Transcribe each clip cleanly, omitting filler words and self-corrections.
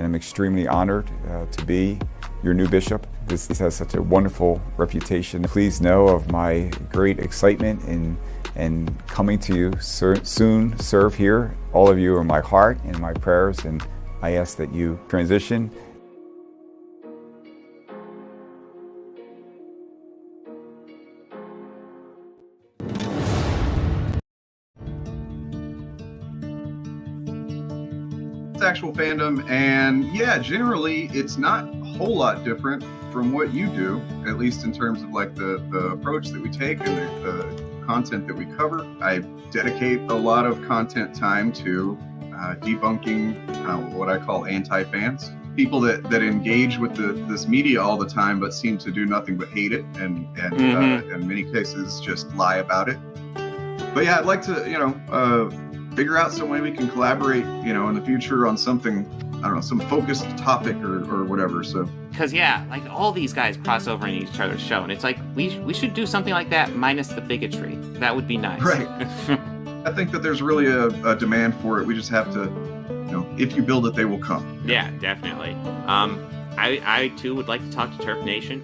I'm extremely honored to be your new bishop. This has such a wonderful reputation. Please know of my great excitement in coming to you soon, serve here. All of you are my heart and my prayers, and I ask that you transition. Actual fandom, and yeah, generally it's not a whole lot different from what you do, at least in terms of like the approach that we take and the content that we cover. I dedicate a lot of content time to debunking what I call anti-fans, people that engage with this media all the time but seem to do nothing but hate it and in many cases just lie about it. But yeah, I'd like to figure out some way we can collaborate, in the future on something, I don't know, some focused topic or whatever. So, because yeah, like all these guys cross over in each other's show, and it's like we should do something like that minus the bigotry. That would be nice. Right. I think that there's really a demand for it. We just have to, if you build it, they will come. Yeah, definitely. I too would like to talk to Turf Nation.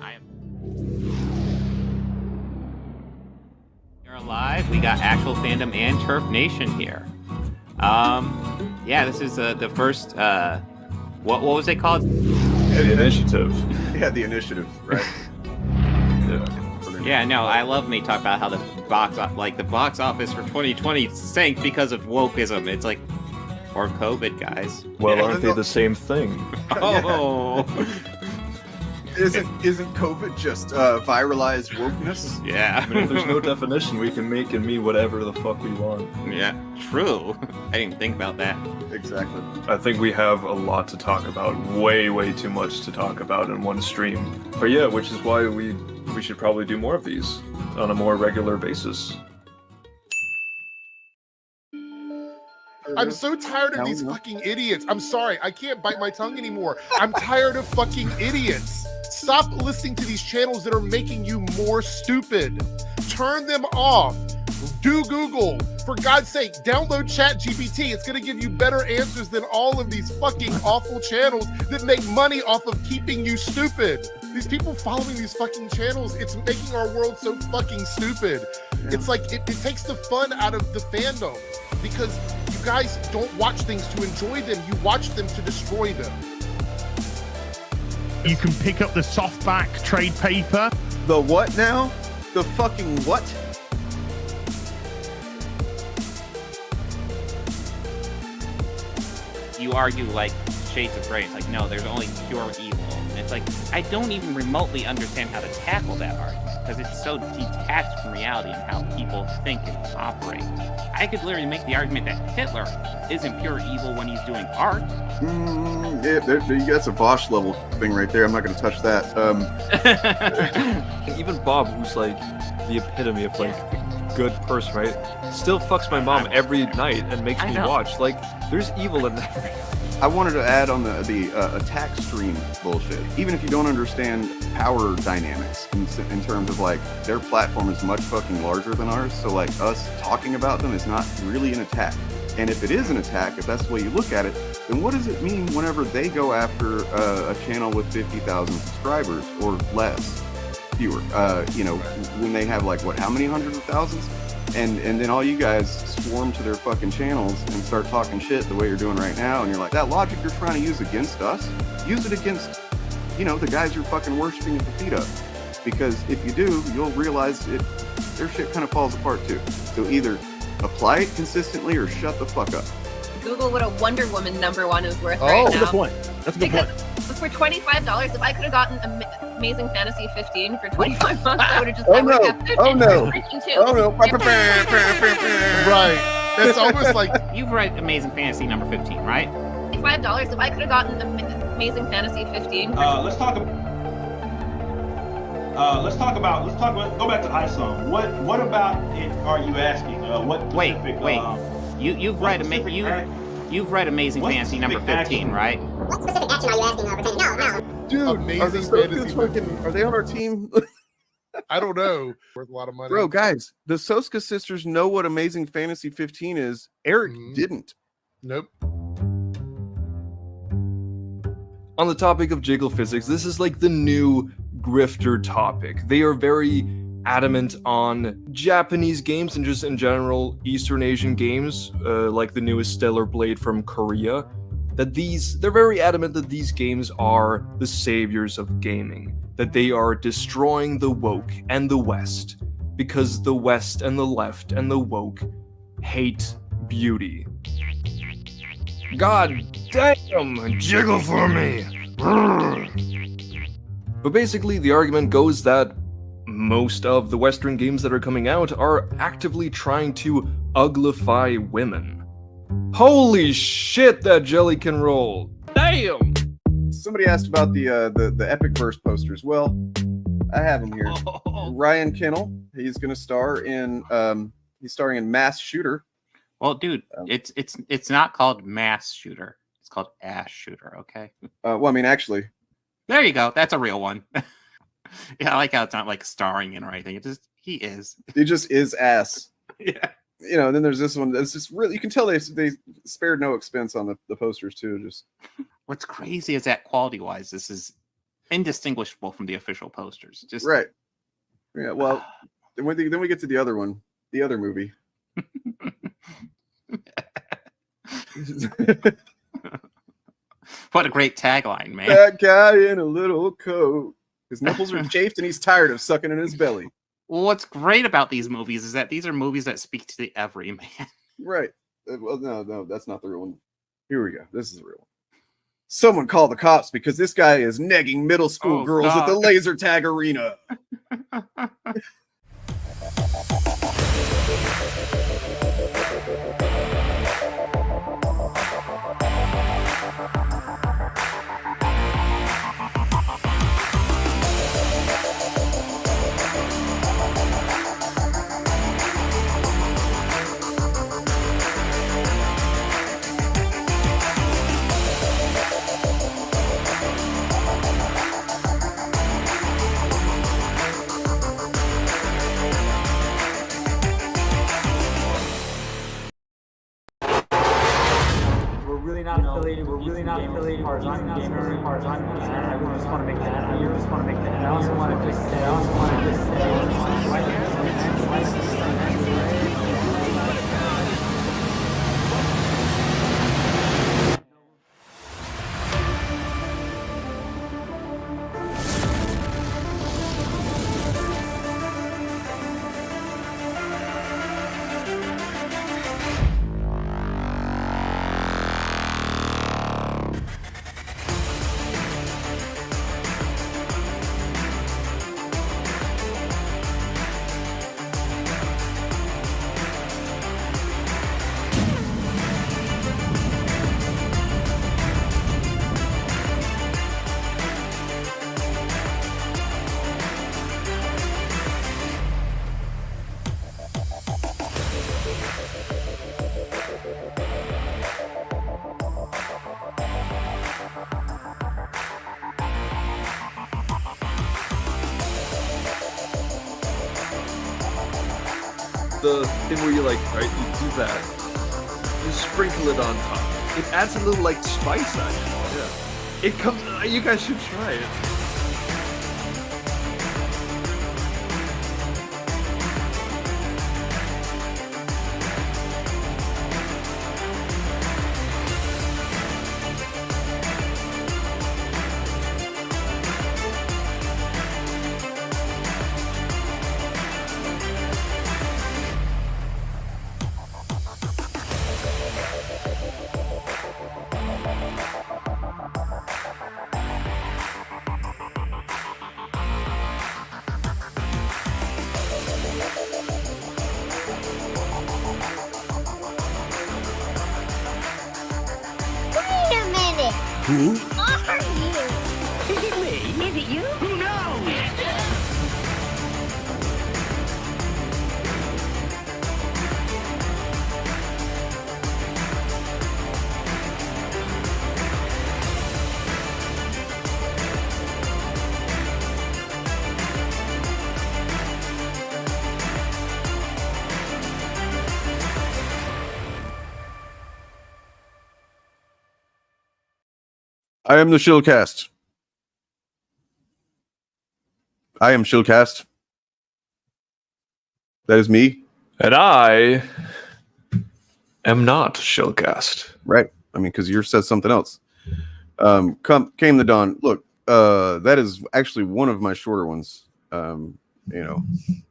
We're alive. We got Actual Fandom and Turf Nation here. Yeah, this is the first, what was it called? The initiative. Yeah, the initiative, right. Yeah, no, I love when they talk about how the box office for 2020 sank because of wokeism. It's like, or COVID, guys. Well, aren't they the same thing? Oh. Isn't COVID just viralized wokeness? Yeah. I mean, if there's no definition, we can make and me whatever the fuck we want. Yeah, true. I didn't think about that. Exactly. I think we have a lot to talk about. Way too much to talk about in one stream. But yeah, which is why we should probably do more of these on a more regular basis. I'm so tired of these fucking idiots. I'm sorry, I can't bite my tongue anymore. I'm tired of fucking idiots. Stop listening to these channels that are making you more stupid. Turn them off. Do Google. For God's sake, download ChatGPT. It's going to give you better answers than all of these fucking awful channels that make money off of keeping you stupid. These people following these fucking channels, it's making our world so fucking stupid. Yeah. It's like, it takes the fun out of the fandom because you guys don't watch things to enjoy them. You watch them to destroy them. You can pick up the softback trade paper. The what now? The fucking what? You argue like Shades of Grey. It's like, no, there's only pure evil. And it's like, I don't even remotely understand how to tackle that argument because it's so detached from reality and how people think and operate. I could literally make the argument that Hitler isn't pure evil when he's doing art. Yeah, that's a Bosch level thing right there. I'm not going to touch that. Even Bob, who's like the epitome of like good person, right? Still fucks my mom every night and makes me watch. Like, there's evil in every. I wanted to add on the attack stream bullshit. Even if you don't understand power dynamics in terms of like their platform is much fucking larger than ours, so like us talking about them is not really an attack. And if it is an attack, if that's the way you look at it, then what does it mean whenever they go after a channel with 50,000 subscribers or less, fewer? When they have like what, how many hundreds of thousands? And then all you guys swarm to their fucking channels and start talking shit the way you're doing right now, and you're like, that logic you're trying to use against us, use it against, the guys you're fucking worshiping at the feet of. Because if you do, you'll realize their shit kind of falls apart too. So either apply it consistently or shut the fuck up. Google what a Wonder Woman #1 is worth right now. That's a good point. That's a good point. For $25, if I could have gotten Amazing Fantasy 15 for 25 bucks, I would have just kept it. Oh no! Right. It's almost like you've read Amazing Fantasy #15, right? $5 if I could have gotten Amazing Fantasy 15. Let's talk about. Go back to ISOM. What about it? Are you asking? What specific? Wait. You've read Amazing Fantasy #15, right? What specific action are you asking pertaining? No. Dude, Amazing Fantasy are they on our team? I don't know. Worth a lot of money. Bro, guys, the Soska sisters know what Amazing Fantasy 15 is. Eric didn't. Nope. on the topic of jiggle physics, this is like the new grifter topic. They are very adamant on Japanese games and just in general Eastern Asian games, like the newest Stellar Blade from Korea, that they're very adamant that these games are the saviors of gaming, that they are destroying the woke and the West, because the West and the left and the woke hate beauty. God damn, jiggle for me! But basically, the argument goes that most of the Western games that are coming out are actively trying to uglify women. Holy shit, that jelly can roll! Damn! Somebody asked about the Epic Verse posters. Well, I have them here. Ryan Kennel, he's going to star in he's starring in Mass Shooter. Well, dude, it's not called Mass Shooter. It's called Ass Shooter, okay? Well, I mean, actually. There you go. That's a real one. Yeah, I like how it's not like starring in or anything. He is. He just is ass. Yeah. You know, and then there's this one that's just really, you can tell they spared no expense on the posters too. Just what's crazy is that quality-wise, this is indistinguishable from the official posters. Just right. Yeah. Well, then we get to the other one, the other movie. What a great tagline, man. That guy in a little coat. His nipples are chafed and he's tired of sucking in his belly. Well, what's great about these movies is that these are movies that speak to the everyman. Right. Well, no, that's not the real one. Here we go. This is the real one. Someone call the cops because this guy is negging middle school girls at the laser tag arena. We're really not affiliated. As far as I'm concerned, I just want to make that. I just want to make that. I also want to just The thing where you like, right, you do that, you sprinkle it on top. It adds a little like spice actually. Yeah. It comes, you guys should try it. Who? Are you? Is it me? Is it you? Who knows? I am the Shillcast. I am Shillcast. That is me. And I am not Shillcast. Right. I mean, because yours says something else. Came the dawn. Look, that is actually one of my shorter ones. You know,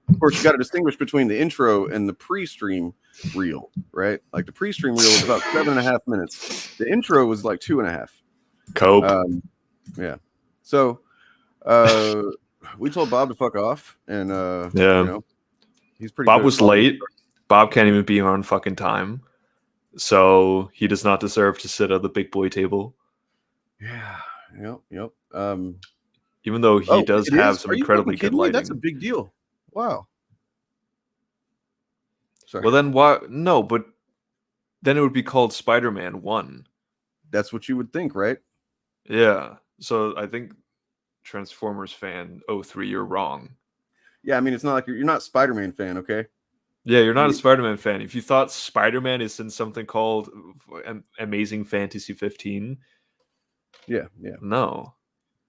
of course, you got to distinguish between the intro and the pre-stream reel, right? Like the pre-stream reel was about 7.5 minutes. The intro was like 2.5. Cope. Yeah. So we told Bob to fuck off, and you know, he's pretty. Bob good was late. Bob can't even be on fucking time, so he does not deserve to sit at the big boy table. Yeah. Yep. Even though he does have some incredibly good lighting. That's a big deal. Wow. Sorry. Well, then why? No, but then it would be called Spider-Man 1. That's what you would think, right? Yeah. So I think Transformers fan 03, you're wrong. Yeah, I mean, it's not like you're not a Spider-Man fan, okay? Yeah, you're not a Spider-Man fan. If you thought Spider-Man is in something called Amazing Fantasy 15, yeah, no,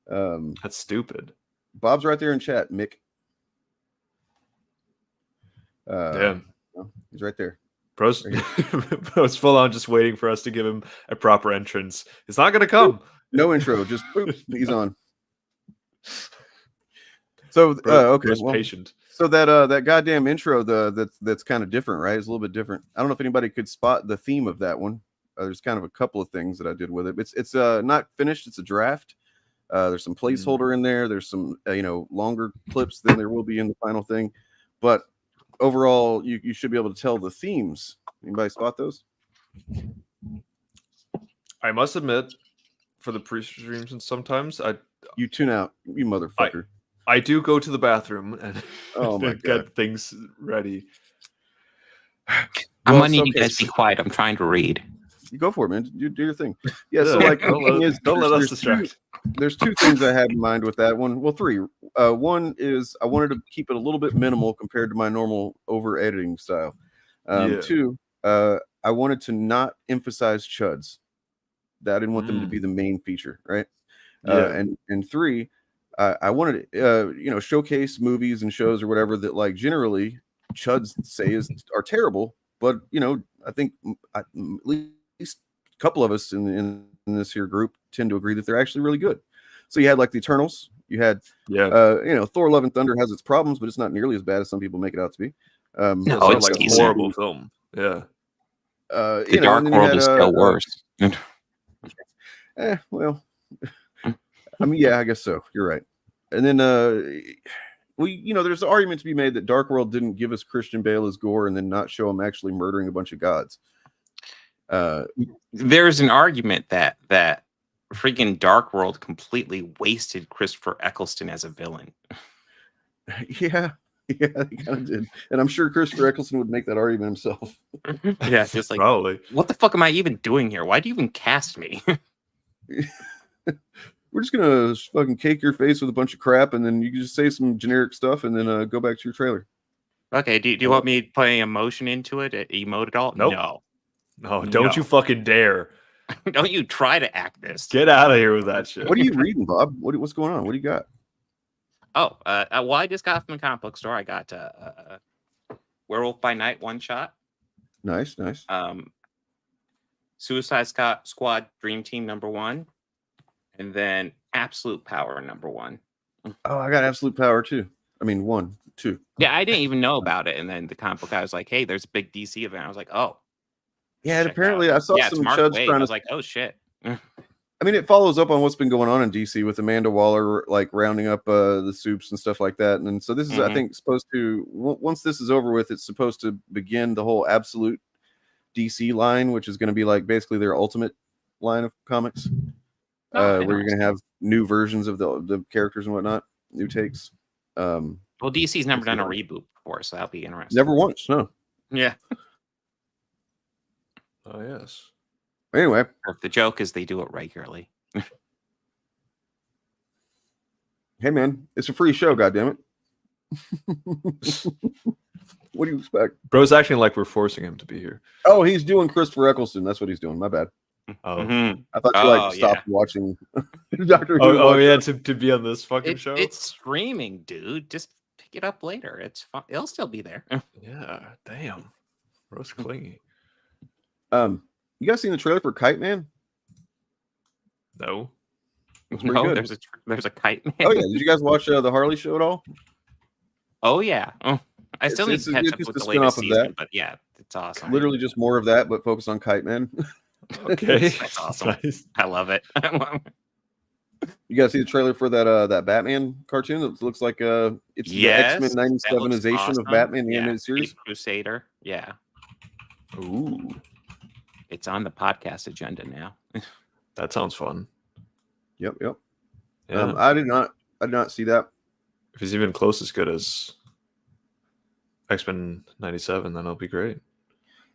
that's stupid. Bob's right there in chat, Mick. Yeah, he's right there. Bro's full on just waiting for us to give him a proper entrance. It's not gonna come. No intro, just boop, he's on. So okay, Bro's patient. So that goddamn intro, that's kind of different, right? It's a little bit different. I don't know if anybody could spot the theme of that one. There's kind of a couple of things that I did with it. It's not finished. It's a draft. There's some placeholder in there. There's some longer clips than there will be in the final thing. But overall, you should be able to tell the themes. Anybody spot those? I must admit, for the pre-streams, and sometimes you tune out, you motherfucker. I do go to the bathroom and get things ready. I'm gonna need you guys to be quiet. I'm trying to read. You go for it, man. You do your thing. Yeah. So like, don't let us distract. There's two things I had in mind with that one. Well, three. One is I wanted to keep it a little bit minimal compared to my normal over editing style. Two, I wanted to not emphasize chuds. I didn't want them to be the main feature, right? And three, I wanted to showcase movies and shows or whatever that like generally chuds say are terrible, but I think at least a couple of us in this here group tend to agree that they're actually really good. So you had like the Eternals, you had Thor: Love and Thunder has its problems, but it's not nearly as bad as some people make it out to be. No, it's like a horrible film. Yeah. The Dark World is still worse. Well, I mean, yeah, I guess so. You're right. And then, there's an argument to be made that Dark World didn't give us Christian Bale as Gore and then not show him actually murdering a bunch of gods. There's an argument that freaking Dark World completely wasted Christopher Eccleston as a villain. Yeah, they kind of did. And I'm sure Christopher Eccleston would make that argument himself. Yeah, it's just like, probably. What the fuck am I even doing here? Why do you even cast me? We're just gonna fucking cake your face with a bunch of crap, and then you can just say some generic stuff, and then go back to your trailer. Okay. Do you want me putting emotion into it? Emote at all? Nope. No, don't you fucking dare! Don't you try to act this. Get out of here with that shit. What are you reading, Bob? What's going on? What do you got? Oh, well, I just got from the comic book store. I got Werewolf by Night one shot. Nice. Suicide Squad Dream Team #1, and then Absolute Power #1. Oh, I got Absolute Power too. I mean, 1, 2. Yeah, I didn't even know about it, and then the comic book guy was like, "Hey, there's a big DC event." I was like, "Oh." Yeah, and apparently I saw some chuds trying to. I was like, "Oh shit." I mean, it follows up on what's been going on in DC with Amanda Waller, like rounding up the soups and stuff like that. And so this is, I think, supposed to, once this is over with, it's supposed to begin the whole Absolute DC line, which is going to be like basically their ultimate line of comics, where you're going to have new versions of the characters and whatnot, new takes. Well, DC's never done a reboot before, so that'll be interesting. Never once, no. Yeah. Oh, yes. Anyway. The joke is they do it regularly. Hey, man, it's a free show, goddammit. What do you expect? Bro's acting like we're forcing him to be here. Oh, he's doing Christopher Eccleston. That's what he's doing. My bad. Oh, I thought you stopped watching Doctor Who. Oh yeah, to be on this fucking show. It's streaming, dude. Just pick it up later. It's fun. It'll still be there. Yeah, damn. Rose clingy. You guys seen the trailer for Kite Man? No. No, good. there's a Kite Man. Oh yeah, did you guys watch the Harley show at all? Oh yeah. Oh, I still need to catch up with the latest season, but yeah, it's awesome. Literally just more of that, but focused on Kite Man. Okay, that's awesome. Nice. I love it. You guys see the trailer for that Batman cartoon? It looks like it's the X-Men 97ization of Batman, the animated series. Caped Crusader. Yeah. Ooh, it's on the podcast agenda now. that sounds fun. Yep. Yeah. I did not see that. If it's even close as good as X-Men 97, then it'll be great.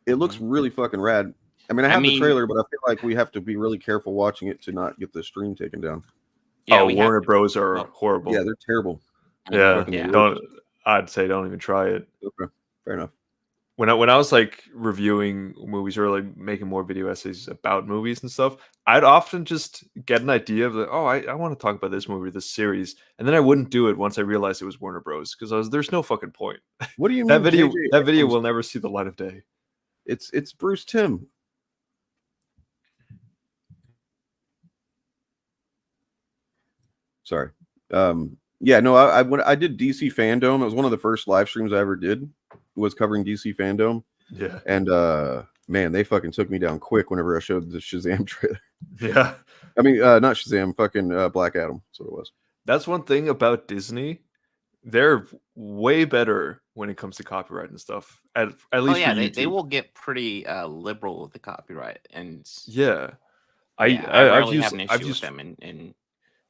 It looks really fucking rad. I mean, I have the trailer, but I feel like we have to be really careful watching it to not get the stream taken down. Yeah, Warner Bros are horrible. Yeah, they're terrible. Yeah. I'd say don't even try it. Okay, fair enough. When I was like reviewing movies or like making more video essays about movies and stuff, I'd often just get an idea of like, I want to talk about this movie, this series, and then I wouldn't do it once I realized it was Warner Bros. Because there's no fucking point. What do you mean? That video will never see the light of day. It's Bruce Timm. Sorry. Yeah, no, I did DC Fandom. It was one of the first live streams I ever did. Was covering DC Fandom. Yeah. And man, they fucking took me down quick whenever I showed the Shazam trailer. Yeah. I mean, not Shazam, fucking Black Adam. That's what it was. That's one thing about Disney. They're way better when it comes to copyright and stuff. At least they will get pretty liberal with the copyright, and I've used with them.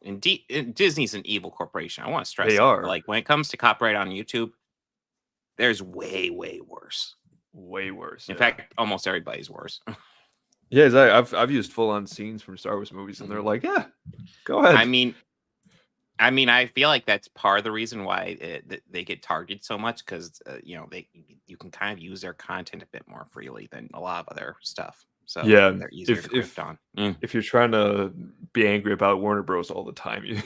And Disney's an evil corporation. I want to stress they that. are. Like when it comes to copyright on YouTube, there's way worse. Way worse. In fact, almost everybody's worse. Yeah, I've used full-on scenes from Star Wars movies, and they're like, yeah, go ahead. I mean, I feel like that's part of the reason why they get targeted so much, because you can kind of use their content a bit more freely than a lot of other stuff. So yeah, they're easier to grift on. If you're trying to be angry about Warner Bros. All the time, you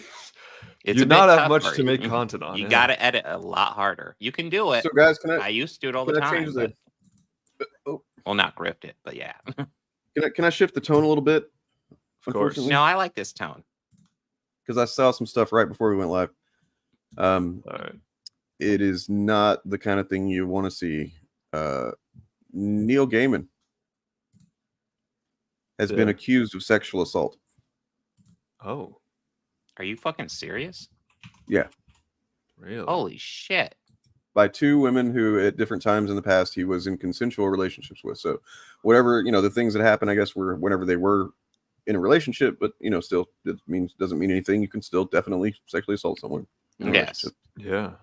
not have much to make content on. You got to edit a lot harder. You can do it. So guys, I used to do it all the time. Well, not grift it, but yeah. Can I shift the tone a little bit? Of course. No, I like this tone. Because I saw some stuff right before we went live. All right. It is not the kind of thing you want to see. Neil Gaiman has been accused of sexual assault. Oh. Are you fucking serious? Yeah. Really? Holy shit. By two women who at different times in the past he was in consensual relationships with. So whatever, the things that happened, I guess, were whenever they were in a relationship, but still doesn't mean anything. You can still definitely sexually assault someone. Yes. Yeah.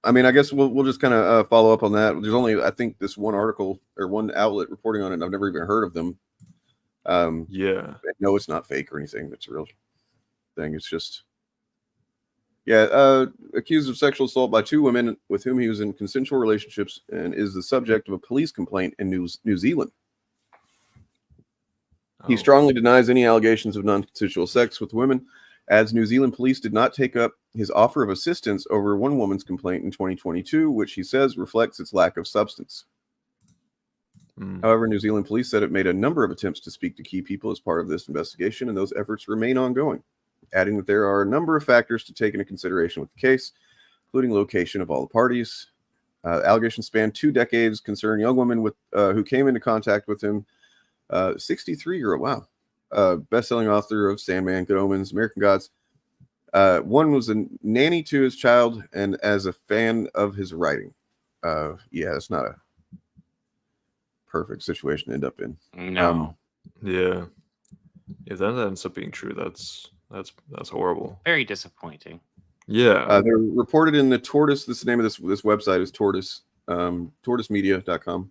I mean, I guess we'll just kind of follow up on that. There's only, I think, this one article or one outlet reporting on it, and I've never even heard of them. Yeah. No, it's not fake or anything. It's a real thing. It's just, accused of sexual assault by two women with whom he was in consensual relationships, and is the subject of a police complaint in New Zealand. He strongly denies any allegations of non-consensual sex with women, adds New Zealand police did not take up his offer of assistance over one woman's complaint in 2022, which he says reflects its lack of substance. However, New Zealand police said it made a number of attempts to speak to key people as part of this investigation, and those efforts remain ongoing, adding that there are a number of factors to take into consideration with the case, including location of all the parties. Allegations span 2 decades concerning young women who came into contact with him. 63-year-old, wow. Best-selling author of Sandman, Good Omens, American Gods. One was a nanny to his child and as a fan of his writing. It's not a perfect situation to end up in. No. Yeah. If that ends up being true, that's horrible. Very disappointing. Yeah. They're reported in the Tortoise. This is the name of this website is Tortoise. TortoiseMedia.com.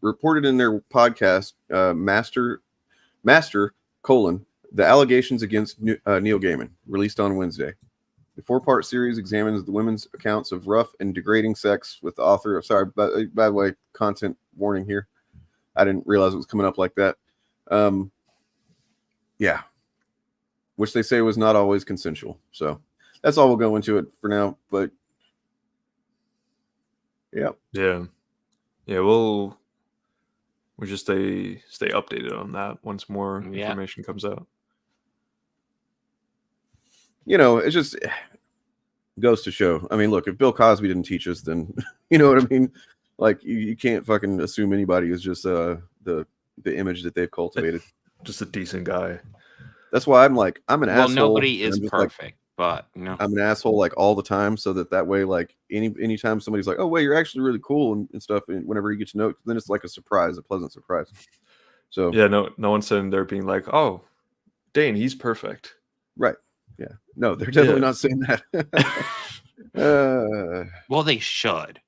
Reported in their podcast, Master: the allegations against Neil Gaiman, released on Wednesday. The 4-part series examines the women's accounts of rough and degrading sex with the author of, by the way, content warning here. I didn't realize it was coming up like that. Yeah. Which they say was not always consensual. So that's all we'll go into it for now. But yeah. We'll just stay updated on that once more information comes out. You know, it just goes to show. I mean, look, if Bill Cosby didn't teach us, then you know what I mean? Like, you can't fucking assume anybody is just the image that they've cultivated. Just a decent guy. That's why I'm like, I'm an asshole. Well, nobody is perfect, but you know, I'm an asshole like all the time, so that way, like anytime somebody's like, oh wait, you're actually really cool and stuff, and whenever you get to know it, then it's like a surprise, a pleasant surprise. So yeah, no one's sitting there being like, oh, Dane, he's perfect. Right. Yeah. No, they're definitely not saying that. Well, they should.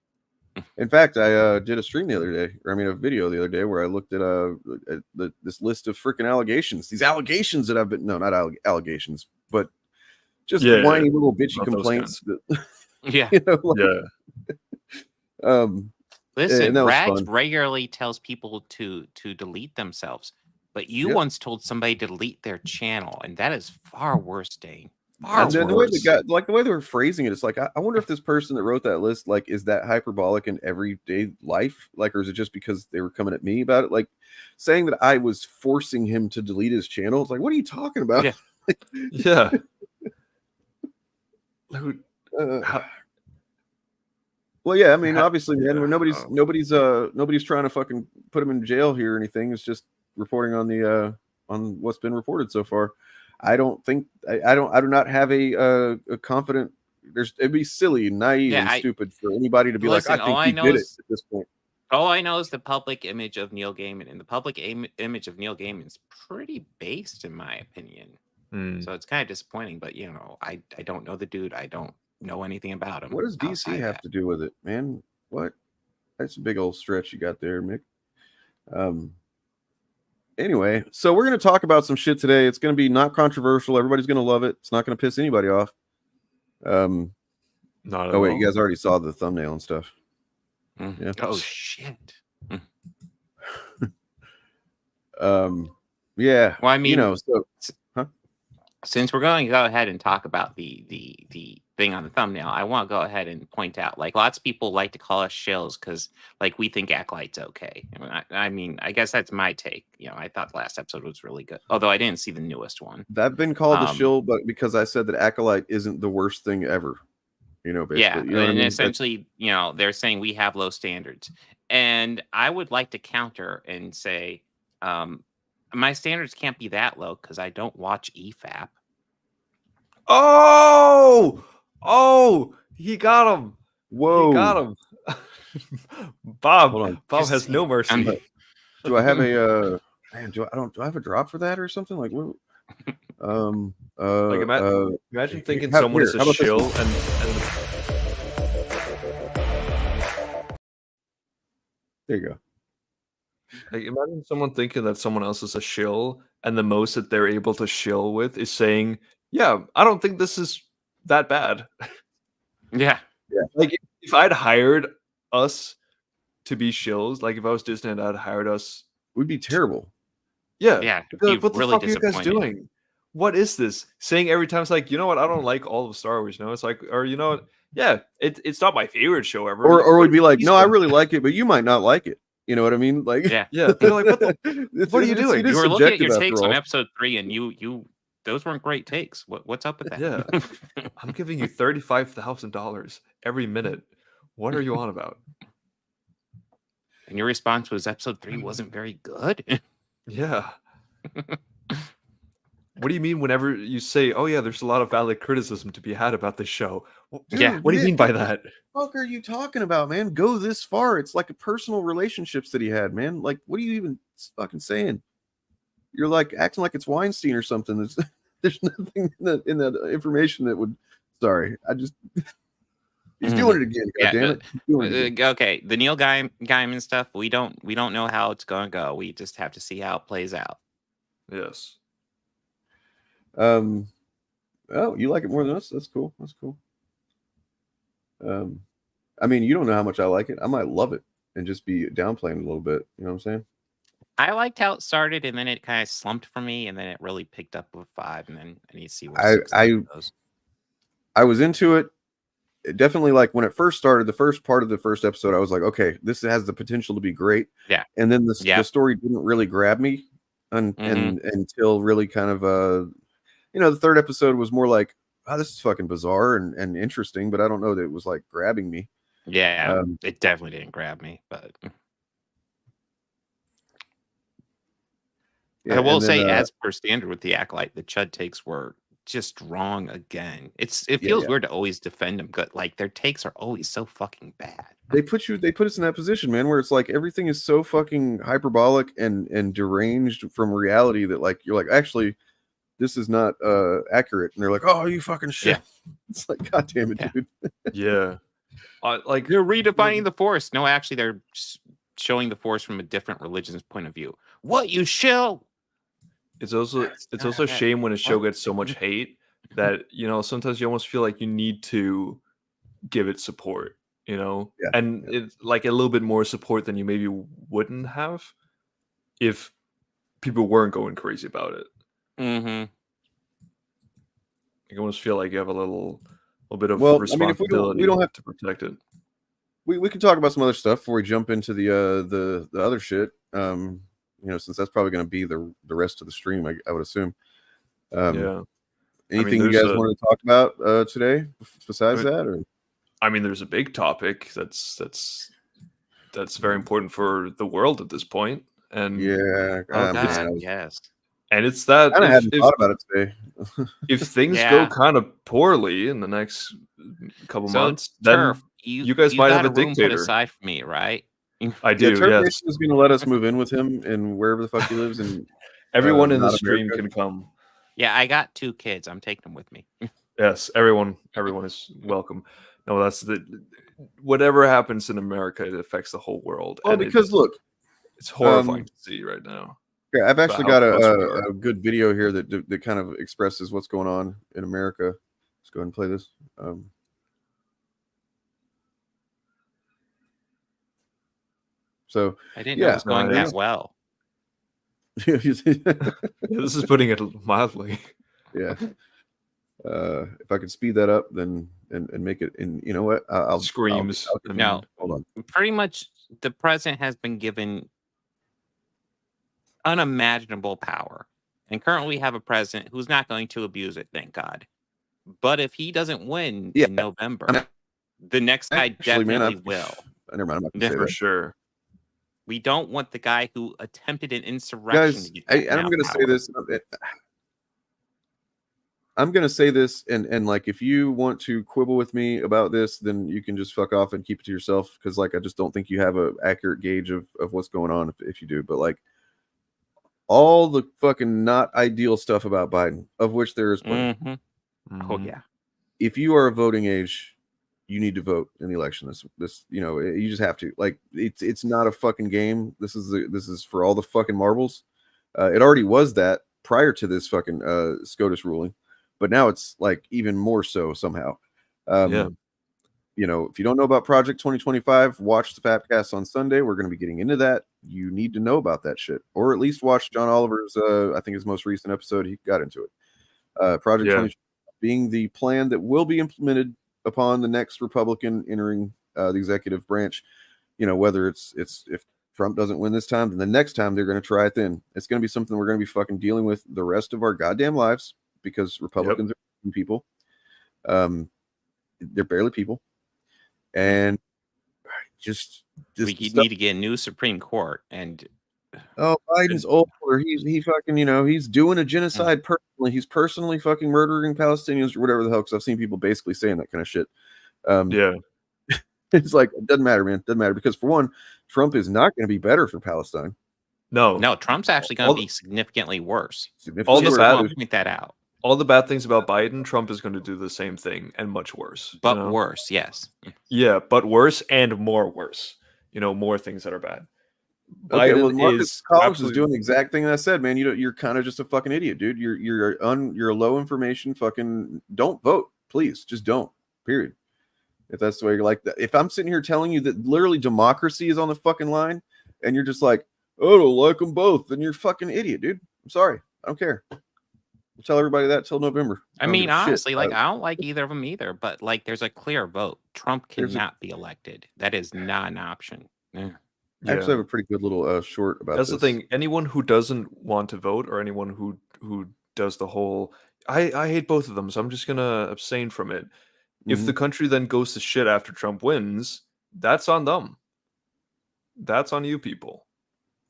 In fact, I did a stream the other day, or I mean a video the other day, where I looked at this list of freaking allegations. These allegations that I've been not allegations, but just whiny little bitchy complaints. Yeah. You know, like, listen, Rags regularly tells people to delete themselves, but you once told somebody to delete their channel, and that is far worse, Dane. The way the way they were phrasing it, it's like, I wonder if this person that wrote that list, like, is that hyperbolic in everyday life? Like, or is it just because they were coming at me about it? Like, saying that I was forcing him to delete his channel. It's like, what are you talking about? Yeah. Yeah. Well, yeah, I mean, obviously, man, nobody's trying to fucking put him in jail here or anything. It's just reporting on the on what's been reported so far. I don't think I do not have a confident. It'd be silly, naive, and stupid for anybody to be like, I think he did it at this point. All I know is the public image of Neil Gaiman, and the public image of Neil Gaiman is pretty based, in my opinion. So it's kind of disappointing, but you know, I don't know the dude. I don't know anything about him. What does DC have to do with it, man? What? That's a big old stretch you got there, Mick. Anyway, so we're going to talk about some shit today. It's going to be not controversial. Everybody's going to love it. It's not going to piss anybody off. Not at all. You guys already saw the thumbnail and stuff. Yeah. Oh shit. Yeah. Well, I mean, you know, since we're going to go ahead and talk about the thing on the thumbnail, I want to go ahead and point out, like, lots of people like to call us shills because, like, we think Acolyte's okay. I mean, I guess that's my take. You know, I thought the last episode was really good, although I didn't see the newest one. I've been called a shill, but because I said that Acolyte isn't the worst thing ever. You know, basically. Yeah, you know what I mean? Essentially, you know, they're saying we have low standards, and I would like to counter and say, my standards can't be that low because I don't watch EFAP. Oh, he got him. Whoa, he got him. Bob has no mercy. Do I have a man? Do I have a drop for that or something? Like, what? Imagine thinking someone is a shill and there you go. Like, imagine someone thinking that someone else is a shill, and the most that they're able to shill with is saying, "Yeah, I don't think this is that bad." Yeah. Like, if I'd hired us to be shills, like if I was Disney and I'd hired us, we'd be terrible. Yeah. What the fuck are you guys doing? What is this? Saying every time, it's like, you know what? I don't like all of Star Wars. You know, it's like, or you know what? Yeah, it's not my favorite show ever. Or we'd be like, no, I really like it, but you might not like it. You know what I mean? Like, yeah. You're like, what are you doing? You were looking at your takes on episode 3, and you those weren't great takes. What's up with that? Yeah, I'm giving you $35,000 every minute. What are you on about? And your response was episode 3 wasn't very good. Yeah. What do you mean whenever you say, "Oh yeah, there's a lot of valid criticism to be had about this show"? Dude, yeah. What do you mean by that? What the fuck are you talking about, man? Go this far. It's like a personal relationships that he had, man. Like, what are you even fucking saying? You're like acting like it's Weinstein or something. There's nothing in that information that would. Sorry, I just. He's doing it again. God damn it. Okay, the Neil Gaiman stuff. We don't know how it's going to go. We just have to see how it plays out. Yes. Oh, you like it more than us? That's cool. That's cool. I mean, you don't know how much I like it. I might love it. and just be downplaying it a little bit. You know what I'm saying? I liked how it started, and then it kind of slumped for me, and then it really picked up with 5, and then I need to see where 6 goes. I was into it. Definitely, like when it first started, the first part of the first episode, I was like, okay, this has the potential to be great. Yeah. And then the story didn't really grab me until really kind of the third episode was more like, oh, this is fucking bizarre and interesting, but I don't know that it was like grabbing me. Yeah, it definitely didn't grab me, but I will say, as per standard with the Acolyte, the Chud takes were just wrong again. It feels weird to always defend them, but like their takes are always so fucking bad. They put us in that position, man, where it's like everything is so fucking hyperbolic and deranged from reality that like you're like, actually, this is not accurate, and they're like, oh, you fucking shit. Yeah. It's like, god damn it, dude. Yeah. Like they're redefining the Force. No, actually, they're showing the Force from a different religion's point of view. What you show? It's also a shame when a show gets so much hate that sometimes you almost feel like you need to give it support, and it's like a little bit more support than you maybe wouldn't have if people weren't going crazy about it. Mm-hmm. You almost feel like you have a little bit of responsibility. I mean, we don't have to protect it. We can talk about some other stuff before we jump into the other shit. Since that's probably going to be the rest of the stream, I would assume. Anything you guys want to talk about today besides that? Or? I mean, there's a big topic that's very important for the world at this point, and yes. And it's that I hadn't thought about it today. If things go kind of poorly in the next couple months, then you guys might have a dictator. Put aside for me, right? I do. Yes, is going to let us move in with him and wherever the fuck he lives, and everyone in the stream can come. Yeah, I got 2 kids. I'm taking them with me. Yes, everyone is welcome. No, that's whatever happens in America, it affects the whole world. Well, because look, it's horrifying to see right now. Yeah, I've actually got a good video here that kind of expresses what's going on in America. Let's go ahead and play this. So I didn't know it was going that well. This is putting it mildly. Yeah. If I could speed that up, then and make it, and you know what? I'll screams. No, hold on. Pretty much, the president has been given unimaginable power, and currently we have a president who's not going to abuse it. Thank God. But if he doesn't win in November, the next guy definitely will. Never mind. I'm not gonna say for sure. We don't want the guy who attempted an insurrection. Guys, I'm going to say this. I'm going to say this, and like, if you want to quibble with me about this, then you can just fuck off and keep it to yourself, because like, I just don't think you have an accurate gauge of what's going on if you do. But like, all the fucking not ideal stuff about Biden, of which there is plenty. Oh yeah. If you are of voting age, you need to vote in the election. This you just have to. Like, it's not a fucking game. This is for all the fucking marbles. It already was that prior to this fucking SCOTUS ruling, but now it's like even more so somehow. If you don't know about Project 2025, watch the FAPcast on Sunday. We're going to be getting into that. You need to know about that shit, or at least watch John Oliver's I think his most recent episode. He got into it. Project 2025 being the plan that will be implemented upon the next Republican entering the executive branch. Whether it's if Trump doesn't win this time, then the next time they're going to try it. Then it's going to be something we're going to be fucking dealing with the rest of our goddamn lives, because Republicans are people. They're barely people, and just we need to get a new Supreme Court. And Biden's old, or he fucking he's doing a genocide personally. He's personally fucking murdering Palestinians or whatever the hell. Because I've seen people basically saying that kind of shit. It's like, it doesn't matter, man. It doesn't matter, because for one, Trump is not going to be better for Palestine. No, Trump's actually going to be significantly worse. All the point that out. All the bad things about Biden, Trump is going to do the same thing and much worse. But worse, yes. Yeah, but worse and more worse. More things that are bad. Okay, well, Marcus Collins is doing the exact thing I said, man. You're kind of just a fucking idiot, dude. You're low information. Fucking don't vote, please. Just don't. Period. If that's the way you're like that. If I'm sitting here telling you that literally democracy is on the fucking line, and you're just like, oh, I don't like them both, then you're a fucking idiot, dude. I'm sorry. I don't care. I'll tell everybody that till November. I mean, honestly, like, I don't like either of them either, but like, there's a clear vote. Trump cannot be elected. That is not an option. Yeah. I actually have a pretty good little short about That's this. the thing. Anyone who doesn't want to vote, or anyone who does the whole, I hate both of them, so I'm just gonna abstain from it. If the country then goes to shit after Trump wins, that's on them. That's on you people.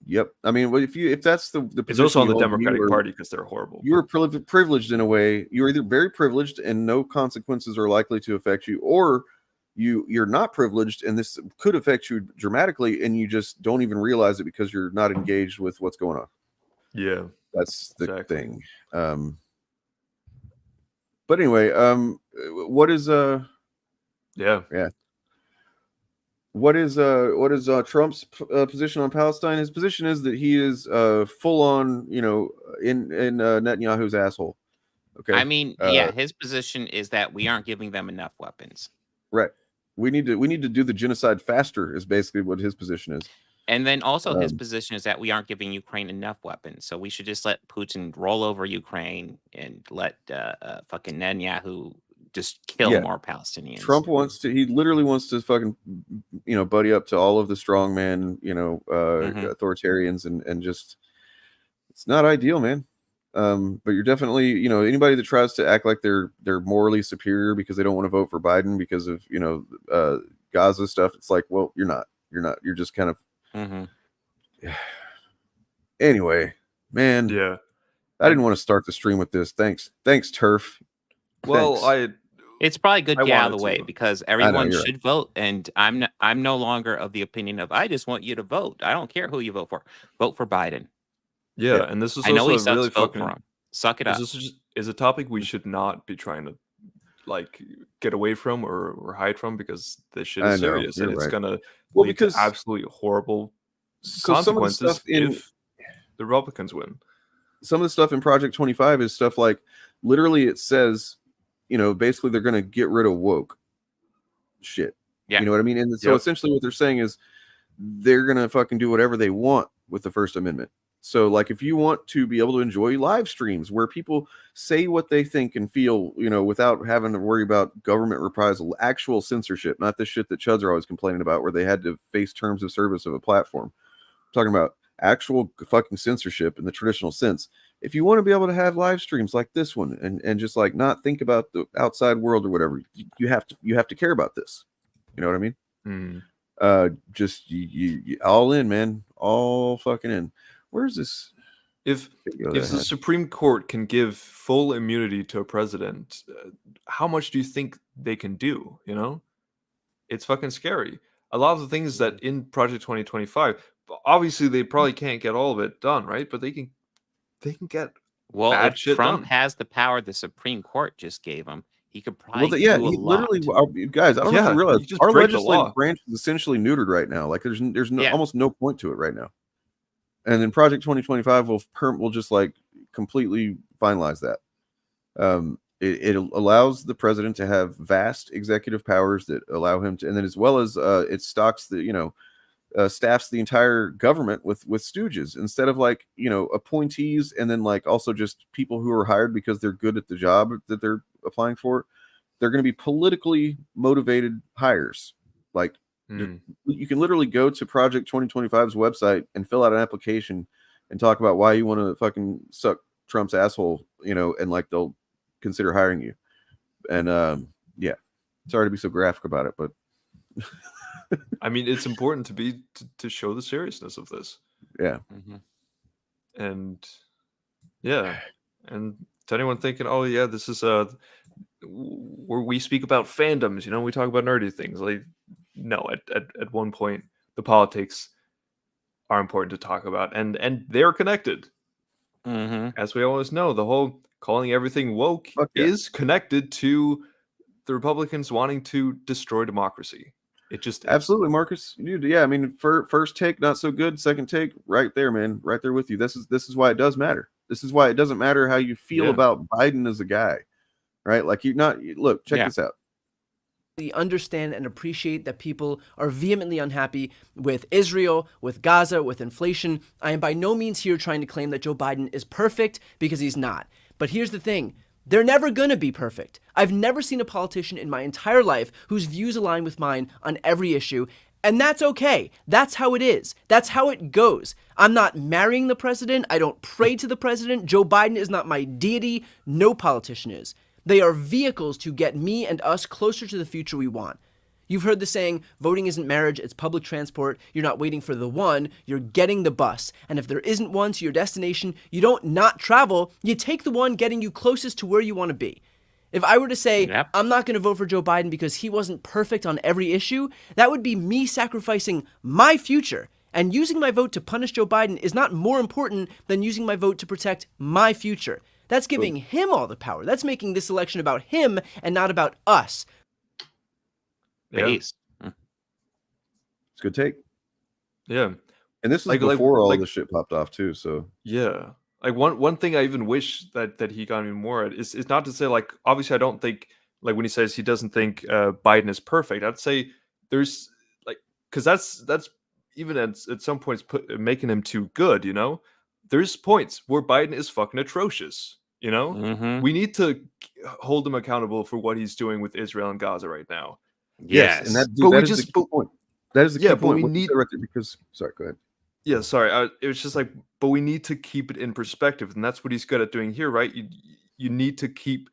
Yep. I mean, if that's the it's also on the Democratic Party because they're horrible. You were privileged in a way. You're either very privileged and no consequences are likely to affect you, or you're not privileged and this could affect you dramatically, and you just don't even realize it because you're not engaged with what's going on. Yeah, that's the thing. But anyway, what is What is Trump's position on Palestine? His position is that he is full on, in Netanyahu's asshole. Okay. I mean, yeah, his position is that we aren't giving them enough weapons. Right. We need to do the genocide faster is basically what his position is. And then also his position is that we aren't giving Ukraine enough weapons. So we should just let Putin roll over Ukraine and let fucking Netanyahu just kill more Palestinians. Trump he literally wants to fucking, buddy up to all of the strongman, authoritarians and just, it's not ideal, man. But you're definitely, anybody that tries to act like they're morally superior because they don't want to vote for Biden because of, Gaza stuff. It's like, well, you're not, you're just kind of, Anyway, man. Yeah. I didn't want to start the stream with this. Thanks, Turf. Well, Thanks. It's probably good to get out of the way because everyone should vote, and I'm no longer of the opinion of I just want you to vote. I don't care who you vote for. Vote for Biden. Yeah, and this is I know he also sucks. really Vote for him. Suck it up. This is a topic we should not be trying to get away from or hide from because this shit is serious and it's gonna lead to absolutely horrible consequences if the Republicans win. Some of the stuff in Project 25 is stuff like literally it says, basically they're going to get rid of woke shit. Yeah. You know what I mean? And so essentially what they're saying is they're going to fucking do whatever they want with the First Amendment. So like if you want to be able to enjoy live streams where people say what they think and feel, without having to worry about government reprisal, actual censorship, not the shit that chuds are always complaining about where they had to face terms of service of a platform. I'm talking about actual fucking censorship in the traditional sense. If you want to be able to have live streams like this one and just like not think about the outside world or whatever, you have to care about this. You know what I mean? Just you all in, man, all fucking in. Where's this? If the Supreme Court can give full immunity to a president, how much do you think they can do? It's fucking scary. A lot of the things that in Project 2025, obviously they probably can't get all of it done, right? But they can get bad shit Trump done. has the power the Supreme Court just gave him. He could probably he literally, guys. I don't know if you realize our legislative branch is essentially neutered right now. Like there's almost no point to it right now. And then Project 2025 will just like completely finalize that. It allows the president to have vast executive powers that allow him to, and then as well as it stocks the staffs the entire government with stooges instead of appointees and then also just people who are hired because they're good at the job that they're applying for. They're going to be politically motivated hires. You can literally go to Project 2025's website and fill out an application and talk about why you want to fucking suck Trump's asshole, and they'll consider hiring you. And sorry to be so graphic about it, but I mean, it's important to show the seriousness of this. Yeah. And to anyone thinking, oh yeah, this is where we speak about fandoms, we talk about nerdy things. No, at one point the politics are important to talk about, and they're connected. As we always know, the whole calling everything woke is connected to the Republicans wanting to destroy democracy. It just is. Absolutely, Marcus. I mean, first take not so good, second take right there, man, right there with you. This is why it does matter. This is why it doesn't matter how you feel about Biden as a guy, right? Like look, check this out. understand and appreciate that people are vehemently unhappy with Israel, with Gaza, with inflation. I am by no means here trying to claim that Joe Biden is perfect, because he's not. But here's the thing. They're never going to be perfect. I've never seen a politician in my entire life whose views align with mine on every issue. And that's okay. That's how it is. That's how it goes. I'm not marrying the president. I don't pray to the president. Joe Biden is not my deity. No politician is. They are vehicles to get me and us closer to the future we want. You've heard the saying, voting isn't marriage, it's public transport. You're not waiting for the one, you're getting the bus. And if there isn't one to your destination, you don't not travel, you take the one getting you closest to where you want to be. If I were to say, I'm not going to vote for Joe Biden because he wasn't perfect on every issue, that would be me sacrificing my future. And using my vote to punish Joe Biden is not more important than using my vote to protect my future. That's giving him all the power. That's making this election about him and not about us. Base. It's a good take. Yeah. And this is before all this shit popped off too, so. Yeah. Like one thing I even wish that he got me more at is not to say, like, obviously I don't think, like, when he says he doesn't think Biden is perfect, I'd say there's, like, because that's even at some points making him too good, you know? There's points where Biden is fucking atrocious, you know? We need to hold him accountable for what he's doing with Israel and Gaza right now. Yes, and that is the key point. That is the key point. But we need right there because, sorry, go ahead. Yeah, sorry. It was just like, but we need to keep it in perspective, and that's what he's good at doing here, right? You need to keep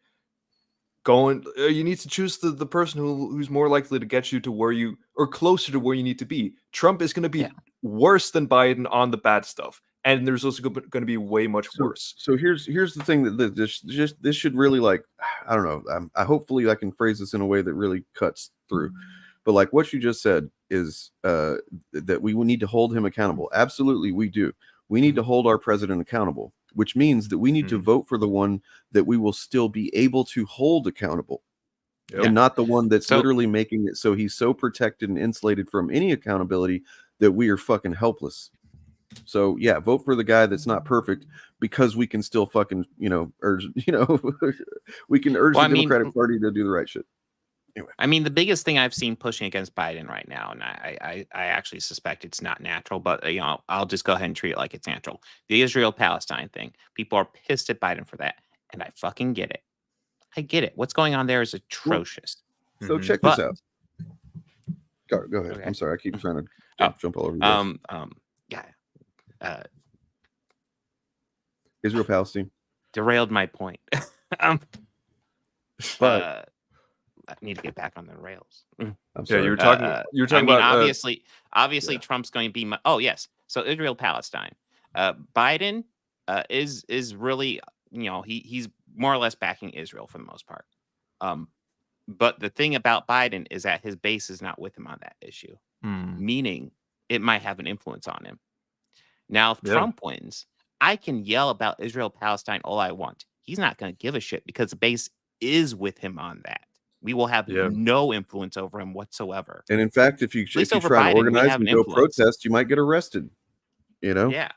going. You need to choose the person who's more likely to get you to where you, or closer to where you need to be. Trump is going to be worse than Biden on the bad stuff, and there's also going to be way much worse. So here's the thing that this should really, like, I don't know. Hopefully I can phrase this in a way that really cuts through. But like what you just said is that we need to hold him accountable. Absolutely, we do. We need to hold our president accountable, which means that we need to vote for the one that we will still be able to hold accountable, and not the one that's literally making it so he's so protected and insulated from any accountability that we are fucking helpless. So yeah, vote for the guy that's not perfect, because we can still fucking, urge, we can urge the Democratic Party to do the right shit. Anyway. I mean, the biggest thing I've seen pushing against Biden right now, and I actually suspect it's not natural, but I'll just go ahead and treat it like it's natural. The Israel-Palestine thing. People are pissed at Biden for that, and I fucking get it. I get it. What's going on there is atrocious. So check this out. Go ahead. Okay. I'm sorry. I keep trying to jump all over you. Israel-Palestine. Derailed my point. But I need to get back on the rails. I'm sorry. You were talking about obviously Trump's going to be so Israel-Palestine. Biden is really, he's more or less backing Israel for the most part. But the thing about Biden is that his base is not with him on that issue, meaning it might have an influence on him. Now, if Trump wins, I can yell about Israel-Palestine all I want. He's not going to give a shit because the base is with him on that. We will have no influence over him whatsoever. And in fact, if you try to organize and go protest, you might get arrested. Yeah.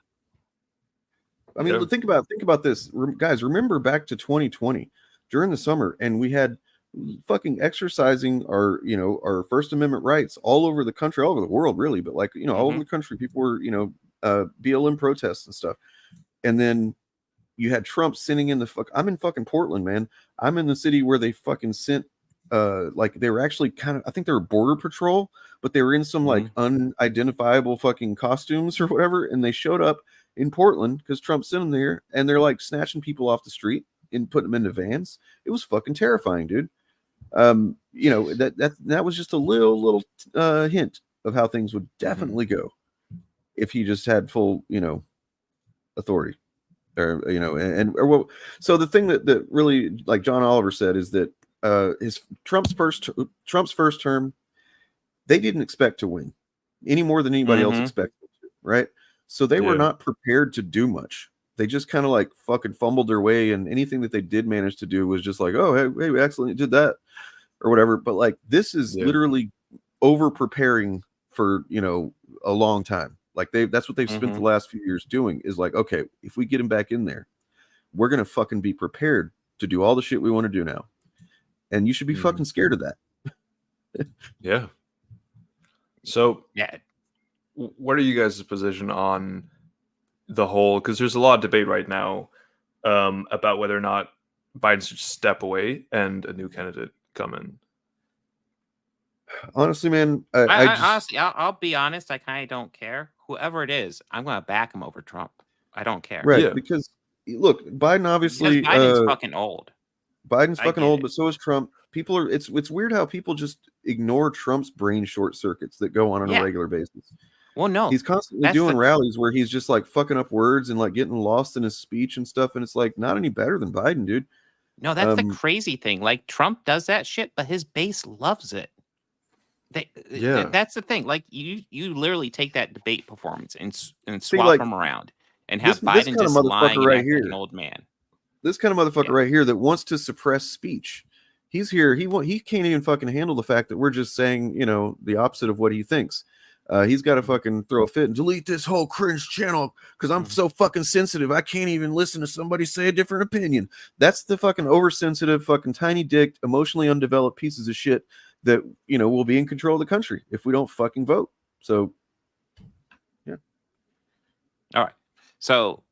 I mean, think about this, guys. Remember back to 2020 during the summer, and we had fucking exercising our First Amendment rights all over the country, all over the world, really. But all over the country, people were BLM protests and stuff. And then you had Trump sitting in I'm in fucking Portland, man. I'm in the city where they fucking sent. They were actually I think they were border patrol, but they were in some unidentifiable fucking costumes or whatever, and they showed up in Portland because Trump sent them there, and they're like snatching people off the street and putting them into vans. It was fucking terrifying, dude. That was just a little hint of how things would definitely go if he just had full authority, or so the thing that really, like John Oliver said, is that Trump's first term, they didn't expect to win any more than anybody else expected to, right? So they were not prepared to do much. They just kind of fucking fumbled their way, and anything that they did manage to do was just like, oh, hey, we excellently did that or whatever. But this is literally over preparing for a long time. That's what they've spent the last few years doing, is okay, if we get him back in there, we're gonna fucking be prepared to do all the shit we want to do now. And you should be fucking scared of that. Yeah. So Yeah. What are you guys' position on the whole? Because there's a lot of debate right now about whether or not Biden should step away and a new candidate come in. Honestly, man, Honestly, I'll be honest. I kind of don't care. Whoever it is, I'm going to back him over Trump. I don't care. Right, because look, Biden obviously because Biden's fucking old. Biden's fucking old, but so is Trump. People are it's weird how people just ignore Trump's brain short circuits that go on a regular basis. Well, no, he's constantly doing rallies where he's just like fucking up words and like getting lost in his speech and stuff, and it's like not any better than Biden, dude. No, that's the crazy thing. Like Trump does that shit, but his base loves it. That's the thing. Like you literally take that debate performance and swap them around and have Biden just lying and act like an old man. This kind of motherfucker right here that wants to suppress speech. He's here. He can't even fucking handle the fact that we're just saying, you know, the opposite of what he thinks. He's got to fucking throw a fit and delete this whole cringe channel because I'm so fucking sensitive. I can't even listen to somebody say a different opinion. That's the fucking oversensitive, fucking tiny dick, emotionally undeveloped pieces of shit that, you know, will be in control of the country if we don't fucking vote. So, yeah. All right. So,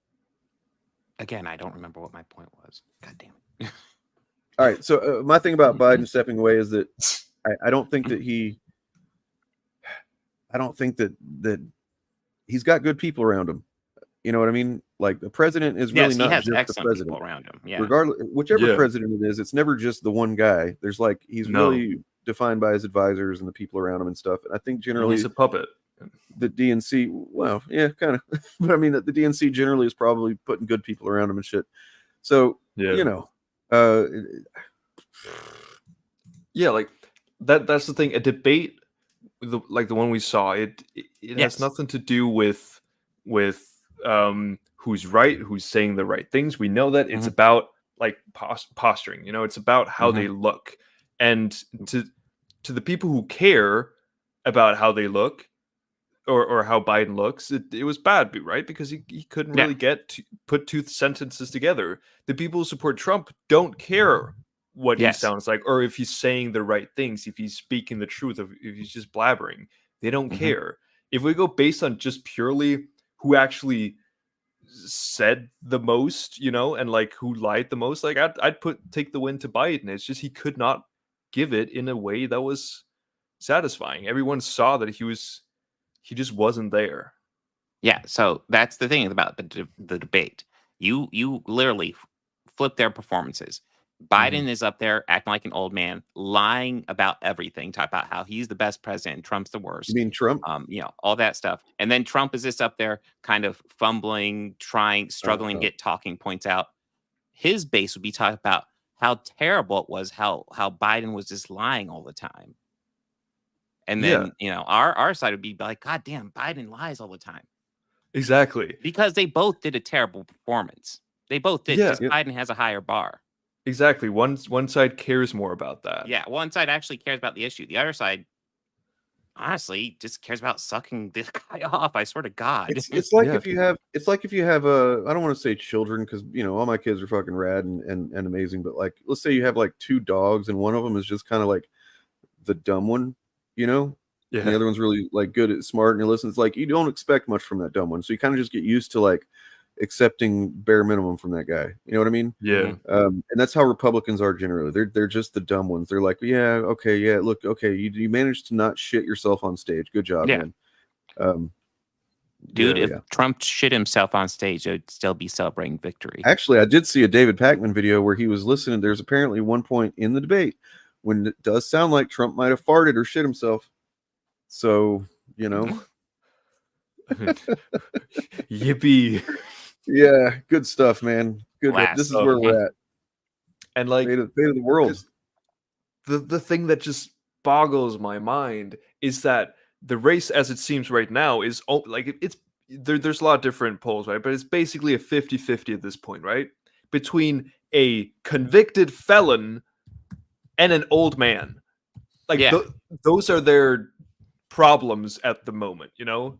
again, I don't remember what my point was. God damn it. All right. So, my thing about Biden stepping away is that I don't think that he's got good people around him. You know what I mean? Like the president is really not just the president around him. Yeah. Regardless, whichever president it is, it's never just the one guy. There's like he's really defined by his advisors and the people around him and stuff. And I think generally he's a puppet. The DNC, well, yeah, kind of. But I mean, the DNC generally is probably putting good people around him and shit. So you know, like that's the thing. A debate. Like the one we saw, it has nothing to do with who's right, who's saying the right things. We know that it's about like posturing. You know, it's about how they look, and to the people who care about how they look or how Biden looks, it was bad, right? Because he couldn't really put two sentences together. The people who support Trump don't care what he sounds like, or if he's saying the right things, if he's speaking the truth, if he's just blabbering. They don't care. If we go based on just purely who actually said the most, you know, and like who lied the most, like I'd take the win to Biden. It's just he could not give it in a way that was satisfying. Everyone saw that he just wasn't there. Yeah, so that's the thing about the debate. You literally flip their performances. Biden is up there acting like an old man, lying about everything, talk about how he's the best president and Trump's the worst. You mean Trump? You know, all that stuff. And then Trump is just up there kind of fumbling, struggling to get talking points out. His base would be talking about how terrible it was, how Biden was just lying all the time. And then, you know, our side would be like, God damn, Biden lies all the time. Exactly. Because they both did a terrible performance. They both did. Just Biden has a higher bar. Exactly. One side cares more about that. Yeah, one side actually cares about the issue. The other side, honestly, just cares about sucking this guy off. I swear to God. It's like if you have I don't want to say children because you know all my kids are fucking rad and amazing, but like let's say you have like two dogs and one of them is just kind of like the dumb one, you know? Yeah. And the other one's really like good at smart and you listen. It's like you don't expect much from that dumb one. So you kind of just get used to like accepting bare minimum from that guy. You know what I mean? Yeah. And that's how Republicans are generally. They're just the dumb ones. They're like, yeah, okay, yeah, look, okay, you managed to not shit yourself on stage. Good job, man. Dude, if Trump shit himself on stage, it would still be celebrating victory. Actually, I did see a David Pakman video where he was listening. There's apparently one point in the debate when it does sound like Trump might have farted or shit himself. So, you know. Yippee. Yeah, good stuff, man. Good. This is where we're at. And like fate of the world. The thing that just boggles my mind is that the race as it seems right now is like there's a lot of different polls, right? But it's basically a 50-50 at this point, right? Between a convicted felon and an old man. Like those are their problems at the moment, you know?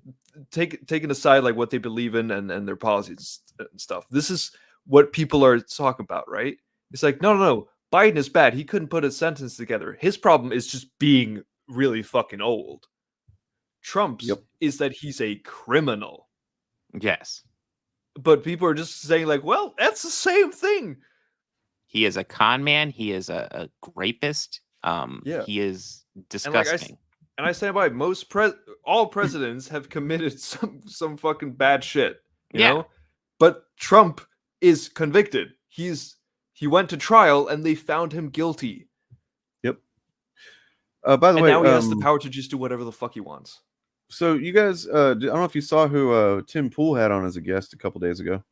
Taking aside like what they believe in and their policies and stuff. This is what people are talking about, right? It's like, no. Biden is bad. He couldn't put a sentence together. His problem is just being really fucking old. Trump's is that he's a criminal. Yes. But people are just saying like, well, that's the same thing. He is a con man. He is a rapist. He is disgusting. And I stand by all presidents have committed some fucking bad shit, you know? But Trump is convicted. He went to trial and they found him guilty. Yep. By the way, now he has the power to just do whatever the fuck he wants. So you guys, I don't know if you saw who Tim Pool had on as a guest a couple days ago.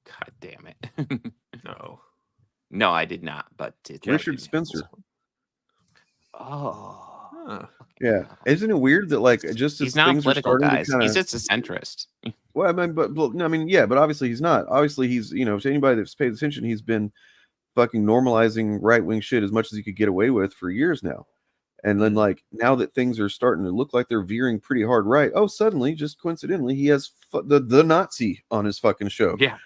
God damn it. No, I did not. But Richard Spencer. Oh. Huh. Yeah, isn't it weird that like just as he's not things political, are starting guys. to kinda... He's just a centrist. Well, I mean, but no, I mean, yeah, but obviously he's not. Obviously, he's to anybody that's paid attention, he's been fucking normalizing right wing shit as much as he could get away with for years now. And then like now that things are starting to look like they're veering pretty hard right, suddenly, just coincidentally, he has the Nazi on his fucking show. Yeah.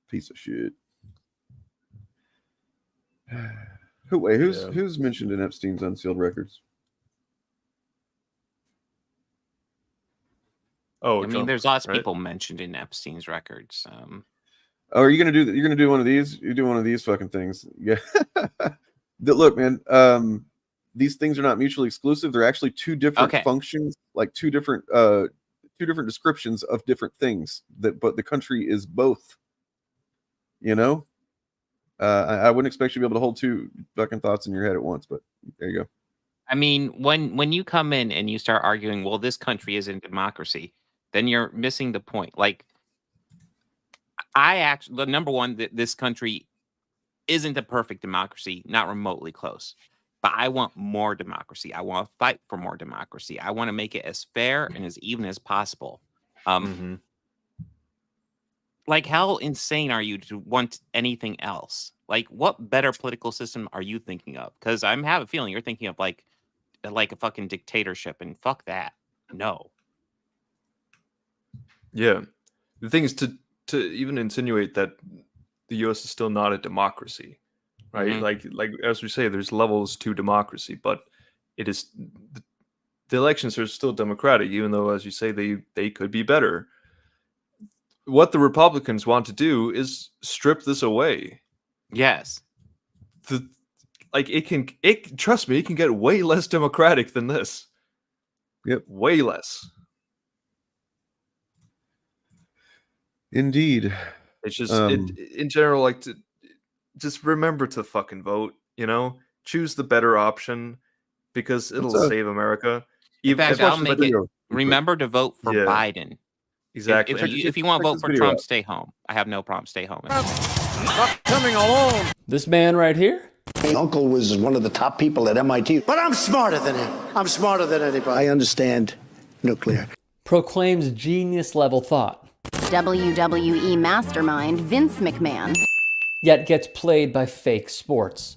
Piece of shit. Who's mentioned in Epstein's unsealed records? I mean, there's lots of people mentioned in Epstein's records. Are you gonna do that? You're gonna do one of these? You do one of these fucking things? Yeah. Look, man. These things are not mutually exclusive. They're actually two different functions, like two different descriptions of different things. But the country is both. I wouldn't expect you to be able to hold two fucking thoughts in your head at once, but there you go. I mean, when you come in and you start arguing, well, this country isn't democracy, then you're missing the point. Like, number one, this country isn't a perfect democracy, not remotely close. But I want more democracy. I want to fight for more democracy. I want to make it as fair and as even as possible. Like, how insane are you to want anything else? Like, what better political system are you thinking of? Because I have a feeling you're thinking of like a fucking dictatorship, and fuck that. No. Yeah. The thing is to even insinuate that the U.S. is still not a democracy, right? Mm-hmm. Like as we say, there's levels to democracy, but it is the elections are still democratic, even though, as you say, they could be better. What the Republicans want to do is strip this away. Yes. Trust me, it can get way less democratic than this. Yep. Way less. Indeed. It's just in general, like, to just remember to fucking vote, choose the better option because it'll save America. In fact, I'll make it. Remember to vote for Biden. Exactly. If you want to vote for Trump, stay home. I have no problem. Stay home. Not coming along. This man right here? My uncle was one of the top people at MIT. But I'm smarter than him. I'm smarter than anybody. I understand nuclear. Proclaims genius-level thought. WWE mastermind Vince McMahon. Yet gets played by fake sports.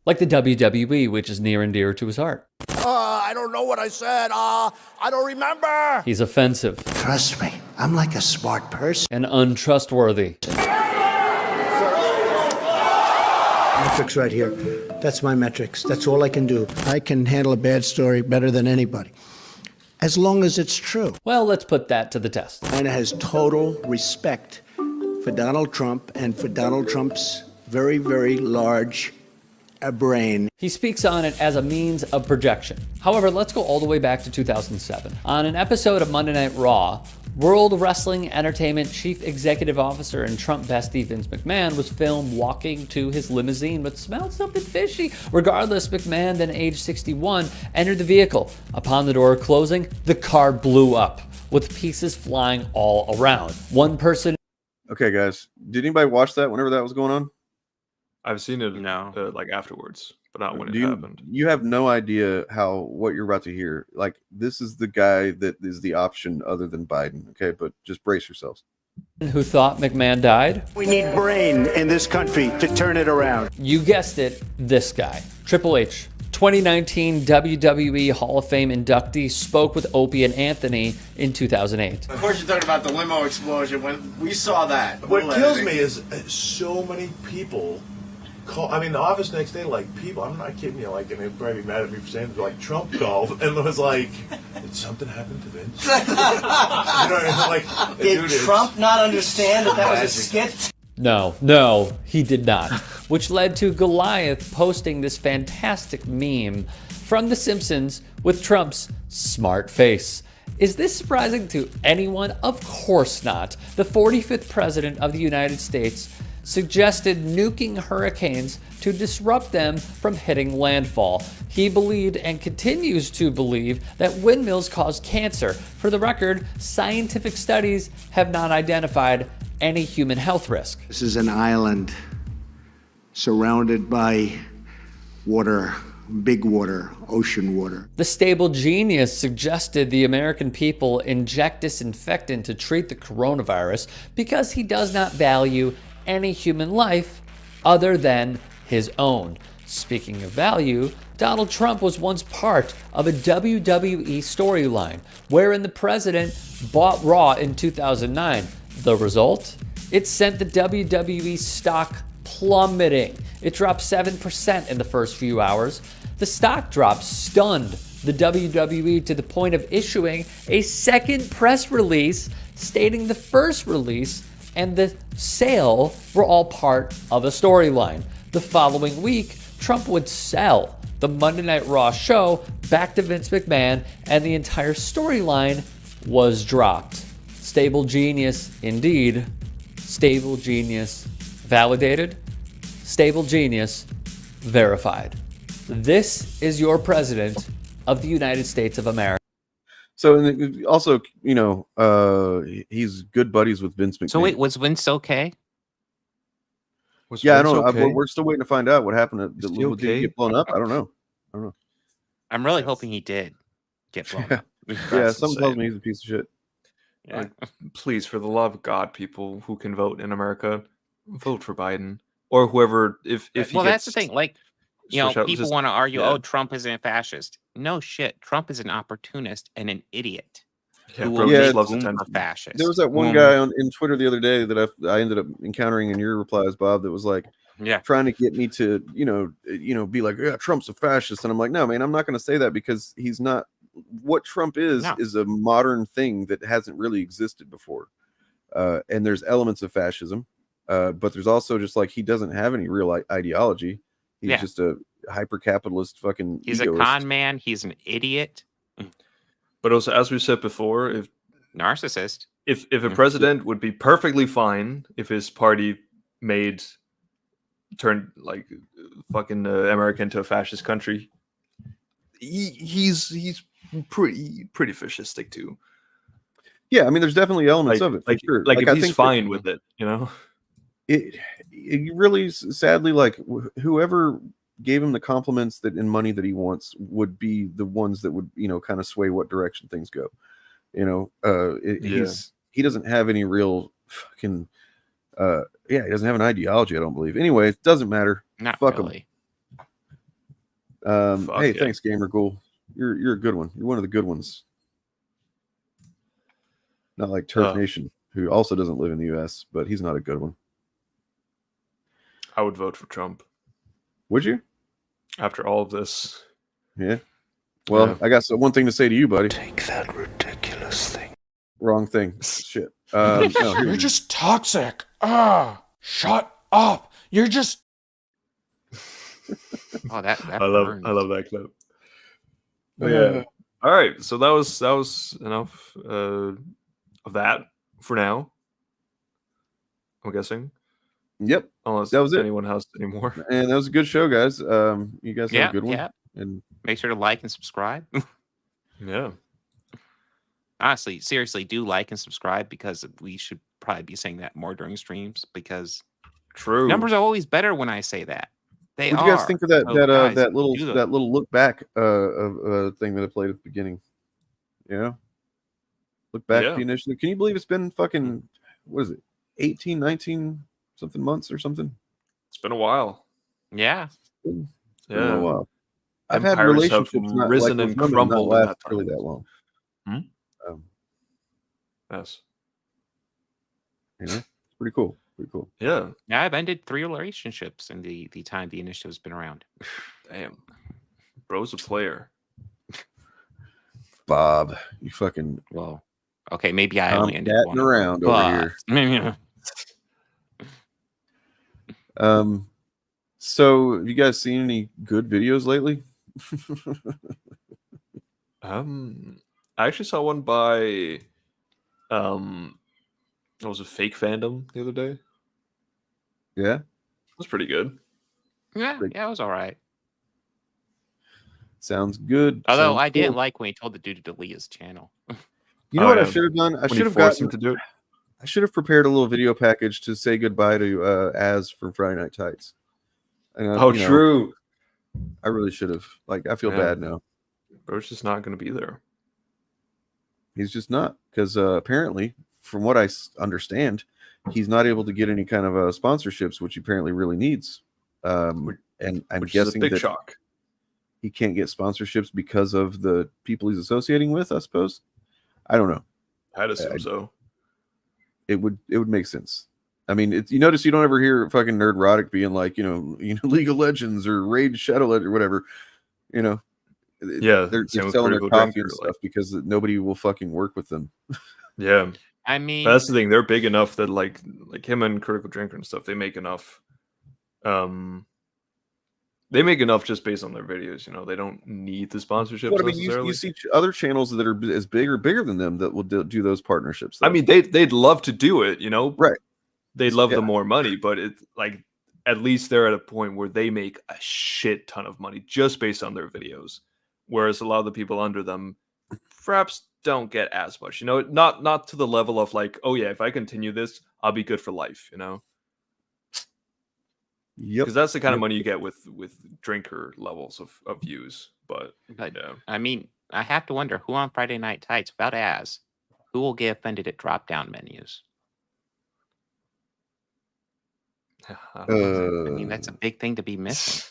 Like the WWE, which is near and dear to his heart. I don't know what I said. I don't remember. He's offensive. Trust me, I'm like a smart person. And untrustworthy. Metrics right here. That's my metrics. That's all I can do. I can handle a bad story better than anybody. As long as it's true. Well, let's put that to the test. China has total respect for Donald Trump and for Donald Trump's very, very large brain. He speaks on it as a means of projection. However, let's go all the way back to 2007. On an episode of Monday Night Raw, World Wrestling Entertainment Chief Executive Officer and Trump bestie Vince McMahon was filmed walking to his limousine but smelled something fishy. Regardless, McMahon, then age 61, entered the vehicle. Upon the door closing, the car blew up, with pieces flying all around. One person... Okay, guys. Did anybody watch that whenever that was going on? I've seen it like afterwards, but not when it happened. You have no idea what you're about to hear. Like, this is the guy that is the option other than Biden. Okay, but just brace yourselves. Who thought McMahon died? We need brain in this country to turn it around. You guessed it, this guy, Triple H. 2019 WWE Hall of Fame inductee spoke with Opie and Anthony in 2008. Of course, you're talking about the limo explosion. When we saw that, what kills me is so many people call. I mean, the office next day, like people. I'm not kidding you. Like, and they'd probably be mad at me for saying it, like Trump called and was like, "Did something happen to Vince?" You know what I mean? Like, did Trump not understand that was a skit? No, he did not. Which led to Goliath posting this fantastic meme from The Simpsons with Trump's smart face. Is this surprising to anyone? Of course not. The 45th president of the United States suggested nuking hurricanes to disrupt them from hitting landfall. He believed and continues to believe that windmills cause cancer. For the record, scientific studies have not identified any human health risk. This is an island surrounded by water, big water, ocean water. The stable genius suggested the American people inject disinfectant to treat the coronavirus because he does not value any human life other than his own. Speaking of value, Donald Trump was once part of a WWE storyline wherein the president bought Raw in 2009. The result? It sent the WWE stock plummeting. It dropped 7% in the first few hours. The stock drop stunned the WWE to the point of issuing a second press release stating the first release and the sale were all part of a storyline. The following week, Trump would sell the Monday Night Raw show back to Vince McMahon, and the entire storyline was dropped. Stable genius indeed. Stable genius validated. Stable genius verified. This is your president of the United States of America. So, and also, you know, he's good buddies with Vince McMahon. So wait, was Vince okay? Yeah, I don't know. We're still waiting to find out what happened. Did he get blown up? I don't know. I'm really hoping he did get blown up. Yeah, someone tells me he's a piece of shit. Yeah. Like, please, for the love of God, people who can vote in America, vote for Biden or whoever. If he well, gets that's the thing. Like, you know, people just- want to argue, yeah. oh, Trump isn't a fascist. No shit. Trump is an opportunist and an idiot. Yeah, who bro, will he make loves room attention. for fascists. There was that one guy in Twitter the other day that I ended up encountering in your replies, Bob, that was like, trying to get me to, you know, be like, yeah, Trump's a fascist. And I'm like, no, man, I'm not going to say that because he's not. What Trump is a modern thing that hasn't really existed before. And there's elements of fascism, but there's also just like, he doesn't have any real ideology. He's just a hyper-capitalist fucking He's egoist. a con man. He's an idiot. But also, as we said before, if narcissist, if a president would be perfectly fine if his party turned like fucking America into a fascist country, he's pretty fascistic too. Yeah, I mean, there's definitely elements of it. For sure. Like if I he's think fine with it, you know. It really, sadly, like whoever gave him the compliments that in money that he wants would be the ones that would, you know, kind of sway what direction things go. You know, he doesn't have any real fucking he doesn't have an ideology, I don't believe. Anyway, it doesn't matter. Not Fuck really. him. Hey, thanks, Gamer Ghoul. You're a good one. You're one of the good ones. Not like Turf Nation, who also doesn't live in the US, but he's not a good one. I would vote for Trump. Would you? After all of this. Yeah. Well, I got one thing to say to you, buddy. Take that ridiculous thing. Wrong thing. Shit. You're just toxic. Shut up. You're just. Oh, that I love that clip. But yeah. All right. So that was enough of that for now. I'm guessing. Yep. Unless that was anyone has any more. And that was a good show, guys. You guys had a good one. Yeah. And make sure to like and subscribe. Yeah. Honestly, seriously, do like and subscribe because we should probably be saying that more during streams because numbers are always better when I say that. What do you guys think of that that little look back of thing that I played at the beginning? You know? Look back at the initiative. Can you believe it's been fucking, what is it, 18, 19 something months or something? It's been a while. Yeah. It's been a while. I've Empires had relationships have not risen like and with women crumbled not in last that really time. that long. Yes. You know, it's pretty cool. Pretty cool. Yeah. Yeah, I've ended 3 relationships in the time the initiative's been around. Damn. Bro's a player. Bob, you fucking well. Okay, maybe I only ended catting one around of them, over here. but So have you guys seen any good videos lately? I actually saw one by what was it, Fake Fandom the other day? Yeah. It was pretty good. yeah, it was all right. Sounds good. Although Sounds I didn't cool. like when he told the dude to delete his channel. You know what I should have done? I When he should have forced gotten him to do it. I should have prepared a little video package to say goodbye to Az from Friday Night Tights. And, Oh, you know, true. I really should have. Like, I feel Yeah. bad now. Bro's just not going to be there. He's just not, because apparently, from what I understand, he's not able to get any kind of sponsorships, which he apparently really needs. And I'm Which is a guessing big that shock. he can't get sponsorships because of the people he's associating with, I suppose. I don't know. I'd assume so. It would make sense. I mean, you notice you don't ever hear fucking Nerdrotic being like, League of Legends or Raid Shadow Legends or whatever. Yeah, they're same with selling their Critical coffee Drinker, and stuff because nobody will fucking work with them. Yeah. I mean, But that's the thing. They're big enough that like him and Critical Drinker and stuff, they make enough. They make enough just based on their videos. They don't need the sponsorships But I mean, necessarily. you see other channels that are as big or bigger than them that will do those partnerships. I mean, they'd love to do it, Right. They'd love the more money, but it's like at least they're at a point where they make a shit ton of money just based on their videos. Whereas a lot of the people under them perhaps don't get as much, not to the level of like, oh yeah, if I continue this, I'll be good for life, Yep. Because that's the kind of money you get with drinker levels of views. But yeah. I mean, I have to wonder who on Friday Night Tights, without Az, who will get offended at drop-down menus? I mean, that's a big thing to be missing.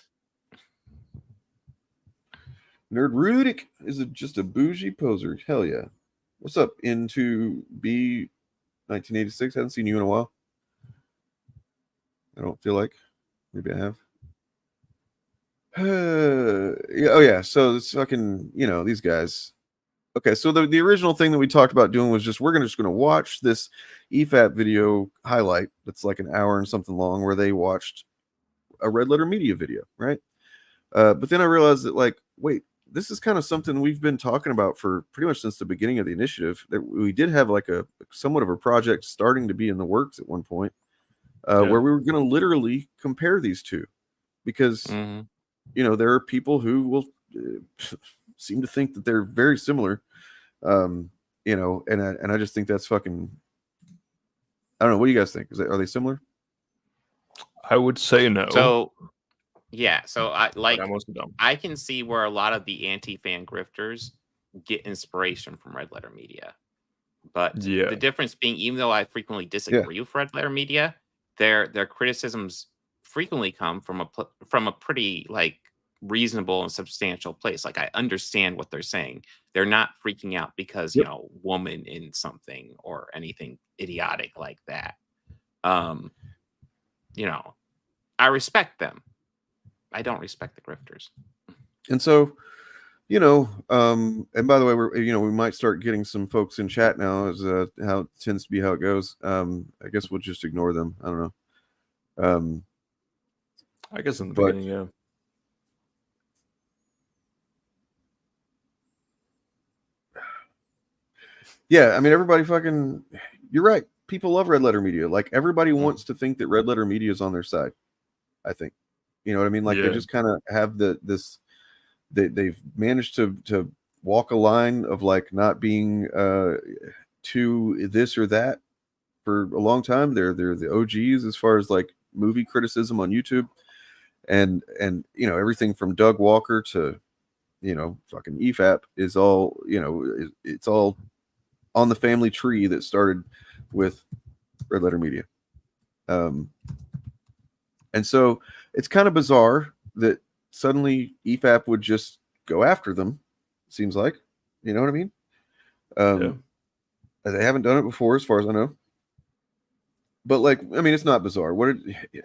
Nerdrudic is just a bougie poser. Hell yeah. What's up, Into B 1986? Haven't seen you in a while. I don't feel like. Maybe I have. Yeah, oh yeah. So it's fucking, these guys. Okay, so the original thing that we talked about doing was just we're just gonna watch this EFAP video highlight that's like an hour and something long where they watched a Red Letter Media video, right? But then I realized that like, wait, this is kind of something we've been talking about for pretty much since the beginning of the initiative. That we did have like a somewhat of a project starting to be in the works at one point, where we were going to literally compare these two, because there are people who will seem to think that they're very similar, and I just think that's fucking. I don't know. What do you guys think? Are they similar? I would say no. So, yeah. So I can see where a lot of the anti-fan grifters get inspiration from Red Letter Media, but the difference being, even though I frequently disagree with Red Letter Media, their criticisms frequently come from a pretty like reasonable and substantial place. Like, I understand what they're saying. They're not freaking out because woman in something or anything idiotic like that. I respect them. I don't respect the grifters. And so, and by the way, we might start getting some folks in chat now, as how it tends to be how it goes. I guess we'll just ignore them. I don't know. I guess in the beginning, yeah. Yeah, I mean, everybody fucking, you're right. People love Red Letter Media. Like, everybody wants to think that Red Letter Media is on their side, I think. You know what I mean? Like, they just kind of have they've managed to walk a line of like not being to this or that for a long time. They're the OGs as far as like movie criticism on YouTube, and everything from Doug Walker to fucking EFAP is all it's all on the family tree that started with Red Letter Media. And so it's kind of bizarre that suddenly EFAP would just go after them. Seems like, you know what I mean? They haven't done it before, as far as I know. but like, I mean, it's not bizarre.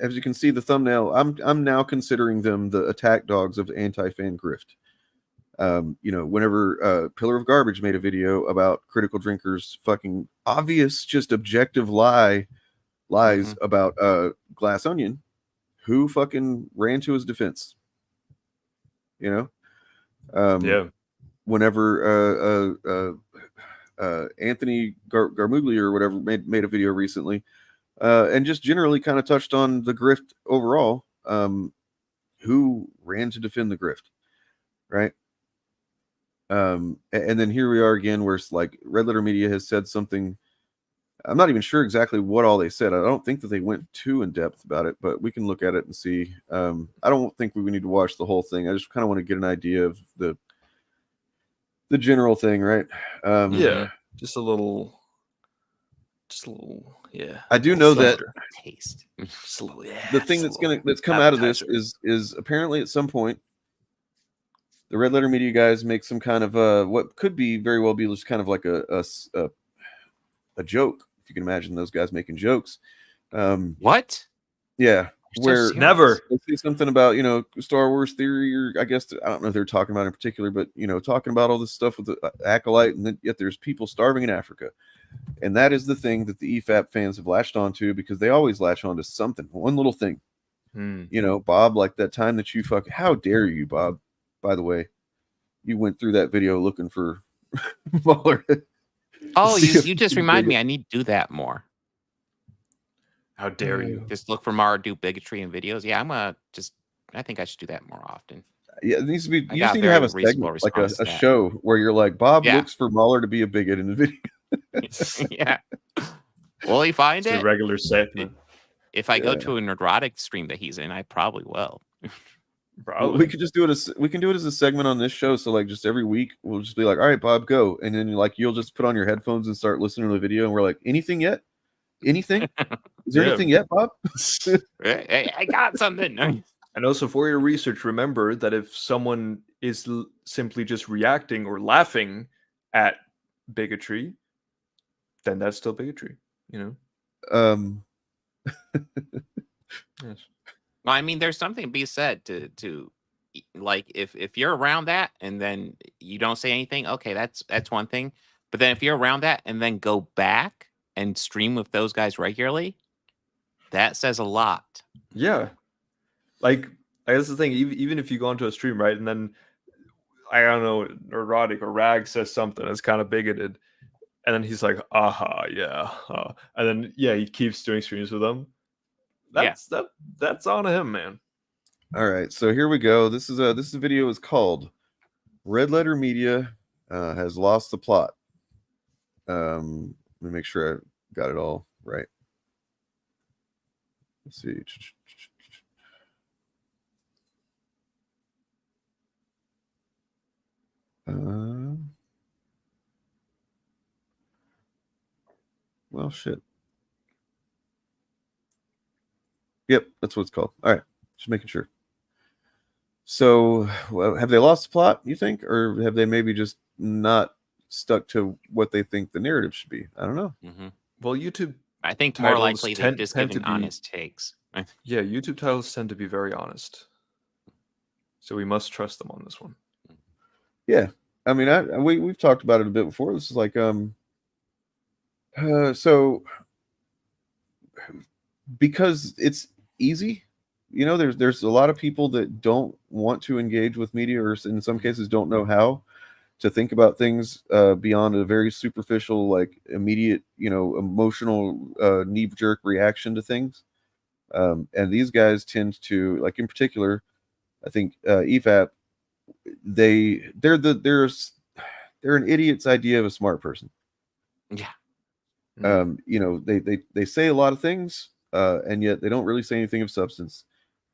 As you can see, the thumbnail, I'm now considering them the attack dogs of anti-fan grift. Whenever Pillar of Garbage made a video about Critical Drinker's fucking obvious, just objective lies about Glass Onion, who fucking ran to his defense? Whenever Anthony Garmuglia or whatever made a video recently, and just generally kind of touched on the grift overall, who ran to defend the grift, right? And then here we are again, where it's like Red Letter Media has said something. I'm not even sure exactly what all they said. I don't think that they went too in depth about it, but we can look at it and see. I don't think we need to watch the whole thing. I just kind of want to get an idea of the general thing, right? Just a little, yeah. I do know that taste. Just a little, the thing that's come out of this is apparently at some point the Red Letter Media guys make some kind of what could be very well be just kind of like a joke, if you can imagine those guys making jokes. What? Yeah. Where never they say something about Star Wars theory, or I guess I don't know if they're talking about it in particular, but talking about all this stuff with the Acolyte, and then yet there's people starving in Africa, and that is the thing that the EFAP fans have latched onto, because they always latch onto something, one little thing. Bob, like that time that you how dare you, Bob? By the way, you went through that video looking for Mueller. Oh, you just remind me. I need to do that more. How dare you? Just look for Mara-do bigotry in videos. Yeah, I think I should do that more often. Yeah, it needs to be. You just need to have a segment, like a show where you're like, Bob looks for Mueller to be a bigot in the video. Yeah. Will he find it? A regular segment. If I go to a neurotic stream that he's in, I probably will. Probably. We could just do it we can do it as a segment on this show. So like just every week we'll just be like, all right, Bob, go. And then like you'll just put on your headphones and start listening to the video, and we're like, anything yet? Anything? Is there anything yet, Bob? Hey, I got something. And also for your research, remember that if someone is simply just reacting or laughing at bigotry, then that's still bigotry, Yes. Well, I mean, there's something to be said to like if you're around that and then you don't say anything, okay, that's one thing. But then if you're around that and then go back and stream with those guys regularly, that says a lot. Yeah. Like, I guess the thing, even if you go onto a stream, right, and then, I don't know, Neurotic or Rag says something that's kind of bigoted, and then he's like, yeah. And then, he keeps doing streams with them. That's on him, man. All right, so here we go. This video is called Red Letter Media has lost the plot. Let me make sure I got it all right. Let's see. Well, shit. Yep, that's what it's called. All right, just making sure. So, have they lost the plot, you think? Or have they maybe just not stuck to what they think the narrative should be? I don't know. Mm-hmm. Well, YouTube, I think more likely they've just given honest takes. Yeah, YouTube titles tend to be very honest. So we must trust them on this one. Yeah. I mean, we've talked about it a bit before. This is like, so because it's easy, there's a lot of people that don't want to engage with media, or in some cases don't know how to think about things beyond a very superficial, like immediate, emotional knee-jerk reaction to things. And these guys tend to, like, in particular, I think EFAP, they're an idiot's idea of a smart person. Yeah. They say a lot of things, and yet they don't really say anything of substance.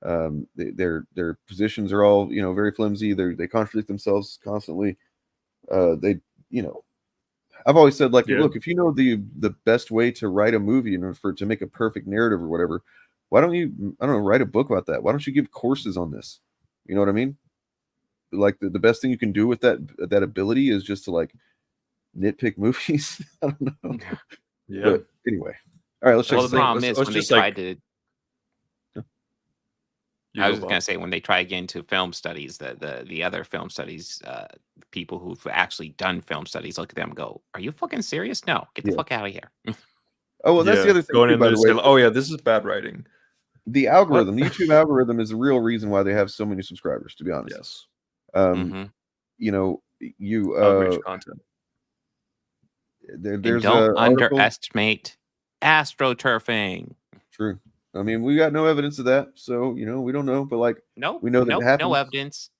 Their positions are all very flimsy. They contradict themselves constantly. I've always said, like, look, if you know the best way to write a movie and to make a perfect narrative or whatever, why don't you, I don't know, write a book about that? Why don't you give courses on this? You know what I mean? Like the best thing you can do with that ability is just to like nitpick movies. I don't know. Yeah. But anyway, All right, let's check. Well, the problem is when they tried to. I was go going to say when they try to get into film studies, the other film studies people who've actually done film studies look at them and go, "Are you fucking serious? No, get the fuck out of here." Oh, well, that's the other thing Going too, in by there the to say, way. oh yeah, this is bad writing. The algorithm, the YouTube algorithm, is the real reason why they have so many subscribers. To be honest, Yes. You know, you Outreach content. There's don't a article. underestimate astroturfing. True. I mean, we got no evidence of that, so you know, we don't know. But like, we know that it happens. No evidence.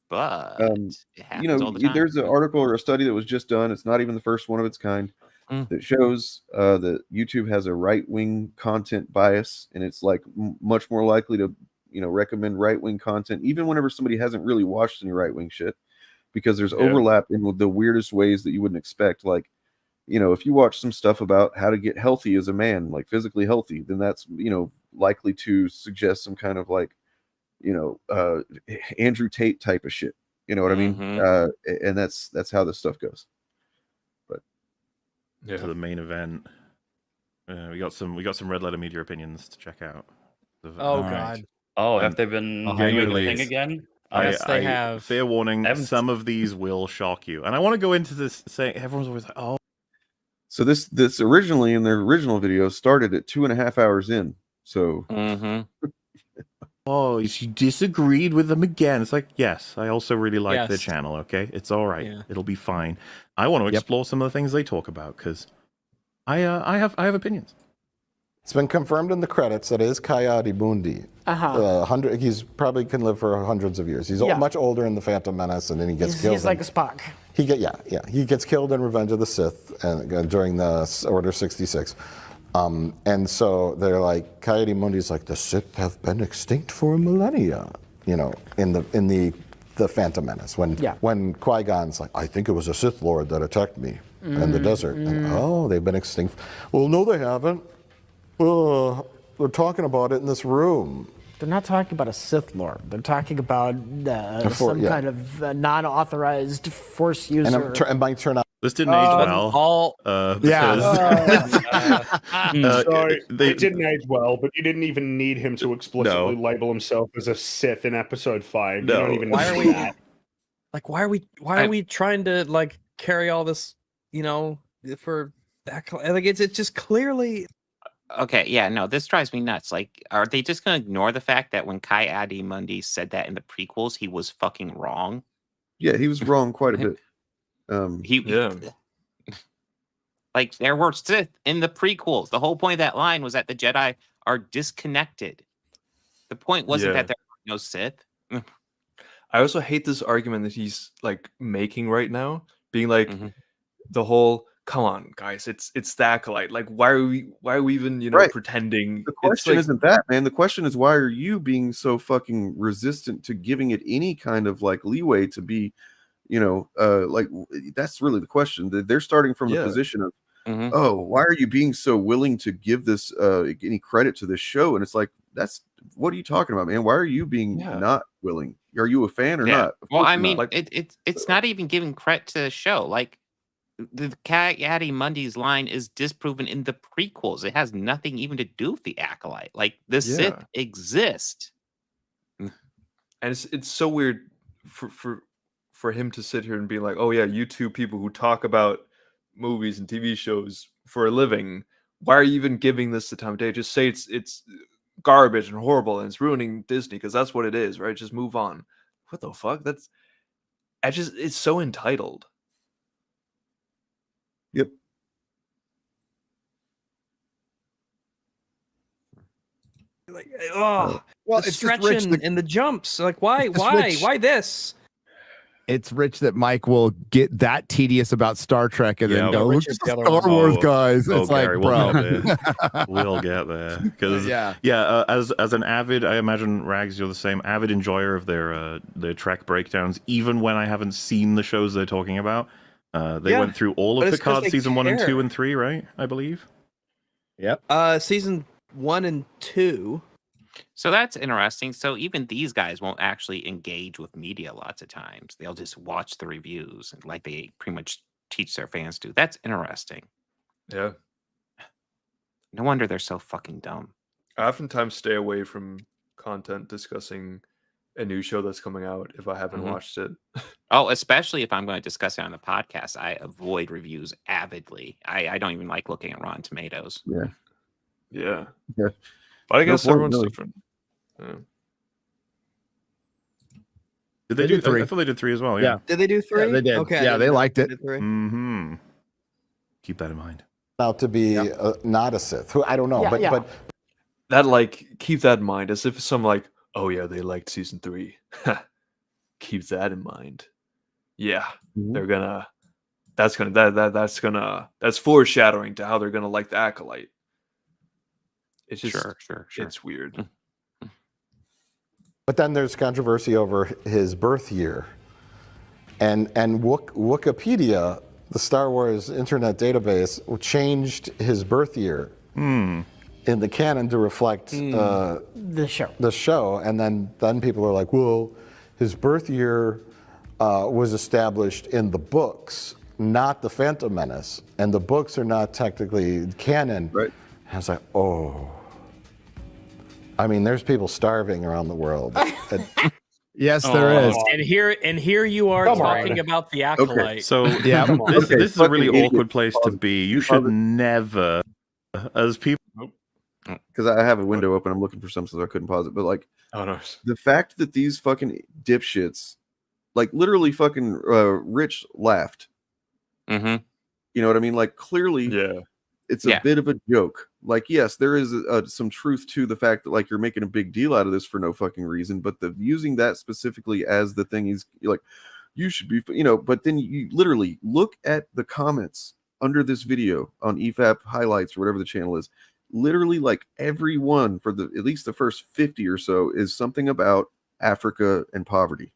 But it happens you know, all the time. there's an article or a study that was just done. It's not even the first one of its kind that shows that YouTube has a right-wing content bias, and it's like much more likely to, you know, recommend right-wing content even whenever somebody hasn't really watched any right-wing shit, because there's overlap in the weirdest ways that you wouldn't expect. Like, you know, if you watch some stuff about how to get healthy as a man, like physically healthy, then that's, you know, likely to suggest some kind of like, you know, Andrew Tate type of shit. You know what I mean? And that's how this stuff goes. But to the main event, we got some Red Letter Media opinions to check out. Oh God! Oh, have they been doing the thing again? Yes, they have. Fair warning: some of these will shock you, and I want to go into this saying everyone's always like, "Oh." So this originally in their original video started at 2.5 hours in. So. Oh, she disagreed with them again. It's like, yes, I also really like their channel. Okay, it's all right. Yeah. It'll be fine. I want to explore some of the things they talk about because I have opinions. It's been confirmed in the credits that it is Coyote Mundi. He's probably can live for hundreds of years. He's much older in the Phantom Menace, and then he gets killed. He's like a Spock. He gets killed in Revenge of the Sith and during the Order 66. And so they're like, Coyote Mundi's like, the Sith have been extinct for millennia, you know, in the Phantom Menace when Qui-Gon's like, I think it was a Sith Lord that attacked me in the desert. And, they've been extinct. Well, no, they haven't. They're talking about it in this room. They're not talking about a Sith Lord. They're talking about some kind of non-authorized Force user. And it might turn out. This didn't age well. Sorry, it didn't age well, but you didn't even need him to explicitly label himself as a Sith in Episode 5. No. You don't even Why are need we that. like? Why are we trying to like carry all this? You know, for that, like it's just clearly. Okay, yeah, no, this drives me nuts. Like, are they just gonna ignore the fact that when Coyote Mundi said that in the prequels, he was fucking wrong? Yeah, he was wrong quite a bit. Like there were Sith in the prequels. The whole point of that line was that the Jedi are disconnected. The point wasn't that there were no Sith. I also hate this argument that he's like making right now, being like the whole, come on, guys, it's the Acolyte. Like, why are we even, you know, pretending? The question isn't that, man. The question is, why are you being so fucking resistant to giving it any kind of like leeway to be, you know, like that's really the question. They're starting from the position of, oh, why are you being so willing to give this any credit to this show? And it's like, that's what are you talking about, man? Why are you being not willing? Are you a fan or not? Well, I mean, it's not even giving credit to the show. Like the Coyote Mundi's line is disproven in the prequels. It has nothing even to do with the Acolyte. Like the Sith exist. And it's so weird for him to sit here and be like, oh yeah, you two people who talk about movies and TV shows for a living, why are you even giving this the time of day? Just say it's garbage and horrible and it's ruining Disney, because that's what it is, right? Just move on. What the fuck? It's so entitled. Yep. Like, well, it's stretching and the jumps. Like, why this? It's rich that Mike will get that tedious about Star Trek and then go, look at the Star Wars guys. It's like, bro. We'll get there. Because as an avid, I imagine, Rags, you're the same avid enjoyer of their Trek breakdowns, even when I haven't seen the shows they're talking about. They went through all of Picard season 1 and 2 and 3, right? I believe. Yep. Season 1 and 2. So that's interesting. So even these guys won't actually engage with media lots of times. They'll just watch the reviews like they pretty much teach their fans to. That's interesting. Yeah. No wonder they're so fucking dumb. I oftentimes stay away from content discussing a new show that's coming out if I haven't watched it. Oh, especially if I'm going to discuss it on the podcast, I avoid reviews avidly. I don't even like looking at Rotten Tomatoes. Yeah. Yeah. Yeah. But I guess point, everyone's really. different. Yeah. Did they do 3? I thought they did 3 as well. Yeah. Did they do 3? Yeah, they did. Okay. Yeah, they liked it. Mm-hmm. Keep that in mind. Out to be not a Sith. Who I don't know, but That, like, keep that in mind, as if some like, oh yeah, they liked season 3. Keep that in mind. Yeah, they're gonna. That's foreshadowing to how they're gonna like the Acolyte. It's just sure. It's weird. But then there's controversy over his birth year, and Wikipedia, the Star Wars Internet database, changed his birth year in the canon to reflect the show, and then people are like, well, his birth year was established in the books, not the Phantom Menace, and the books are not technically canon. Right. I was like, oh. I mean, there's people starving around the world. Yes, there is. And here you are talking about the Acolyte. Okay. So yeah, this is a really awkward place to be. You should never, as people. Because I have a window open, I'm looking for something, so I couldn't pause it. But like, the fact that these fucking dipshits, like literally fucking Rich laughed. Mm-hmm. You know what I mean? Like clearly, it's a bit of a joke. Like, yes, there is some truth to the fact that like you're making a big deal out of this for no fucking reason, but using that specifically as the thing he's like, you should be, but then you literally look at the comments under this video on EFAP highlights or whatever the channel is. Literally, like everyone for at least the first 50 or so is something about Africa and poverty,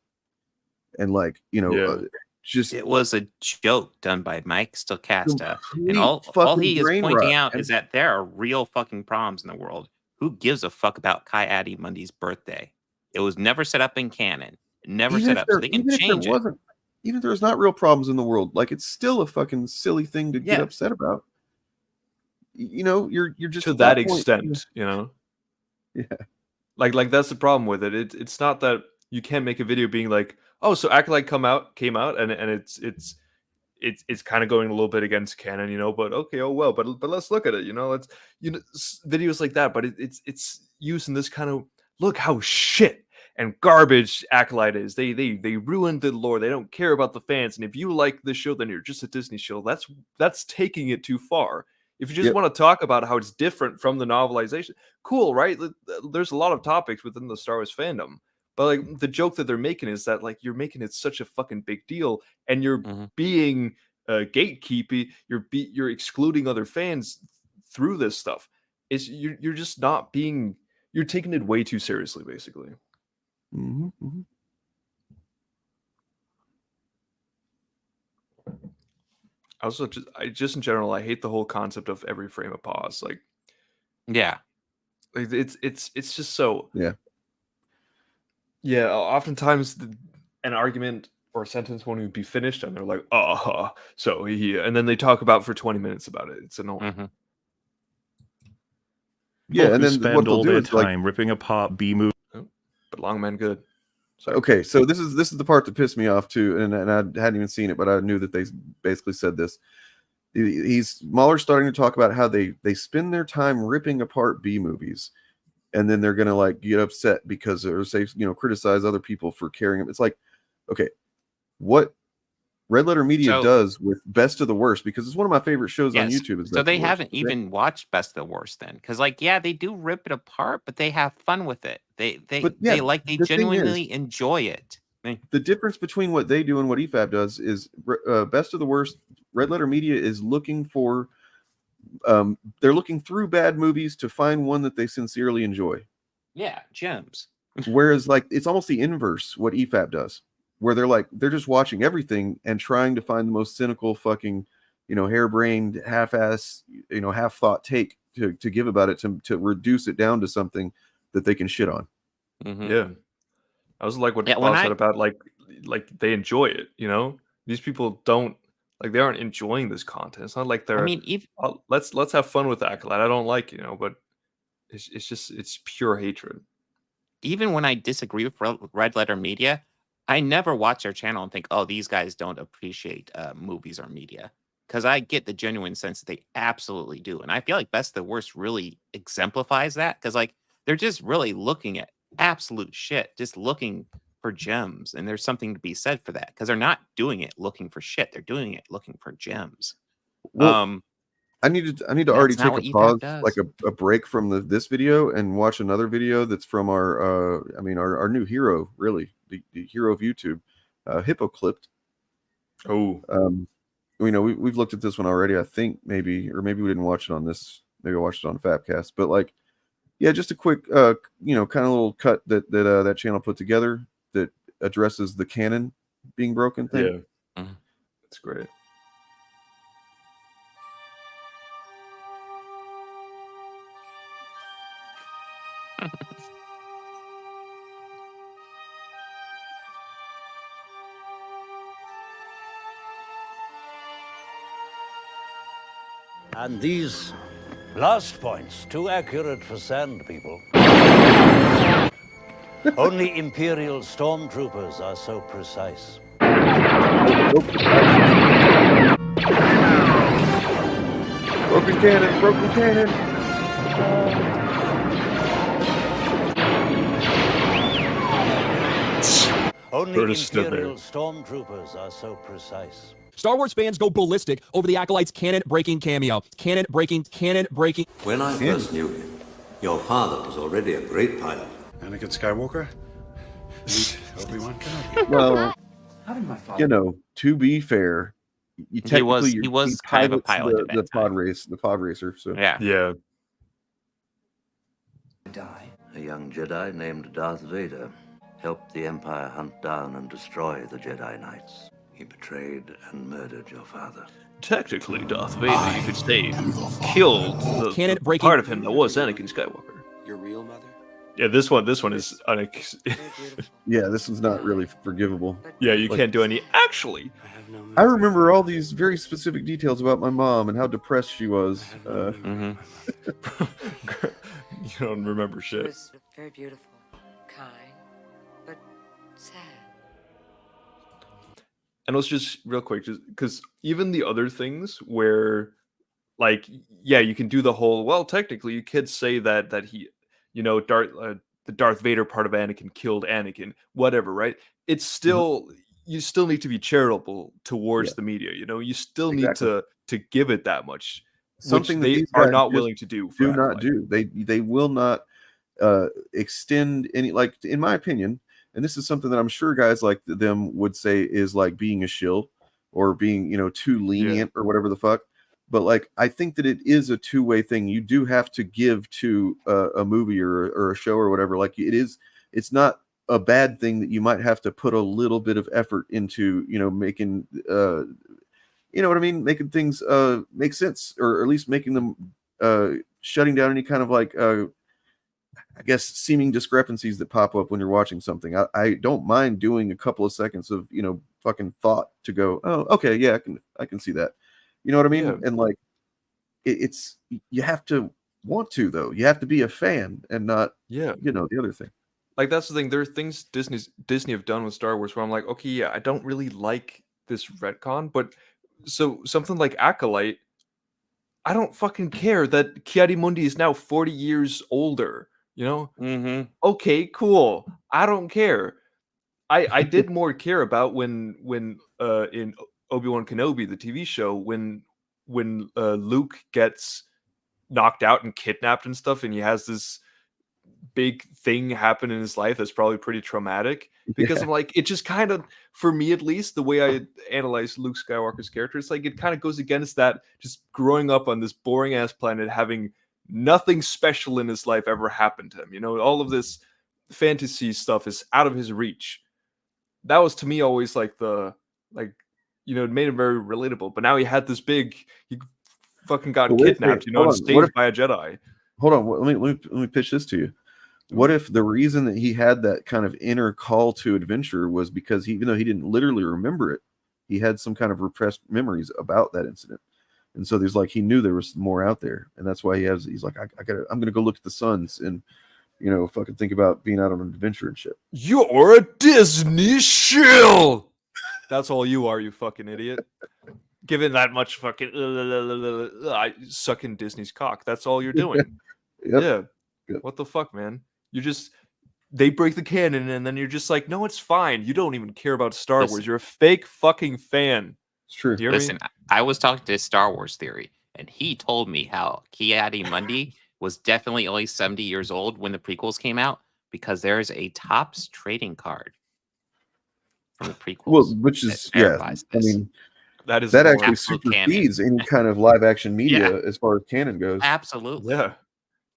and like just it was a joke done by Mike Stochasta, and all he is pointing out is that there are real fucking problems in the world. Who gives a fuck about Ki-Adi-Mundi's birthday? It was never set up in canon, never set up, so they can change it. Even if there's not real problems in the world, like it's still a fucking silly thing to get upset about. You're just to that extent, Yeah. Like that's the problem with it. It's not that you can't make a video being like, oh, so Acolyte came out and it's kind of going a little bit against canon, but okay, oh well, but let's look at it, let's videos like that, but it's using this kind of look how shit and garbage Acolyte is. They ruined the lore. They don't care about the fans, and if you like this show, then you're just a Disney show. That's taking it too far. If you just want to talk about how it's different from the novelization, cool, right? There's a lot of topics within the Star Wars fandom. But like the joke that they're making is that like you're making it such a fucking big deal, and you're being gatekeepy. You're excluding other fans through this stuff. You're just not being. You're taking it way too seriously, basically. Mm-hmm. Also, just in general, I hate the whole concept of every frame of pause. Like, it's just so Yeah, oftentimes an argument or a sentence won't even be finished, and they're like, so and then they talk about for 20 minutes about it. It's annoying. Yeah, and then spend what they'll all do their is like, time ripping apart B movies. But long man good. Okay, so this is the part that pissed me off too, and I hadn't even seen it, but I knew that they basically said this. Mahler's starting to talk about how they spend their time ripping apart B movies, and then they're gonna like get upset because or say criticize other people for caring. It's like, okay, what Red Letter Media does with Best of the Worst, because it's one of my favorite shows on YouTube. So they haven't even watched Best of the Worst then, because like they do rip it apart, but they have fun with it. They genuinely enjoy it. The difference between what they do and what EFAP does is Best of the Worst. Red Letter Media is looking for. They're looking through bad movies to find one that they sincerely enjoy. Yeah, gems. Whereas like it's almost the inverse what EFAP does, where they're just watching everything and trying to find the most cynical fucking harebrained half-ass half-thought take to give about it to reduce it down to something that they can shit on. Yeah, I was like what Bob said about like they enjoy it. These people don't Like they aren't enjoying this content. It's not like they're. I mean, let's have fun with Acolyte. I don't like, but it's pure hatred. even when I disagree with Red Letter Media, I never watch their channel and think, oh, these guys don't appreciate movies or media. Because I get the genuine sense that they absolutely do. And I feel like Best the Worst really exemplifies that. Because like they're just really looking at absolute shit, just looking for gems. And there's something to be said for that. Because they're not doing it looking for shit. They're doing it looking for gems. Well, I need to already take a pause, like a break from this video, and watch another video that's from our new hero, really, the hero of YouTube, Hippoclipped. Oh, we've looked at this one already, I think, maybe we didn't watch it on this. Maybe I watched it on FAPcast, but like, yeah, just a quick, kind of little cut that channel put together that addresses the canon being broken thing. Yeah, that's great. And these last points, too accurate for sand people. Only Imperial stormtroopers are so precise. Broken cannon, broken cannon. Only Imperial stormtroopers are so precise. Star Wars fans go ballistic over the Acolyte's canon-breaking cameo. Canon-breaking. When I first knew him, your father was already a great pilot. Anakin Skywalker? Obi-Wan Kenobi. Well, to be fair, he was kind of a pilot. The pod racer. So yeah. A young Jedi named Darth Vader helped the Empire hunt down and destroy the Jedi Knights. He betrayed and murdered your father. Technically, Darth Vader, you could say, killed the part of him that was Anakin Skywalker. Your real mother? Yeah, this one is yeah, this one's not really forgivable. Yeah, you can't do any. Actually, I remember all these very specific details about my mom and how depressed she was. You don't remember shit. It was very beautiful, kind, but sad. And let's just real quick, just because even the other things where, like, yeah, you can do the whole. Well, technically, you could say that he, the Darth Vader part of Anakin killed Anakin, whatever, right? It's still you still need to be charitable towards the media. You still need to give it that much, something which they are not willing to do. Do not do. They will not extend any. Like, in my opinion. And this is something that I'm sure guys like them would say is like being a shill or being, too lenient or whatever the fuck. But like, I think that it is a two-way thing. You do have to give to a movie or a show or whatever. Like it's not a bad thing that you might have to put a little bit of effort into, making, what I mean? Making things make sense, or at least making them shutting down any kind of like, I guess, seeming discrepancies that pop up when you're watching something. I don't mind doing a couple of seconds of, fucking thought to go, oh, okay, yeah, I can see that. You know what I mean? Yeah. And like, it's you have to want to, though. You have to be a fan and not, the other thing. Like, that's the thing. There are things Disney have done with Star Wars where I'm like, okay, yeah, I don't really like this retcon, but so something like Acolyte, I don't fucking care that Ki-Adi-Mundi is now 40 years older. Okay, cool. I don't care. I did more care about when in Obi-Wan Kenobi, the TV show, when Luke gets knocked out and kidnapped and stuff, and he has this big thing happen in his life that's probably pretty traumatic. Because I'm like, it just kind of, for me at least, the way I analyze Luke Skywalker's character, it's like it kind of goes against that, just growing up on this boring ass planet, having nothing special in his life ever happened to him. All of this fantasy stuff is out of his reach. That was, to me, always like it made him very relatable. But now he had this he fucking got kidnapped, and saved by a Jedi. Hold on, let me pitch this to you. What if the reason that he had that kind of inner call to adventure was because even though he didn't literally remember it, He had some kind of repressed memories about that incident. And so there's like, he knew there was more out there. And that's why he's like, I'm going to go look at the suns and, you know, fucking think about being out on an adventure and shit. You're a Disney shill. That's all you are, you fucking idiot. Given that much fucking sucking Disney's cock. That's all you're doing. Yep. Yeah. What the fuck, man? They break the canon and then you're just like, no, it's fine. You don't even care about Star Wars. You're a fake fucking fan. It's true. Listen, I was talking to Star Wars Theory, and he told me how Ki-Adi-Mundi was definitely only 70 years old when the prequels came out because there is a Topps trading card from the prequels. Well, which is, I mean, that actually supersedes any kind of live action media as far as canon goes. Absolutely. Yeah.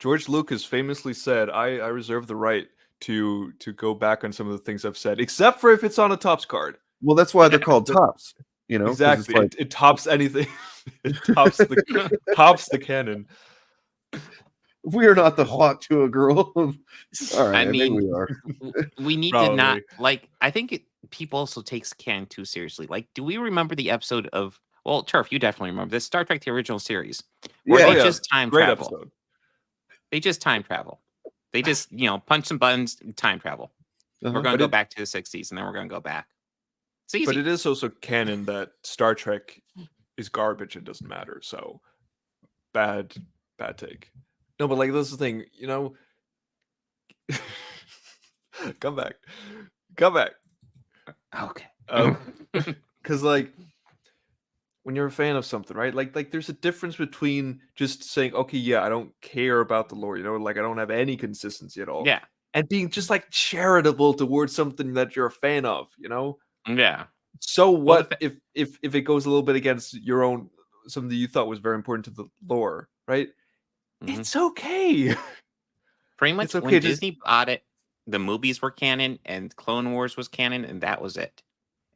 George Lucas famously said, I reserve the right to go back on some of the things I've said, except for if it's on a Topps card. Well, that's why they're called Topps. You know, exactly. Like... It tops anything. It tops the canon. We are not the hawk to a girl. All right, I mean, we are. We need to not like. I think people also takes canon too seriously. Like, do we remember the episode of? Well, Turf, you definitely remember this Star Trek: The Original Series, where they just time Great travel. Episode. They just time travel. They just punch some buttons, time travel. We're going to go back to the 60s, and then we're going to go back. It's easy. But it is also canon that Star Trek is garbage and doesn't matter. So bad take. No, but like this is the thing, come back. Okay. Because like when you're a fan of something, right? Like there's a difference between just saying, okay, yeah, I don't care about the lore, like I don't have any consistency at all. Yeah. And being just like charitable towards something that you're a fan of, Yeah. So what if it goes a little bit against your own something you thought was very important to the lore, right? Mm-hmm. It's okay. Pretty much when Disney bought it, the movies were canon and Clone Wars was canon, and that was it.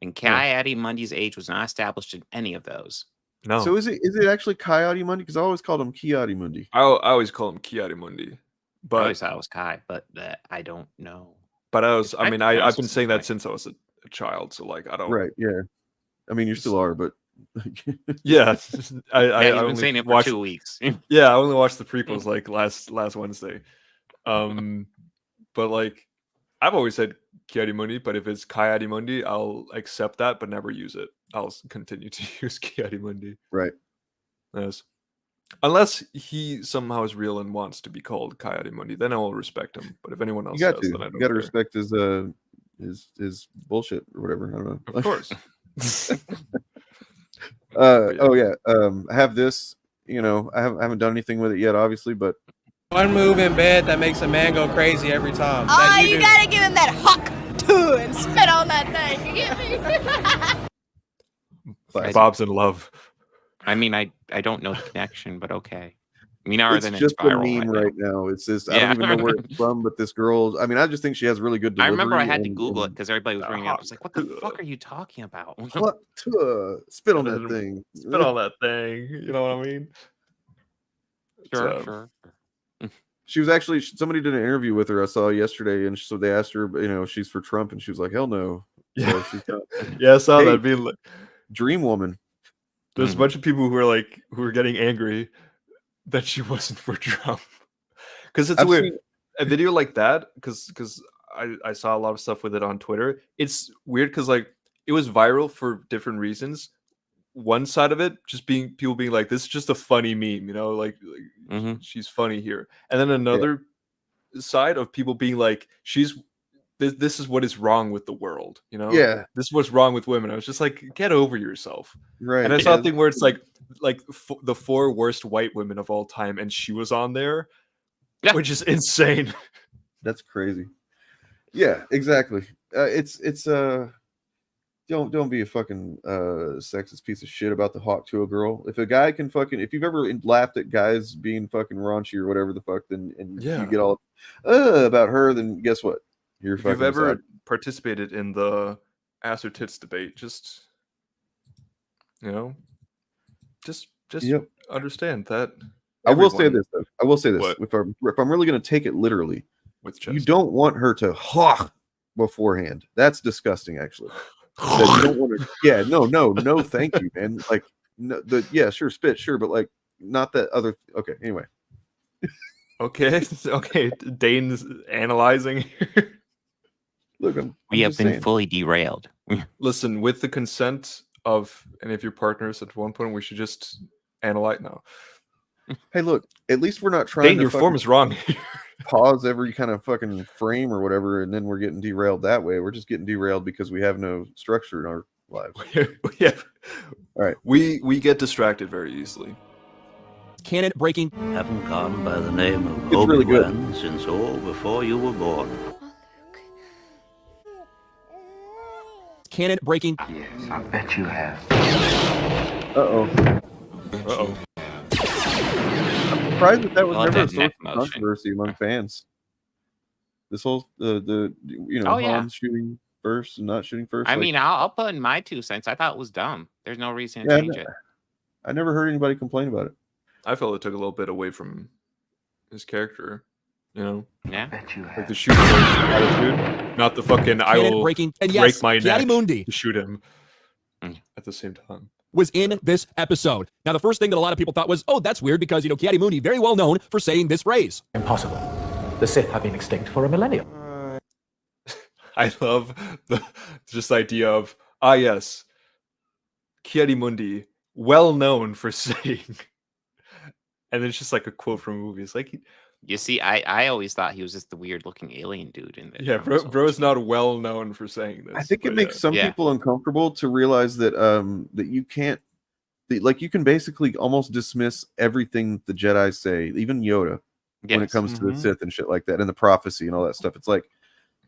And Ki-Adi-Mundi's age was not established in any of those. No. So is it actually Ki-Adi-Mundi? Because I always called him Ki-Adi-Mundi. I always call him Ki-Adi-Mundi. But I always thought it was Kai, but I don't know. But I've been saying that since I was a child, so like I don't. Right? Yeah. I mean, you still are, but yeah. I've been saying it for 2 weeks. Yeah, I only watched the prequels like last Wednesday. But like I've always said Ki-Adi-Mundi, but if it's Ki-Adi-Mundi, I'll accept that, but never use it. I'll continue to use Ki-Adi-Mundi. Right. Yes. Unless he somehow is real and wants to be called Ki-Adi-Mundi, then I will respect him. But if anyone else you does, then I don't got to care. respect his bullshit or whatever. I don't know. Of course. I have this. I haven't done anything with it yet, obviously, but one move in bed that makes a man go crazy every time. Oh, you gotta give him that hawk too and spit on that thing. You get me? Bob's in love. I mean, I don't know the connection, but okay. I mean, other it's than just it's viral a meme right now. It's just I don't even know where it's from, but this girl. I mean, I just think she has really good delivery. I remember I had to Google it because everybody was bringing it up. It's like, what the fuck are you talking about? What? Spit on that thing. Spit on that thing. You know what I mean? Sure. She was actually somebody did an interview with her I saw yesterday, and so they asked her, if she's for Trump, and she was like, "Hell no." Yeah, so she's not. Yeah, I saw that being like Dream Woman. There's a bunch of people who were getting angry that she wasn't for Trump because it's weird. A video like that because I saw a lot of stuff with it on Twitter. It's weird because like it was viral for different reasons. One side of it just being people being like, this is just a funny meme, she's funny here. And then another side of people being like, this is what is wrong with the world, Yeah. This is what's wrong with women. I was just like, get over yourself. Right. And I saw a thing where it's like the 4 worst white women of all time, and she was on there, which is insane. That's crazy. Yeah, exactly. It's don't be a fucking sexist piece of shit about the hawk to a girl. If a guy can if you've ever laughed at guys being fucking raunchy or whatever the fuck, then you get all about her, then guess what? If you've ever participated in the ass or tits debate, just understand that. I will say this though. What? If I'm really going to take it literally, with chest. You don't want her to hawk beforehand. That's disgusting, actually. that you don't want to. Yeah, no, thank you, man. Like, no, yeah, sure, spit, sure, but like, not that other. Okay, anyway. Okay. Dane's analyzing. Look, we have been fully derailed. Listen, with the consent of any of your partners, at one point we should just analyze now. Hey, look, at least we're not trying Dane, to your form is wrong. Pause every kind of fucking frame or whatever, and then we're getting derailed that way. We're just getting derailed because we have no structure in our lives. Yeah. All right. We get distracted very easily. Canon breaking. Haven't gone by the name of It's really good. Obi-Wan since all before you were born. Canon breaking. Yes, I bet you have. Uh-oh. I'm surprised that was never a source of controversy among fans. This whole Han shooting first and not shooting first. I mean, I'll put in my 2 cents. I thought it was dumb. There's no reason to change it. I never heard anybody complain about it. I felt it took a little bit away from his character, you know? Yeah. Like the shoot first attitude, not the fucking I will breaking. And break yes, my neck Mundi to shoot him at the same time. Was in this episode. Now, the first thing that a lot of people thought was, oh, that's weird because, Mundi, very well known for saying this phrase. Impossible. The Sith have been extinct for a millennium. I love this idea of, yes, Mundi, well known for saying, and then it's just like a quote from movies. Like, you see, I always thought he was just the weird looking alien dude in there. Yeah, bro is not well known for saying this. I think it makes some people uncomfortable to realize that that you can't, like, you can basically almost dismiss everything the Jedi say, even Yoda, when it comes to the Sith and shit like that, and the prophecy and all that stuff. It's like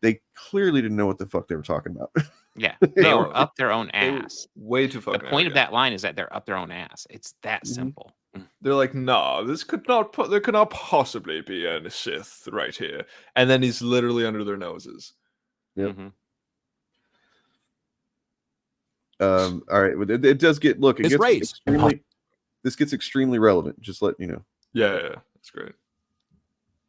they clearly didn't know what the fuck they were talking about. Yeah, they were up their own ass. Way too fucking. The point of that line is that they're up their own ass. It's that simple. They're like, no, there could not possibly be a Sith right here. And then he's literally under their noses. Yep. All right. It does get, look, this gets extremely relevant. Just let you know. Yeah, that's great.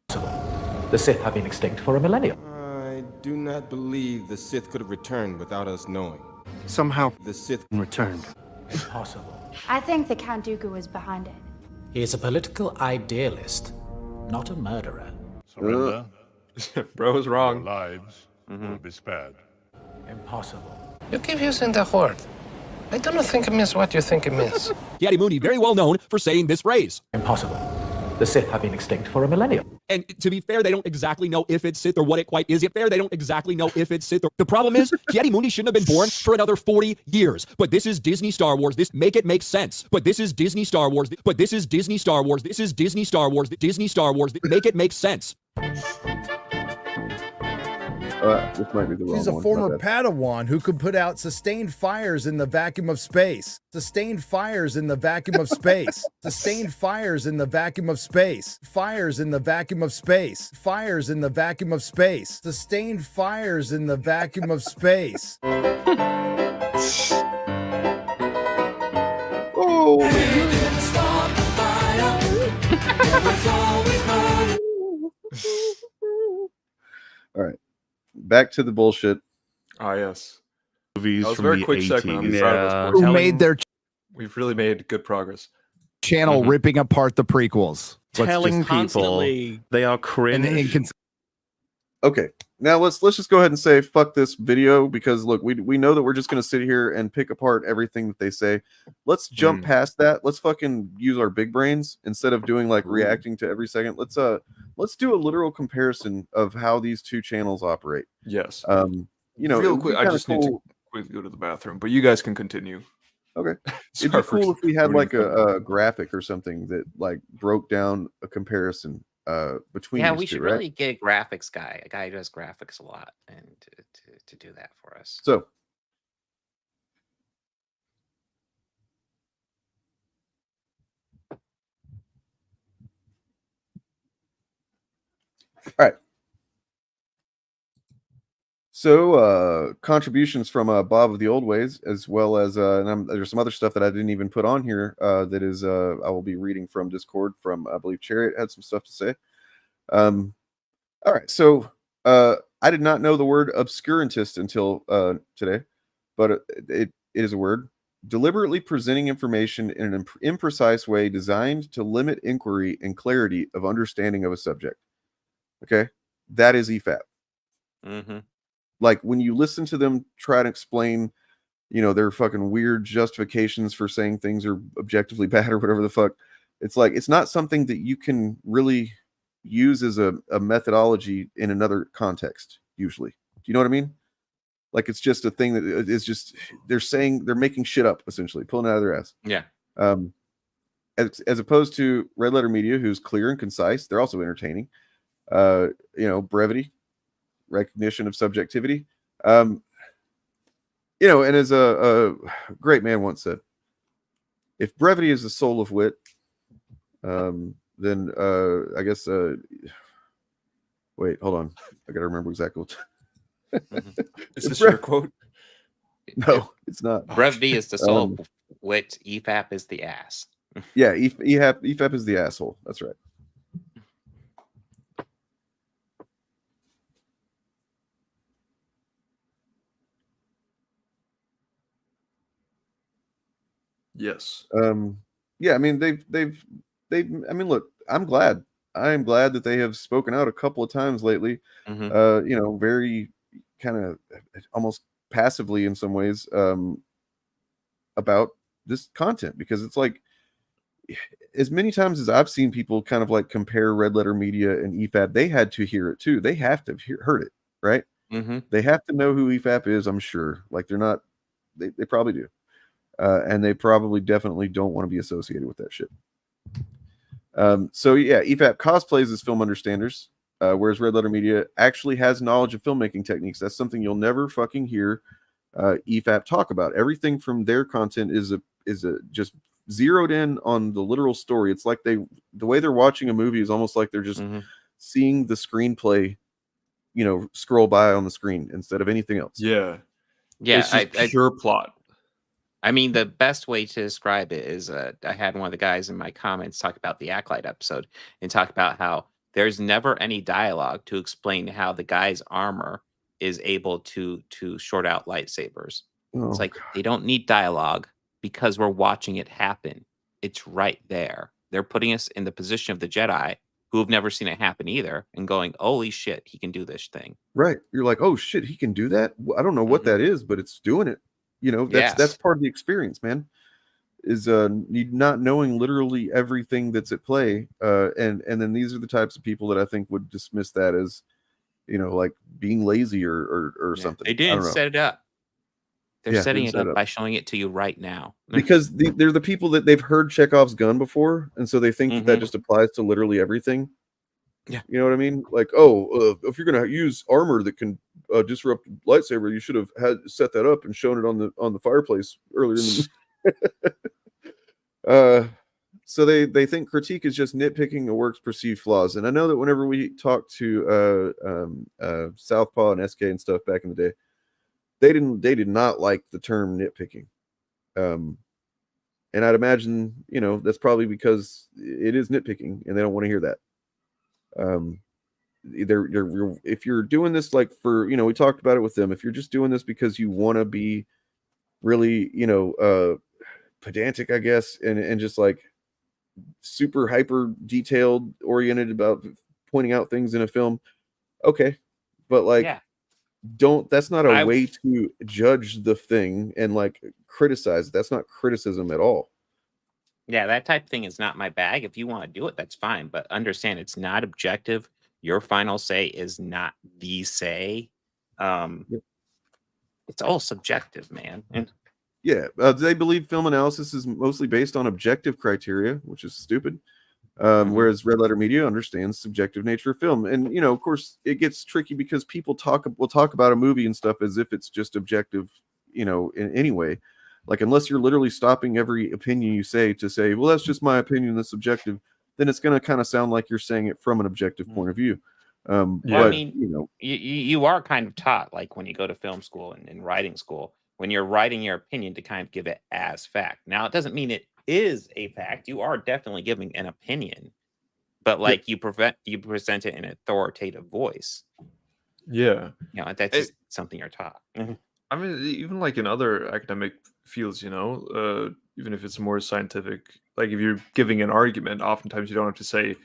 The Sith have been extinct for a millennium. I do not believe the Sith could have returned without us knowing. Somehow, The Sith returned. Impossible. I think the Count Dooku was behind it. He is a political idealist, not a murderer. Surrender. Bro was wrong. Lives will be spared. Impossible. You keep using the word. I do not think it means what you think it means. Mundi, very well known for saying this phrase. Impossible. The Sith have been extinct for a millennium. And to be fair, they don't exactly know if it's Sith or what it quite is. Yet fair, they don't exactly know if it's Sith. The problem is, Mundi shouldn't have been born for another 40 years. But this is Disney Star Wars. This make it make sense. But this is Disney Star Wars. But this is Disney Star Wars. This is Disney Star Wars. Disney Star Wars. Make it make sense. This might be the wrong one. He's a former Padawan who could put out sustained fires in the vacuum of space. Sustained fires in the vacuum of space. Sustained fires in the vacuum of space. Fires in the vacuum of space. Fires in the vacuum of space. Sustained fires in the vacuum of space. All right. Back to the bullshit. Yes. Movies that was a from very the quick 80s. segment. I'm proud of us. Who made their We've really made good progress. channel ripping apart the prequels. Telling people they are cringe. Okay, now let's just go ahead and say fuck this video, because look, we know that we're just gonna sit here and pick apart everything that they say. Let's jump past that. Let's fucking use our big brains instead of doing like reacting to every second. Let's do a literal comparison of how these two channels operate. Yes. Real quick, I just need to quickly go to the bathroom, but you guys can continue. Okay. It'd be cool if we had like a graphic or something that like broke down a comparison between yeah, these we two, should right? really get a graphics guy, a guy who does graphics a lot, and to do that for us. So all right. So contributions from Bob of the Old Ways, as well as there's some other stuff that I didn't even put on here that is I will be reading from Discord from, I believe Chariot had some stuff to say. All right, so I did not know the word obscurantist until today. but it is a word. Deliberately presenting information in an imprecise way designed to limit inquiry and clarity of understanding of a subject. Okay, that is EFAP. Mm-hmm. Like when you listen to them try to explain, their fucking weird justifications for saying things are objectively bad or whatever the fuck. It's like, it's not something that you can really use as a methodology in another context, usually. Do you know what I mean? Like, it's just a thing that is just, they're making shit up, essentially, pulling it out of their ass. Yeah. As opposed to Red Letter Media, who's clear and concise. They're also entertaining. Brevity, recognition of subjectivity. And as a great man once said, if brevity is the soul of wit, then I guess, wait, hold on. I got to remember exactly what. Is this your quote? No, it's not. Brevity is the soul of wit. EFAP is the ass. Yeah, EFAP is the asshole. That's right. Yes. Yeah, I mean they've I mean, look, I'm glad. I am glad that they have spoken out a couple of times lately. Very kind of almost passively in some ways about this content, because it's like, as many times as I've seen people kind of like compare Red Letter Media and EFAP, they had to hear it too. They have to have heard it, right? Mm-hmm. They have to know who EFAP is, I'm sure. Like, they're not, they probably do. And they probably definitely don't want to be associated with that shit. So yeah, EFAP cosplays as film understanders, whereas Red Letter Media actually has knowledge of filmmaking techniques. That's something you'll never fucking hear EFAP talk about. Everything from their content is just zeroed in on the literal story. It's like the way they're watching a movie is almost like they're just seeing the screenplay, scroll by on the screen instead of anything else. Yeah, it's just pure plot. I mean, the best way to describe it is I had one of the guys in my comments talk about the Acolyte episode and talk about how there's never any dialogue to explain how the guy's armor is able to short out lightsabers. It's like, they don't need dialogue because we're watching it happen. It's right there. They're putting us in the position of the Jedi who have never seen it happen either and going, holy shit, he can do this thing. Right. You're like, oh shit, he can do that? I don't know what that is, but it's doing it. That's part of the experience, man, is not knowing literally everything that's at play. And then these are the types of people that I think would dismiss that as, like being lazy or something. They didn't set it up. They're setting it up by showing it to you right now. Because they're the people that they've heard Chekhov's gun before, and so they think that just applies to literally everything. Yeah. You know what I mean? Like, if you're going to use armor that can disrupt lightsaber, you should have set that up and shown it on the fireplace earlier in the so they think critique is just nitpicking a work's perceived flaws. And I know that whenever we talked to Southpaw and SK and stuff back in the day, they did not like the term nitpicking. And I'd imagine, that's probably because it is nitpicking and they don't want to hear that. If you're doing this like for, we talked about it with them, if you're just doing this because you want to be really, pedantic, I guess, and just like super hyper detailed oriented about pointing out things in a film, okay, but like, that's not a way to judge the thing and like criticize. That's not criticism at all. Yeah, that type of thing is not my bag. If you want to do it, that's fine. But understand, it's not objective. Your final say is not the say. It's all subjective, man. And they believe film analysis is mostly based on objective criteria, which is stupid. Whereas Red Letter Media understands subjective nature of film. And, of course, it gets tricky because people will talk about a movie and stuff as if it's just objective, in any way. Like, unless you're literally stopping every opinion you say to say, well, that's just my opinion, that's subjective, then it's going to kind of sound like you're saying it from an objective point of view. But, I mean, you are kind of taught, like when you go to film school and writing school, when you're writing your opinion, to kind of give it as fact. Now, it doesn't mean it is a fact. You are definitely giving an opinion, but like you present it in an authoritative voice. Yeah. That's just something you're taught. I mean, even like in other academic fields, even if it's more scientific, like if you're giving an argument, oftentimes you don't have to say,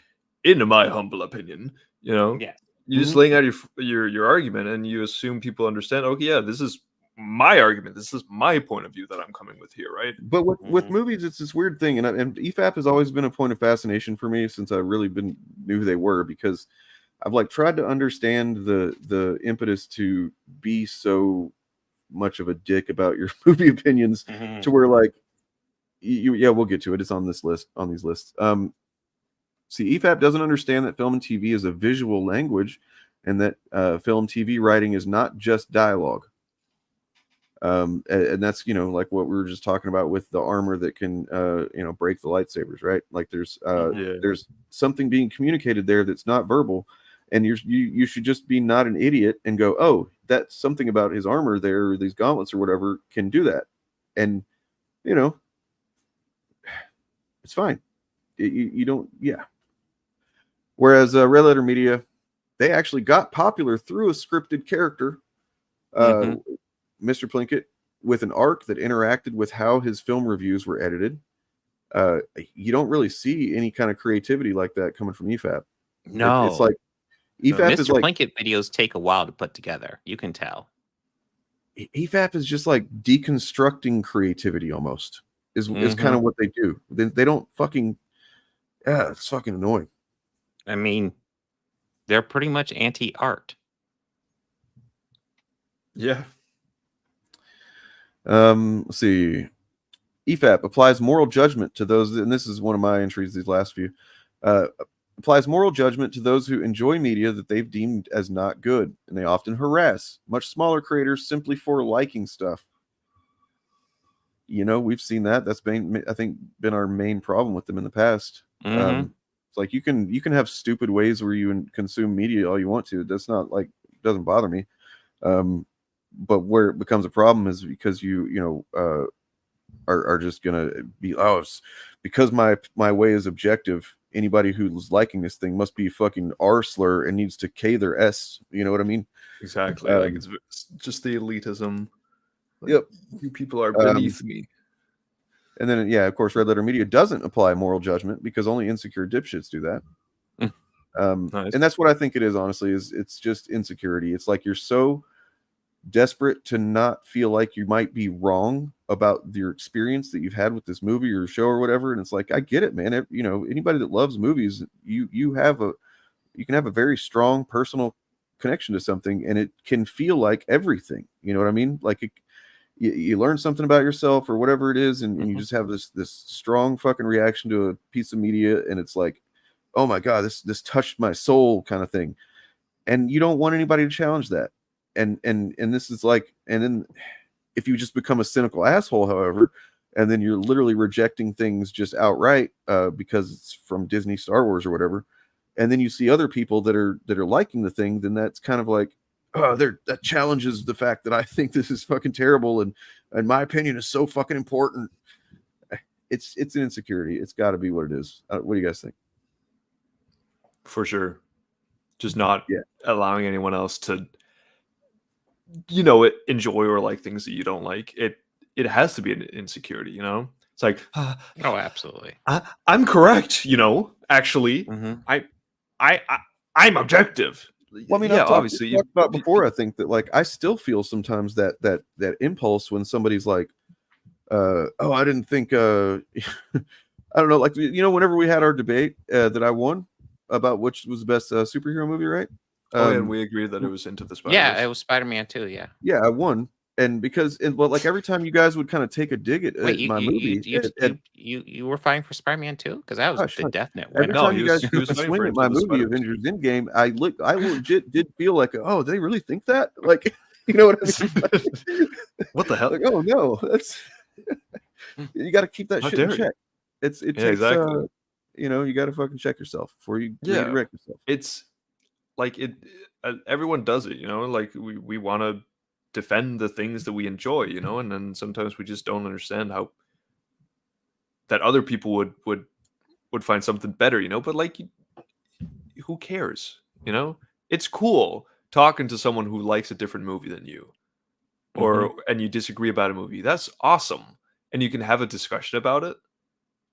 "In my humble opinion," Yeah. You're just laying out your argument, and you assume people understand. Okay, yeah, this is my argument. This is my point of view that I'm coming with here, right? But with movies, it's this weird thing, and EFAP has always been a point of fascination for me since I really knew who they were, because I've like tried to understand the impetus to be so much of a dick about your movie opinions to where like we'll get to it. It's on these lists. See, EFAP doesn't understand that film and TV is a visual language, and that film TV writing is not just dialogue. And that's like what we were just talking about with the armor that can break the lightsabers, right? Like there's something being communicated there that's not verbal, and you should just be not an idiot and go, oh, that's something about his armor there, or these gauntlets or whatever can do that, and it's fine. You don't, yeah. Whereas Red Letter Media, they actually got popular through a scripted character, Mr. Plinkett, with an arc that interacted with how his film reviews were edited. You don't really see any kind of creativity like that coming from EFAP. No, it's like EFAP is Mr. like Plinkett videos take a while to put together. You can tell. EFAP is just like deconstructing creativity almost. Is kind of what they do. They don't fucking. Yeah, it's fucking annoying. I mean, they're pretty much anti-art. Yeah. Let's see. EFAP applies moral judgment to those, and this is one of my entries, these last few. Applies moral judgment to those who enjoy media that they've deemed as not good, and they often harass much smaller creators simply for liking stuff. We've seen that. That's been, I think, been our main problem with them in the past. It's like you can have stupid ways where you consume media all you want to. That's not like, it doesn't bother me. But where it becomes a problem is because you are just gonna be, oh, it's because my way is objective. Anybody who's liking this thing must be fucking R slur and needs to K their S. You know what I mean? Exactly. Like it's just the elitism. Like, yep. You people are beneath me. And then, yeah, of course, Red Letter Media doesn't apply moral judgment because only insecure dipshits do that. Nice. And that's what I think it is, honestly, is it's just insecurity. It's like you're so desperate to not feel like you might be wrong about your experience that you've had with this movie or show or whatever. And it's like, I get it, man. Anybody that loves movies, you can have a very strong personal connection to something, and it can feel like everything. You know what I mean? Like you learn something about yourself or whatever it is, and you just have this strong fucking reaction to a piece of media, and it's like, oh my god, this touched my soul kind of thing, and you don't want anybody to challenge that. And this is like, and then if you just become a cynical asshole, however, and then you're literally rejecting things just outright because it's from Disney, Star Wars, or whatever, and then you see other people that are liking the thing, then that's kind of like, oh, that challenges the fact that I think this is fucking terrible, and my opinion is so fucking important. It's an insecurity. It's got to be what it is. What do you guys think? For sure, just not allowing anyone else to, enjoy or like things that you don't like. It has to be an insecurity. It's like, oh, absolutely. I'm correct. Actually, I'm objective. Well, I mean, I've talked about before. I think that like I still feel sometimes that impulse when somebody's like, "Oh, I didn't think." I don't know, like whenever we had our debate that I won about which was the best superhero movie, right? And we agreed that it was Into the Spider-Verse. Yeah, it was Spider-Man 2. Yeah. Yeah, I won, and like every time you guys would kind of take a dig at my movie, you were fighting for Spider-Man 2 because that was the definite winner. Every time you guys swing at my movie, Avengers Endgame, I legit did feel like, oh, they really think that? Like, you know what I mean? Like, what the hell? Like, oh no, that's you got to keep that shit in check. It takes exactly. You got to fucking check yourself before you redirect yourself. It's like everyone does it, like we want to defend the things that we enjoy, and then sometimes we just don't understand how that other people would find something better, but like, who cares? It's cool talking to someone who likes a different movie than you. or and you disagree about a movie, that's awesome, and you can have a discussion about it.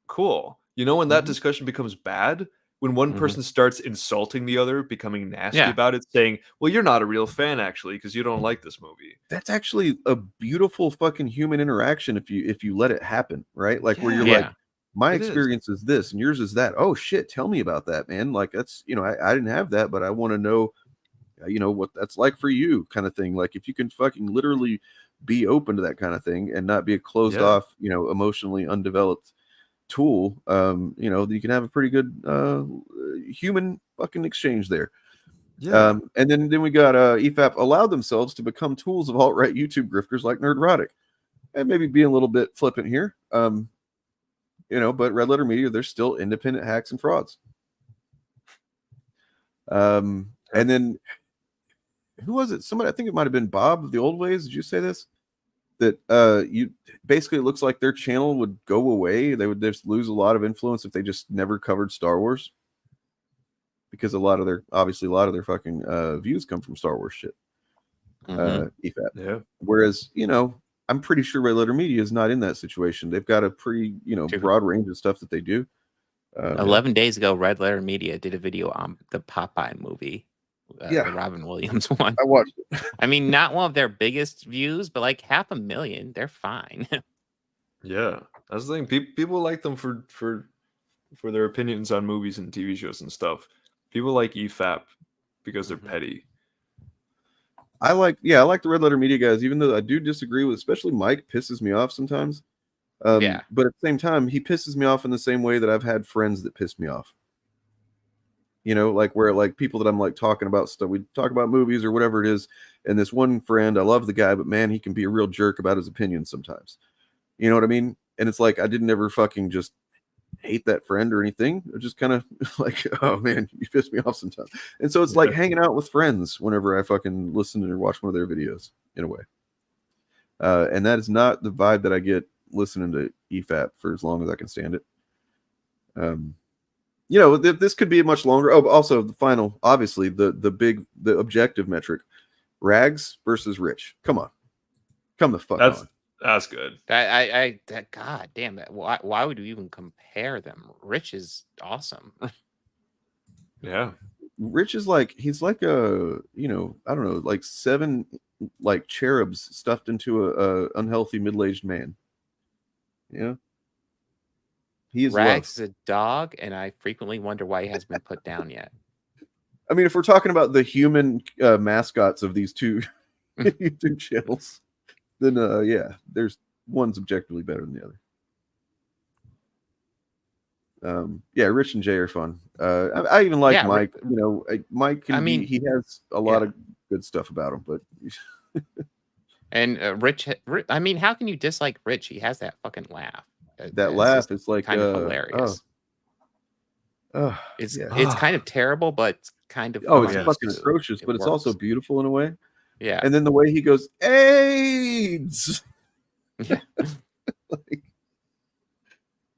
Cool. You know when that discussion becomes bad? When one person starts insulting the other, becoming nasty about it, saying, well, you're not a real fan actually because you don't like this movie. That's actually a beautiful fucking human interaction if you let it happen, right? Like where you're like, my experience is this and yours is that. Oh shit, tell me about that, man. Like that's, I didn't have that, but I want to know, what that's like for you, kind of thing. Like if you can fucking literally be open to that kind of thing and not be a closed off, emotionally undeveloped tool, you can have a pretty good human fucking exchange there. And then we got EFAP allowed themselves to become tools of alt-right YouTube grifters like Nerdrotic, and maybe being a little bit flippant here, but Red Letter Media, they're still independent hacks and frauds. And then who was it? Somebody, I think it might have been Bob of the Old Ways. Did you say this? That you basically, it looks like their channel would go away. They would just lose a lot of influence if they just never covered Star Wars, because a lot of their fucking views come from Star Wars shit. EFAP. Whereas I'm pretty sure Red Letter Media is not in that situation. They've got a pretty broad range of stuff that they do. 11 days ago, Red Letter Media did a video on the Popeye movie. The Robin Williams one. I watched it. I mean, not one of their biggest views, but like 500,000. They're fine. Yeah, that's the thing. People like them for their opinions on movies and TV shows and stuff. People like EFAP because they're petty. I like the Red Letter Media guys, even though I do disagree with, especially Mike pisses me off sometimes. But at the same time, he pisses me off in the same way that I've had friends that piss me off. Like where like people that I'm like talking about stuff, we talk about movies or whatever it is, and this one friend, I love the guy, but man, he can be a real jerk about his opinions sometimes. You know what I mean? And it's like I didn't ever fucking just hate that friend or anything. I just kind of like, oh man, you piss me off sometimes. And so it's like hanging out with friends whenever I fucking listen or watch one of their videos in a way. And that is not the vibe that I get listening to EFAP for as long as I can stand it. This could be much longer. Oh, but also the final, obviously the objective metric, Rags versus Rich. Come the fuck on. That's good. God damn that. Why would you even compare them? Rich is awesome. Yeah. Rich is like, he's like a, I don't know, like 7 like cherubs stuffed into a unhealthy middle-aged man. Yeah. He is Rags is a dog, and I frequently wonder why he hasn't been put down yet. I mean, if we're talking about the human mascots of these two YouTube channels, then there's one's objectively better than the other. Rich and Jay are fun. I even like Mike. Mike he has a lot of good stuff about him, but and Rich. I mean, how can you dislike Rich? He has that fucking laugh. That laugh is like kind of hilarious. It's kind of terrible, but it's kind of it's fucking atrocious, but it's also beautiful in a way. Yeah. And then the way he goes, AIDS. Yeah.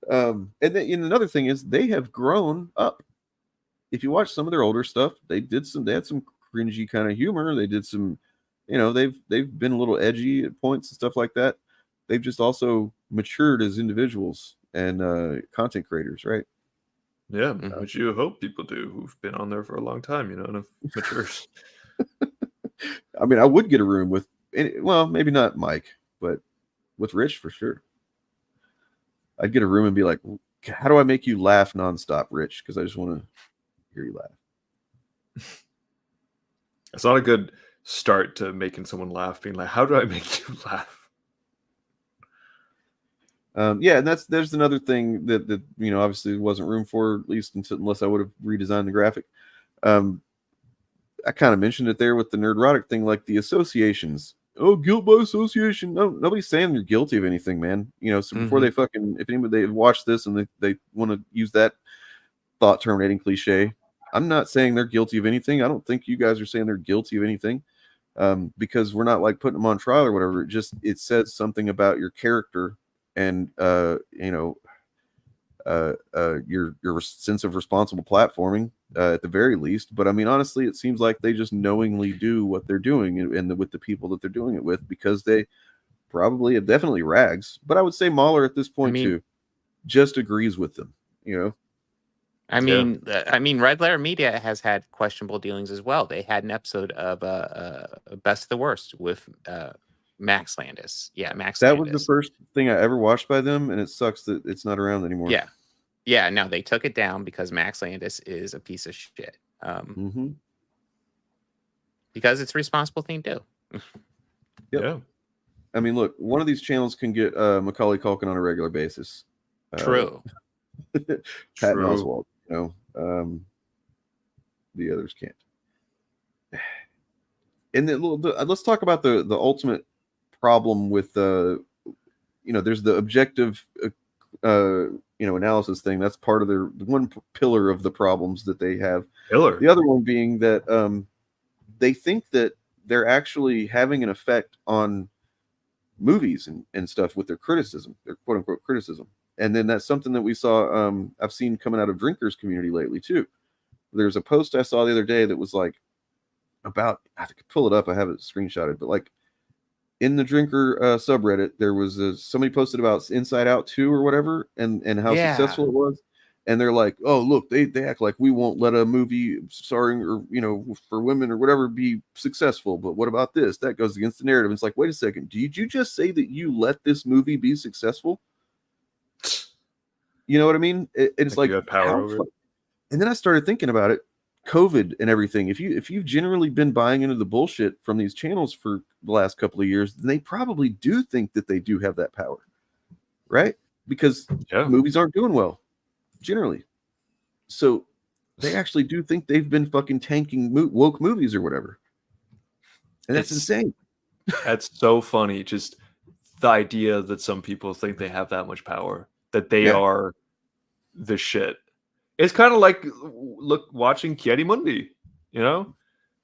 And then another thing is they have grown up. If you watch some of their older stuff, they had some cringy kind of humor. They did some, they've been a little edgy at points and stuff like that. They've just also matured as individuals and content creators, right? Yeah, which you hope people do who've been on there for a long time, and have matured. I mean, I would get a room with, well, maybe not Mike, but with Rich for sure. I'd get a room and be like, how do I make you laugh nonstop, Rich? Because I just want to hear you laugh. It's not a good start to making someone laugh, being like, how do I make you laugh? And there's another thing that obviously wasn't room for, at least unless I would have redesigned the graphic. I kind of mentioned it there with the Nerdrotic thing, like the associations. Oh, guilt by association. No, nobody's saying they're guilty of anything, man. So before they fucking, if anybody they watch this and they want to use that thought terminating cliche, I'm not saying they're guilty of anything. I don't think you guys are saying they're guilty of anything, because we're not like putting them on trial or whatever. It says something about your character and your sense of responsible platforming at the very least. But I mean, honestly, it seems like they just knowingly do what they're doing and with the people that they're doing it with, because they probably have definitely Rags, but I would say Mahler at this point too just agrees with them, you know. I mean, Red Letter Media has had questionable dealings as well. They had an episode of Best of the Worst with Max Landis. Yeah, Max That Landis. was the first thing I ever watched by them, and it sucks that it's not around anymore. Yeah. No, they took it down because Max Landis is a piece of shit. Because it's a responsible thing to do. Yeah. I mean, look, one of these channels can get Macaulay Culkin on a regular basis. True. Patton Oswalt, you know, the others can't. And then let's talk about the ultimate problem with you know, there's the objective you know, analysis thing. That's part of their one pillar of the problems that they have. The other one being that they think that they're actually having an effect on movies and stuff with their criticism, their quote unquote criticism. And then that's something that we saw, I've seen coming out of Drinkers community lately too. There's a post I saw the other day that was like about, I could pull it up, I have it screenshotted, but like in the Drinker subreddit, there was somebody posted about Inside Out 2 or whatever, and how successful it was. And they're like, oh, look, they act like we won't let a movie starring, or, you know, for women or whatever be successful. But what about this? That goes against the narrative. It's like, wait a second. Did you just say that you let this movie be successful? You know what I mean? It's like, power over it. And then I started thinking about it. COVID and everything. If you've generally been buying into the bullshit from these channels for the last couple of years, then they probably do think that they do have that power, right? Because movies aren't doing well generally, so they actually do think they've been fucking tanking woke movies or whatever, and that's insane. That's so funny. Just the idea that some people think they have that much power, that they are the shit. It's kind of like watching Kiedi Mundi, you know,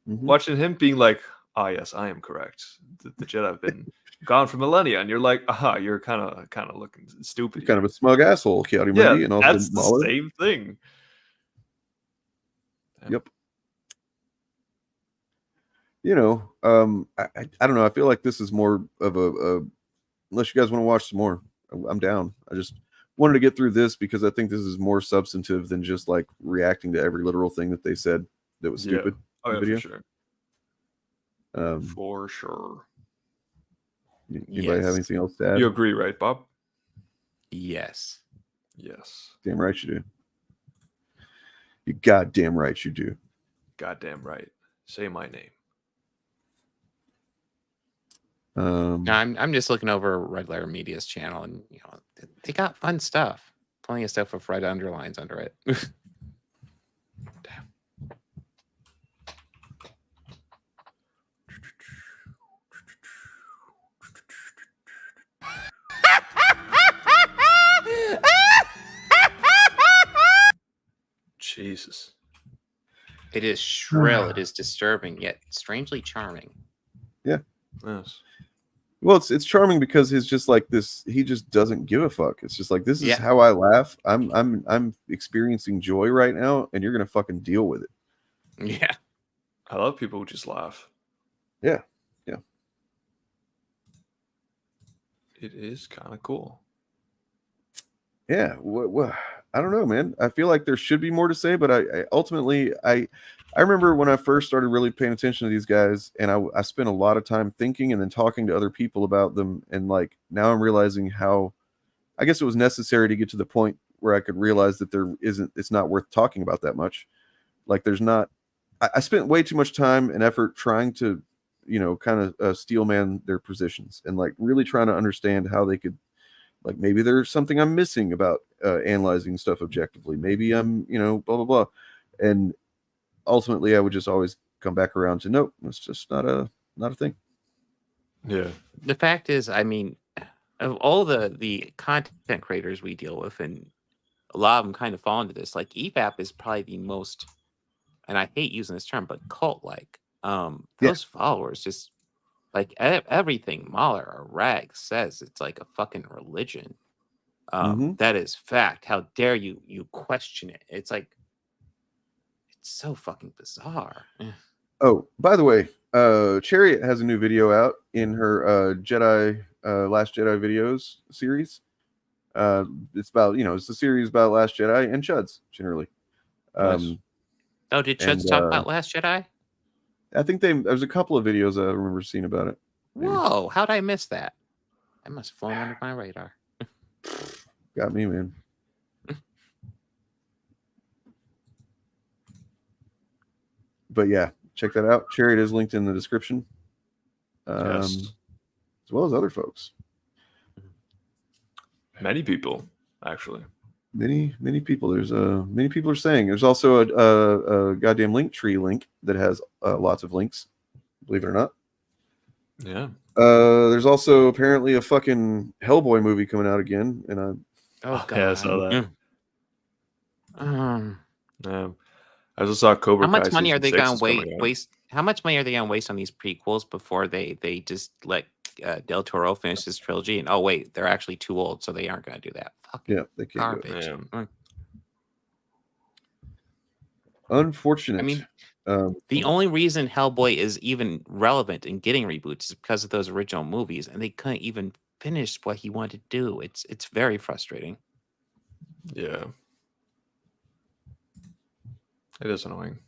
watching him being like, "Ah, yes, I am correct. The Jedi have been gone for millennia," and you're like, "Aha, you're kind of looking stupid. You're kind of a smug asshole, Kiedi Mundi." And also that's the same thing. Yep. You know, I don't know. I feel like this is more of a unless you guys want to watch some more, I'm down. I just wanted to get through this because I think this is more substantive than just like reacting to every literal thing that they said that was stupid. Oh, yeah, video. for sure. For sure. Anybody have anything else to add? You agree, right, Bob? Yes. Yes. Damn right you do. You goddamn right you do. Goddamn right. Say my name. No, I'm just looking over Red Letter Media's channel, and you know they got fun stuff. Plenty of stuff with red underlines under it. Damn. Jesus. It is shrill. It is disturbing, yet strangely charming. Yeah. Yes. Well, it's charming because he's just like this. He just doesn't give a fuck. It's just like, this is how I laugh. I'm experiencing joy right now, and you're gonna fucking deal with it. Yeah. I love people who just laugh. Yeah. Yeah. It is kind of cool. Yeah. What? I don't know, man. I feel like there should be more to say, but I ultimately I remember when I first started really paying attention to these guys, and I spent a lot of time thinking and then talking to other people about them, and like now I'm realizing how, I guess it was necessary to get to the point where I could realize that it's not worth talking about that much. Like there's not, I spent way too much time and effort trying to, you know, kind of steel man their positions and like really trying to understand how they could, like maybe there's something I'm missing about analyzing stuff objectively. Maybe I'm, you know, blah, blah, blah. And ultimately I would just always come back around to, nope, it's just not a thing. Yeah. The fact is, I mean, of all the content creators we deal with, and a lot of them kind of fall into this, like EFAP is probably the most, and I hate using this term, but cult-like. Those followers just like everything Mahler or Rag says, it's like a fucking religion. That is fact. How dare you question it? It's like, it's so fucking bizarre. Oh, by the way, Chariot has a new video out in her Jedi Last Jedi videos series. It's about, it's a series about Last Jedi and Chuds generally. Nice. Oh, did Chuds talk about Last Jedi? I think there's a couple of videos I remember seeing about it. Maybe. Whoa, how'd I miss that? That must have flown under my radar. Got me, man. But yeah, check that out. Chariot is linked in the description. Yes. As well as other folks. Many people, actually. Many people. There's many people are saying. There's also a goddamn Linktree link that has lots of links. Believe it or not. Yeah. There's also apparently a fucking Hellboy movie coming out again, and God. Yeah, I saw that. I just saw Cobra How Kai much money are they season 6 going is to coming out. waste? How much money are they going to waste on these prequels before they just let Del Toro finish his trilogy? And oh wait, they're actually too old, so they aren't going to do that. Yeah, they can't do garbage. it. Unfortunate. I mean, the only reason Hellboy is even relevant in getting reboots is because of those original movies, and they couldn't even finish what he wanted to do. It's very frustrating. Yeah. It is annoying.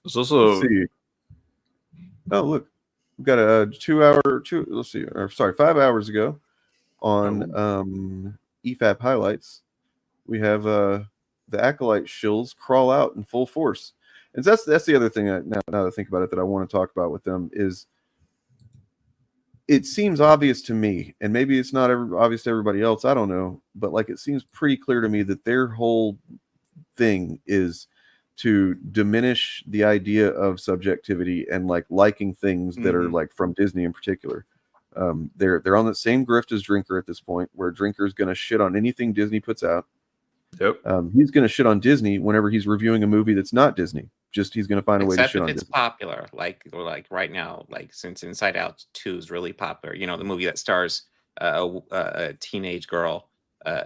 There's also. Let's see. Oh, look. We've got a 5 hours ago on EFAP highlights. We have the Acolyte shills crawl out in full force. And that's the other thing now that I think about it that I want to talk about with them is it seems obvious to me, and maybe it's not obvious to everybody else, I don't know, but like it seems pretty clear to me that their whole thing is to diminish the idea of subjectivity and like liking things that are like from Disney in particular. They're on the same grift as Drinker at this point, where Drinker is going to shit on anything Disney puts out. Yep. He's going to shit on Disney whenever he's reviewing a movie that's not Disney. Just he's going to find a way to shit on Except if it's Disney. popular, like right now, like since Inside Out 2 is really popular. You know, the movie that stars a teenage girl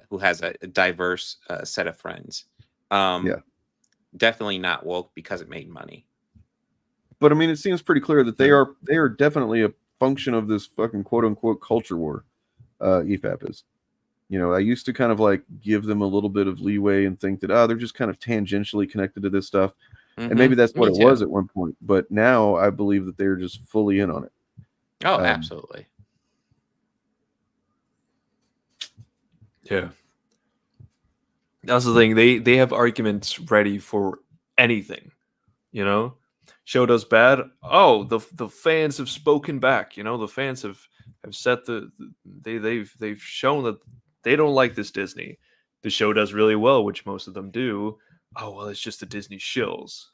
who has a diverse set of friends. Definitely not woke because it made money. But I mean, it seems pretty clear that they are definitely a function of this fucking quote unquote culture war. EFAP is. You know, I used to kind of like give them a little bit of leeway and think that they're just kind of tangentially connected to this stuff. And maybe that's what it was at one point. But now I believe that they're just fully in on it. Oh, absolutely. Yeah. That's the thing. They have arguments ready for anything. You know? Show does bad. Oh, the fans have spoken back. You know, the fans have set they've shown that they don't like this Disney. The show does really well, which most of them do. Oh, well, it's just the Disney shills.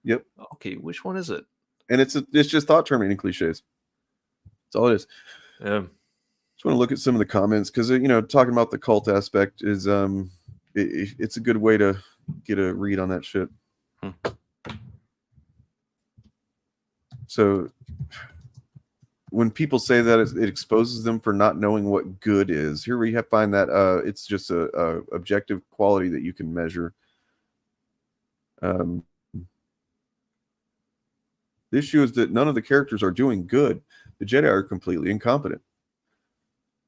Yep. Okay, which one is it? And it's just thought terminating cliches. That's all it is. Yeah. Just want to look at some of the comments because talking about the cult aspect is it's a good way to get a read on that shit. So when people say that it exposes them for not knowing what good is, here we find that it's just a objective quality that you can measure. The issue is that none of the characters are doing good. The Jedi are completely incompetent.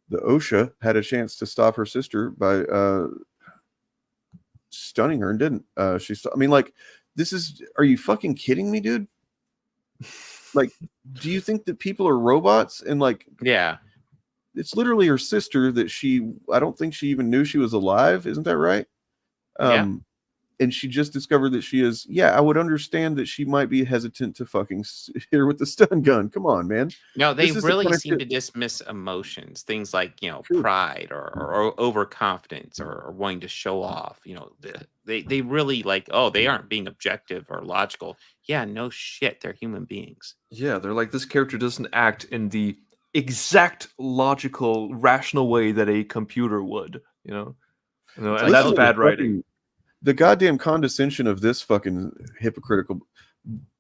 The Osha had a chance to stop her sister by stunning her and didn't. Are you fucking kidding me, dude? Like, do you think that people are robots? And like, yeah, it's literally her sister that I don't think she even knew she was alive. Isn't that right? And she just discovered that she is. Yeah, I would understand that she might be hesitant to fucking hit her with the stun gun. Come on, man. No, they really seem to dismiss emotions, things like pride or overconfidence or wanting to show off. They really like, oh, they aren't being objective or logical. Yeah, no shit, they're human beings. Yeah, they're like, this character doesn't act in the exact logical, rational way that a computer would. And that's bad writing. The goddamn condescension of this fucking hypocritical.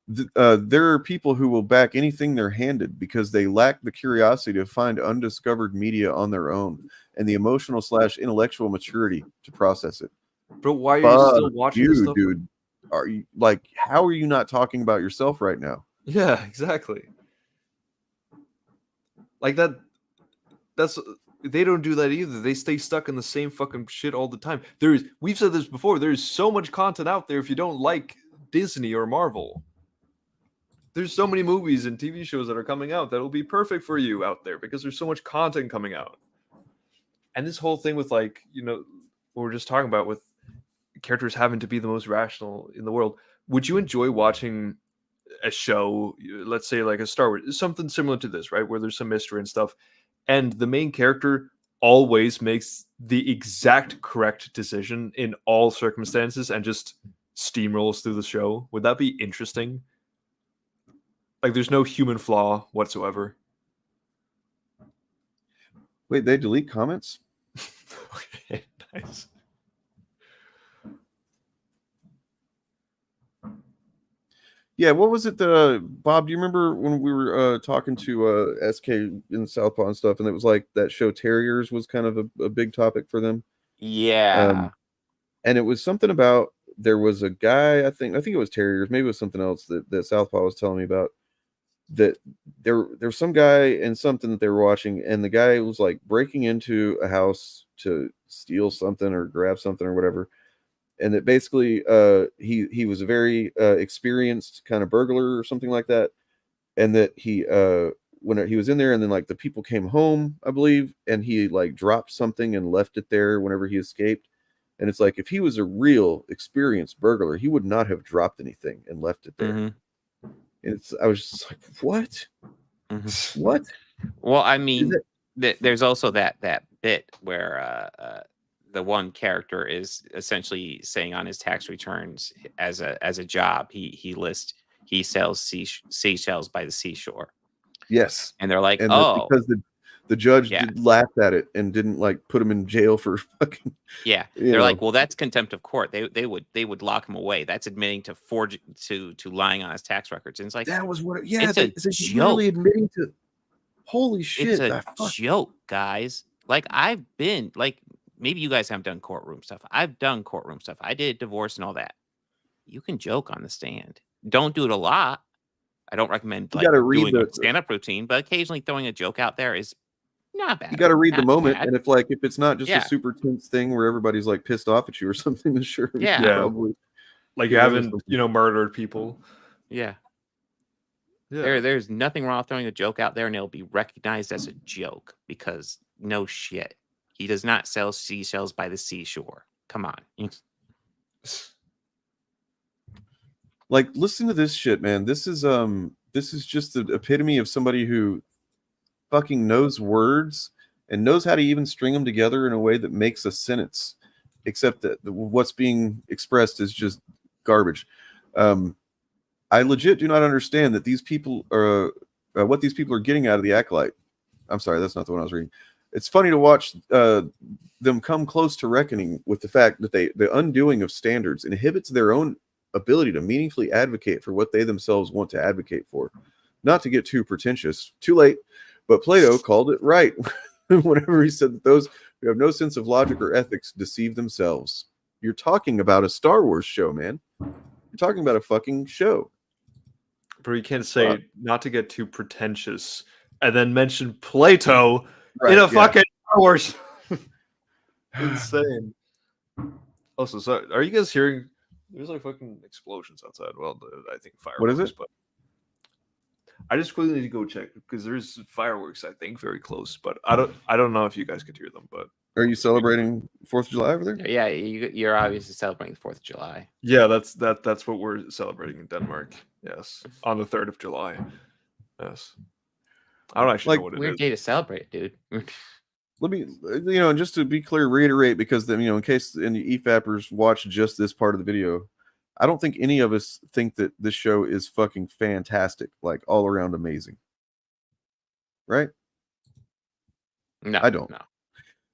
There are people who will back anything they're handed because they lack the curiosity to find undiscovered media on their own and the emotional / intellectual maturity to process it. But why are you still Fuck watching this you, stuff? dude. Are you like? How are you not talking about yourself right now? Yeah, exactly. Like that. That's they don't do that either. They stay stuck in the same fucking shit all the time. We've said this before. There's so much content out there. If you don't like Disney or Marvel, there's so many movies and TV shows that are coming out that'll be perfect for you out there because there's so much content coming out. And this whole thing with like, what we're just talking about with characters having to be the most rational in the world. Would you enjoy watching a show, let's say like a Star Wars, something similar to this, right? Where there's some mystery and stuff, and the main character always makes the exact correct decision in all circumstances and just steamrolls through the show? Would that be interesting? Like there's no human flaw whatsoever. Wait, they delete comments? Okay, nice. Yeah, what was it that Bob? Do you remember when we were talking to SK in Southpaw and stuff, and it was like that show Terriers was kind of a big topic for them. Yeah, and it was something about there was a guy. I think it was Terriers. Maybe it was something else that Southpaw was telling me about. That there's some guy and something that they were watching, and the guy was like breaking into a house to steal something or grab something or whatever. And that basically he was a very experienced kind of burglar or something like that, and that he when he was in there, and then like the people came home, I believe, and he like dropped something and left it there whenever he escaped. And it's like if he was a real experienced burglar, he would not have dropped anything and left it there. Mm-hmm. And I was just like, what? Mm-hmm. What? Well, I mean, there's also that bit where the one character is essentially saying on his tax returns as a job he sells seashells by the seashore. Yes. And they're like, and oh, because the judge laughed at it and didn't like put him in jail for fucking. Yeah, they're like, well, that's contempt of court. They would lock him away. That's admitting to to lying on his tax records. And it's like that was what. It's a joke. Really admitting to. Holy shit! It's a joke, guys. Like I've been like. Maybe you guys haven't done courtroom stuff. I've done courtroom stuff. I did divorce and all that. You can joke on the stand. Don't do it a lot. I don't recommend like doing a stand-up routine, but occasionally throwing a joke out there is not bad. You got to read the moment, bad. and if it's not just a super tense thing where everybody's like pissed off at you or something, then sure, probably. Like you haven't, murdered people. Yeah. There's nothing wrong with throwing a joke out there, and it'll be recognized as a joke because no shit. He does not sell seashells by the seashore. Come on. Like, listen to this shit, man. This is just the epitome of somebody who fucking knows words and knows how to even string them together in a way that makes a sentence, except that what's being expressed is just garbage. I legit do not understand that these people are what these people are getting out of the Acolyte. I'm sorry, that's not the one I was reading. It's funny to watch them come close to reckoning with the fact that the undoing of standards inhibits their own ability to meaningfully advocate for what they themselves want to advocate for. Not to get too pretentious, too late, but Plato called it right whenever he said that those who have no sense of logic or ethics deceive themselves. You're talking about a Star Wars show, man. You're talking about a fucking show. But you can't say not to get too pretentious and then mention Plato in a fucking Star Wars. Insane. Also, so are you guys hearing? There's like fucking explosions outside. Well, I think fireworks. What is it? But I just quickly need to go check because there's fireworks. I think very close, but I don't know if you guys could hear them. But are you celebrating 4th of July over there? Yeah, you're obviously celebrating the 4th of July. Yeah, that's what we're celebrating in Denmark. Yes, on the 3rd of July. Yes. I don't actually know what it is. Weird day to celebrate, dude. Let me, just to be clear, reiterate, because then, in case any EFAPers watch just this part of the video, I don't think any of us think that this show is fucking fantastic, like all around amazing. Right? No, I don't. No.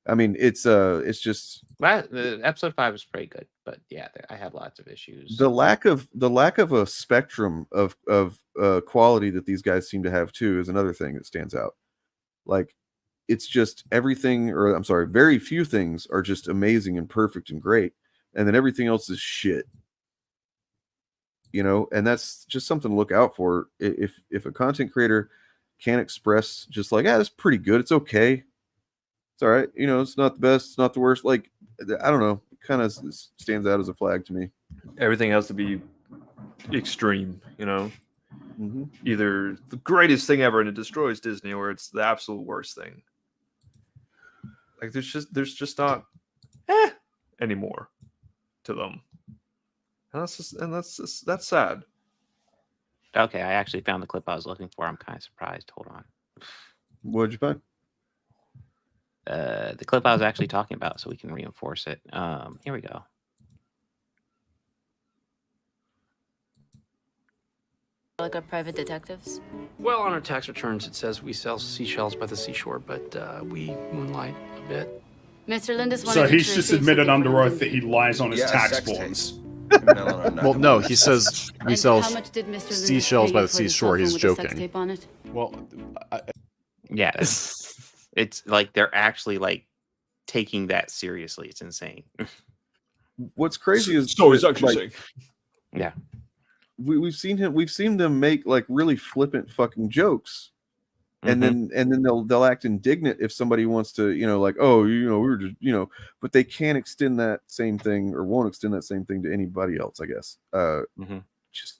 I mean, it's just episode 5 was pretty good, but yeah, I have lots of issues. The lack of a spectrum of quality that these guys seem to have too is another thing that stands out. Like, it's just everything, or I'm sorry, very few things are just amazing and perfect and great. and then everything else is shit. You know, and that's just something to look out for. If a content creator can't express just like, that's pretty good, it's okay, it's all right, you know, it's not the best, it's not the worst, like, I don't know, it kind of stands out as a flag to me. Everything has to be extreme, you know. Either the greatest thing ever and it destroys Disney, or it's the absolute worst thing. Like there's just not anymore to them. And that's sad. Okay, I actually found the clip I was looking for. I'm kind of surprised. Hold on. What'd you find? The clip I was actually talking about, so we can reinforce it. Here we go. Like our private detectives? Well, on our tax returns, it says we sell seashells by the seashore, but we moonlight a bit. Mr. Lindis So he's just admitted under oath that he lies on his tax forms. Well, no, he says we sell how much did Mr. Lindis seashells pay by you the for the seashore. cell He's phone with the sex joking. tape on it? Well, Yeah, it's like they're actually like taking that seriously. It's insane. What's crazy is so he's actually saying, yeah, we've seen them make like really flippant fucking jokes, and then they'll act indignant if somebody wants to, you know, like, oh, you know, we were just, you know, but they can't extend that same thing or won't extend that same thing to anybody else, I guess.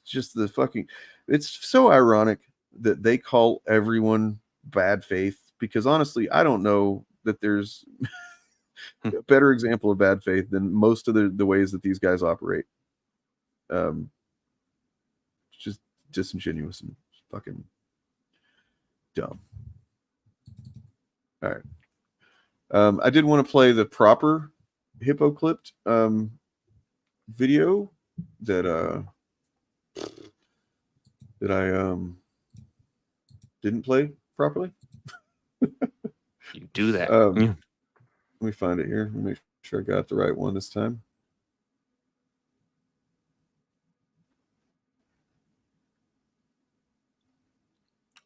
Just the fucking, it's so ironic that they call everyone bad faith, because honestly, I don't know that there's a better example of bad faith than most of the ways that these guys operate. Just disingenuous and fucking dumb. All right. I did want to play the proper hippo clipped video that I didn't play properly. You do that. Let me find it here. Let me make sure I got the right one this time.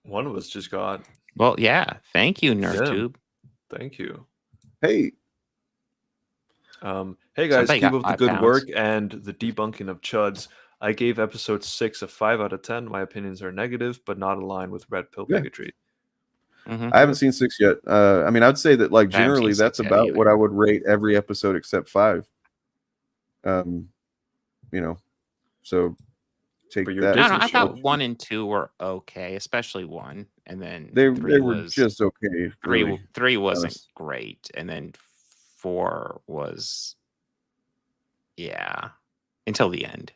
one of us just got. Well, yeah. Thank you, NerdTube. Thank you. Hey. Hey guys, Somebody keep got up the 5 good pounds. work and the debunking of chuds. I gave episode 6 a 5 out of 10. My opinions are negative, but not aligned with red pill bigotry. I haven't seen 6 yet. I mean, I'd say that like I haven't generally seen that's 6 yet about either. what I would rate every episode except 5. You know, so take that. No, I thought 1 and 2 were okay, especially 1, and then They 3 were was just okay. Really, 3 wasn't honest. great, and then 4 was until the end.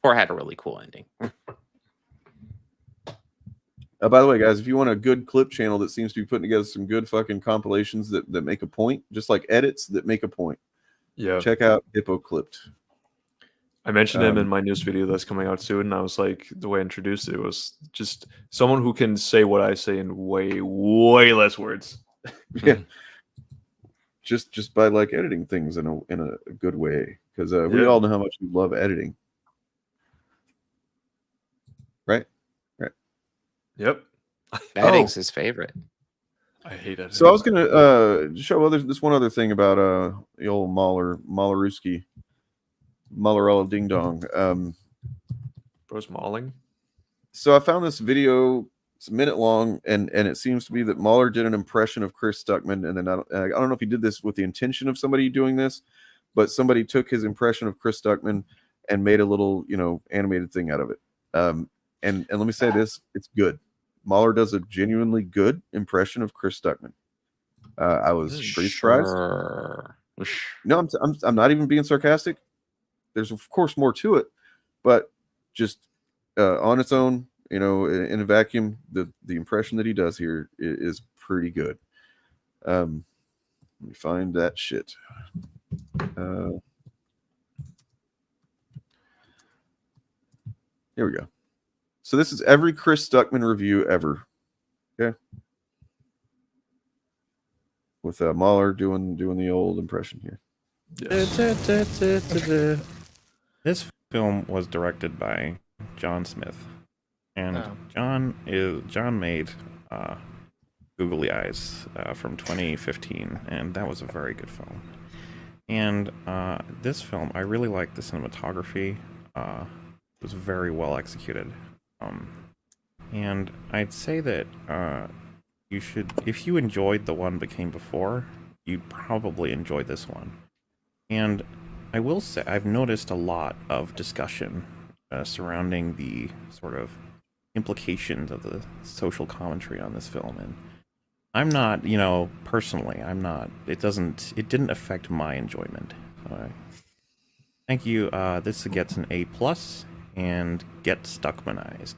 4 had a really cool ending. By the way, guys, if you want a good clip channel that seems to be putting together some good fucking compilations that make a point, just like edits that make a point, check out Hippo Clipped. I mentioned him in my news video that's coming out soon, and I was like, the way I introduced it was just someone who can say what I say in way, way less words. Yeah, just by like editing things in a good way, because we all know how much we love editing, right? Yep. Editing's his favorite. I hate it. So I was gonna show this one other thing about the old Mahlerowski. Mahler Ding Dong. Bro's mauling. So I found this video. It's a minute long, and it seems to be that Mahler did an impression of Chris Stuckman, and then I don't know if he did this with the intention of somebody doing this, but somebody took his impression of Chris Stuckman and made a little, animated thing out of it. And let me say this: it's good. Mahler does a genuinely good impression of Chris Stuckman. I was pretty surprised. No, I'm not even being sarcastic. There's of course more to it, but just on its own, in a vacuum, the impression that he does here is pretty good. Let me find that shit. Here we go. So this is every Chris Stuckman review ever. Okay. With Mahler doing the old impression here. Yes. This film was directed by John Smith, and John made Googly Eyes from 2015, and that was a very good film. And this film, I really liked the cinematography. It was very well executed. And I'd say that you should, if you enjoyed the one that came before, you'd probably enjoy this one. And I will say, I've noticed a lot of discussion surrounding the sort of implications of the social commentary on this film. And I'm not, you know, personally, I'm not, it didn't affect my enjoyment. Thank you. This gets an A+, and get Stuckmanized.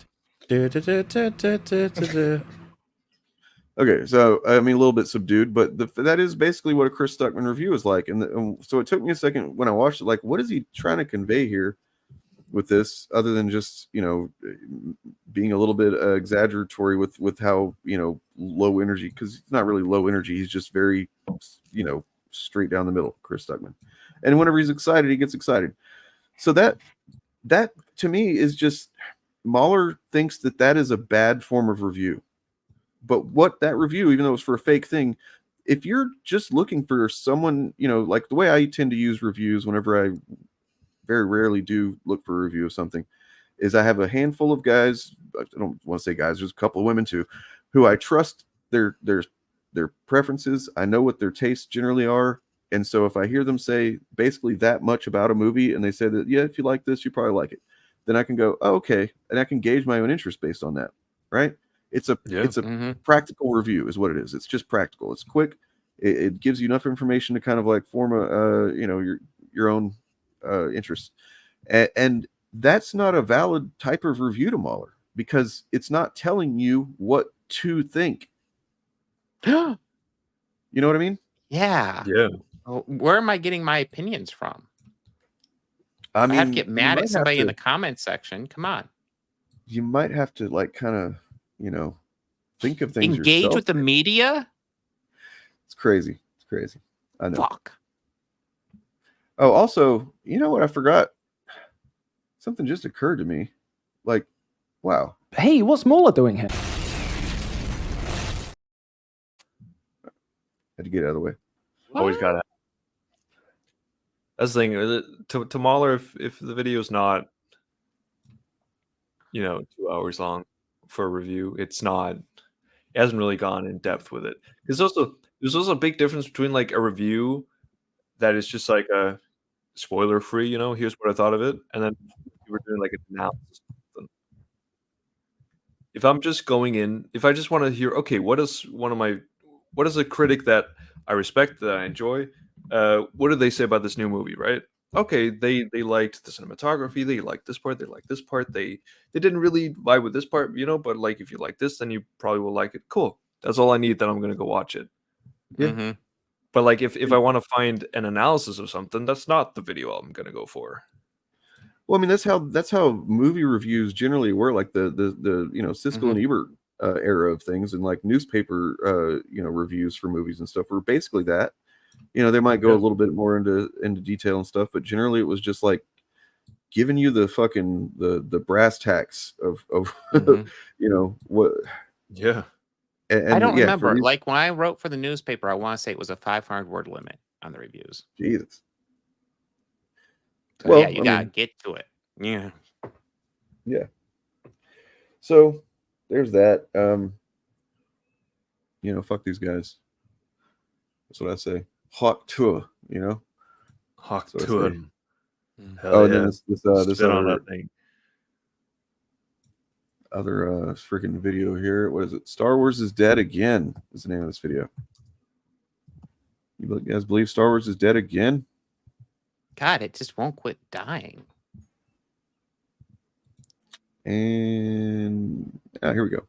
Okay, so I mean, a little bit subdued, but that is basically what a Chris Stuckman review is like. And so it took me a second when I watched it, like, what is he trying to convey here with this, other than just, you know, being a little bit exaggeratory with how, you know, low energy, because it's not really low energy. He's just very, you know, straight down the middle, Chris Stuckman. And whenever he's excited, he gets excited. So that to me is just, Mahler thinks that is a bad form of review. But what that review, even though it's for a fake thing, if you're just looking for someone, you know, like the way I tend to use reviews whenever I very rarely do look for a review of something, is I have a handful of guys, I don't want to say guys, there's a couple of women too, who I trust their preferences. I know what their tastes generally are. And so if I hear them say basically that much about a movie and they say that, yeah, if you like this, you probably like it, then I can go, oh, okay. And I can gauge my own interest based on that. Right. It's a practical review is what it is. It's just practical. It's quick. It gives you enough information to kind of like form a, you know, your own interest. And that's not a valid type of review to Mahler, because it's not telling you what to think. You know what I mean? Yeah. Yeah. Well, where am I getting my opinions from? I mean, I have to get mad at somebody in the comment section. Come on. You might have to like kind of, you know, think of things Engage yourself. with the media. It's crazy. It's crazy. I know. Fuck. Oh, also, you know what? I forgot. Something just occurred to me. Like, wow. Hey, what's Mahler doing here? Had to get out of the way. Always got to. That's the thing. To Mahler, if the video is not, you know, 2 hours long for a review, it hasn't really gone in depth with it. There's also a big difference between like a review that is just like a spoiler free, you know, here's what I thought of it, and then you were doing like an analysis. If I'm just going in, if I just want to hear, okay, what is a critic that I respect, that I enjoy, what did they say about this new movie, right? Okay, they liked the cinematography, they liked this part, they liked this part, they didn't really vibe with this part, you know, but like if you like this, then you probably will like it. Cool. That's all I need, then I'm gonna go watch it. Yeah. But like if I want to find an analysis of something, that's not the video I'm gonna go for. Well, I mean, that's how movie reviews generally were, like the you know, Siskel and Ebert era of things, and like newspaper you know, reviews for movies and stuff were basically that. You know, they might go a little bit more into detail and stuff, but generally it was just like giving you the fucking the brass tacks of you know what. Yeah. And I don't remember. Like when I wrote for the newspaper, I want to say it was a 500 word limit on the reviews. Jesus. So, well, yeah, you gotta get to it. Yeah. Yeah. So there's that. You know, fuck these guys. That's what I say. Hawk tour, you know. Hawk tour. Oh, and then this on that thing. Other freaking video here. What is it? Star Wars is dead again is the name of this video. You guys believe Star Wars is dead again? God, it just won't quit dying. And here we go.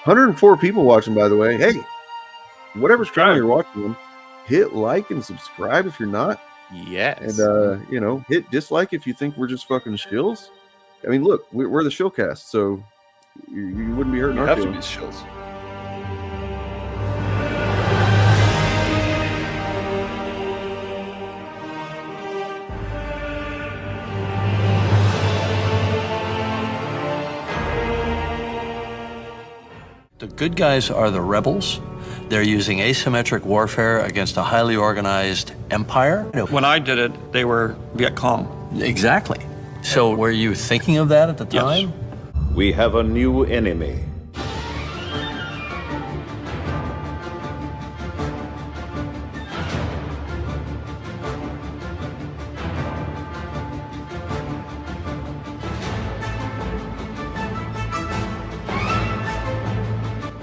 $104 people watching, by the way. Hey, whatever channel you're watching them, hit like and subscribe if you're not. Yes. And you know, hit dislike if you think we're just fucking shills. I mean, look, we're the Shillcast, so you wouldn't be hurting our have to be feelings. shills. The good guys are the rebels. They're using asymmetric warfare against a highly organized empire. When I did it, they were Viet Cong. Exactly. So were you thinking of that at the time? Yes. We have a new enemy.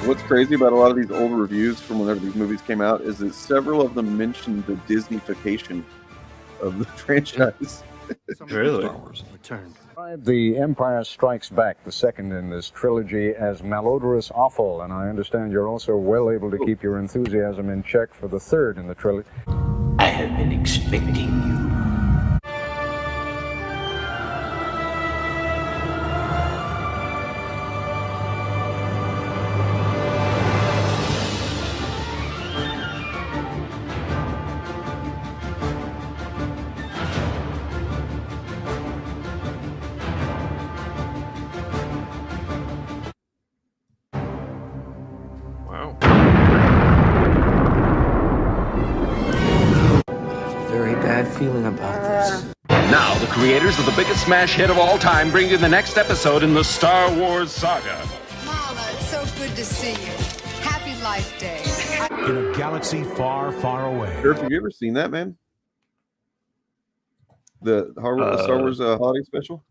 What's crazy about a lot of these old reviews from whenever these movies came out is that several of them mentioned the Disneyfication of the franchise. Really? Star Wars returned. The Empire Strikes Back, the second in this trilogy, as malodorous awful, and I understand you're also well able to keep your enthusiasm in check for the third in the trilogy. I have been expecting you. Feeling about this. Now, the creators of the biggest smash hit of all time bring you the next episode in the Star Wars saga. Mama, it's so good to see you. Happy Life Day. In a galaxy far, far away. Dirk, have you ever seen that, man? The Star Wars holiday special?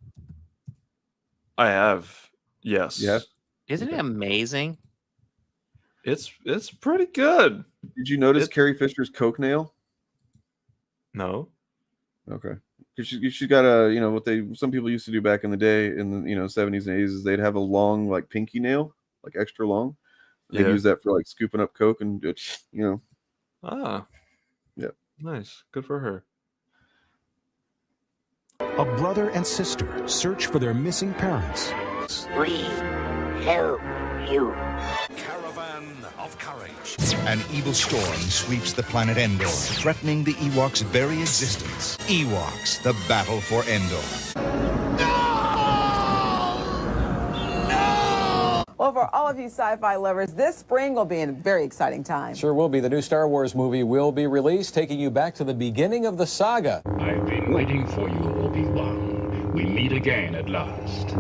I have. Yes. Yeah. Isn't it amazing? It's pretty good. Did you notice Carrie Fisher's coke nail? No. Okay. Because she's got a, you know, what some people used to do back in the day in the 70s and 80s is they'd have a long like pinky nail, like extra long. They'd use that for like scooping up coke and Ah. Yeah. Nice. Good for her. A brother and sister search for their missing parents. We help you. Caravan of Courage. An evil storm sweeps the planet Endor, threatening the Ewoks' very existence. Ewoks, the battle for Endor. Well, for all of you sci-fi lovers, this spring will be a very exciting time. Sure will be. The new Star Wars movie will be released, taking you back to the beginning of the saga. I've been waiting for you, Obi-Wan. We meet again at last.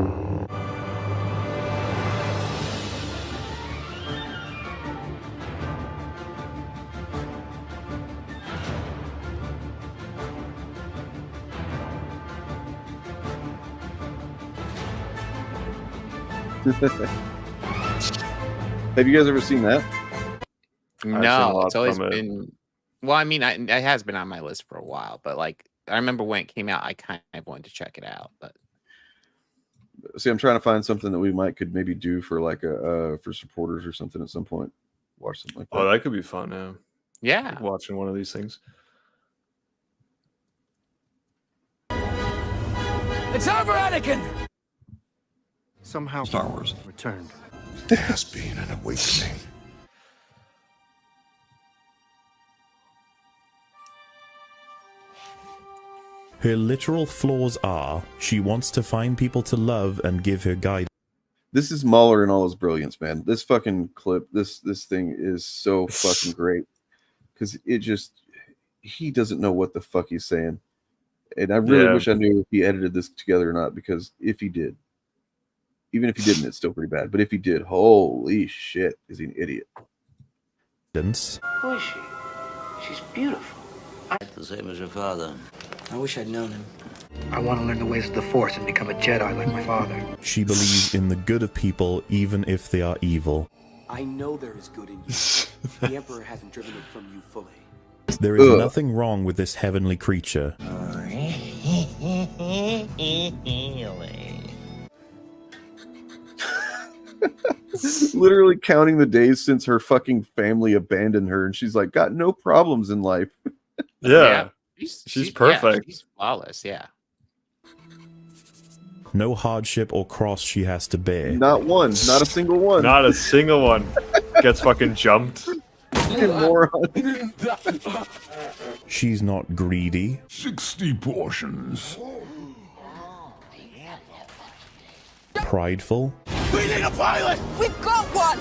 Have you guys ever seen that? No, it's always been. Well, I mean, it has been on my list for a while, but like I remember when it came out, I kind of wanted to check it out. But see, I'm trying to find something that we could maybe do for like for supporters or something at some point. Watch something like that. Oh, that could be fun. Yeah. Yeah. Watching one of these things. It's over, Anakin! Somehow Star Wars returned. There has been an awakening. Her literal flaws are, she wants to find people to love and give her guidance. This is Mahler in all his brilliance, man. This fucking clip, this thing is so fucking great. Because he doesn't know what the fuck he's saying. And I really wish I knew if he edited this together or not, because if he did, even if he didn't, it's still pretty bad. But if he did, holy shit, is he an idiot? Who is she? She's beautiful. The same as your father. I wish I'd known him. I want to learn the ways of the Force and become a Jedi like my father. She believes in the good of people, even if they are evil. I know there is good in you. The Emperor hasn't driven it from you fully. There is nothing wrong with this heavenly creature. Literally counting the days since her fucking family abandoned her, and she's like, got no problems in life. Yeah. She's perfect. Yeah, she's flawless, yeah. No hardship or cross she has to bear. Not one. Not a single one. Not a single one. Gets fucking jumped. Moron. She's not greedy. 60 portions. Prideful. We need a pilot! We've got one!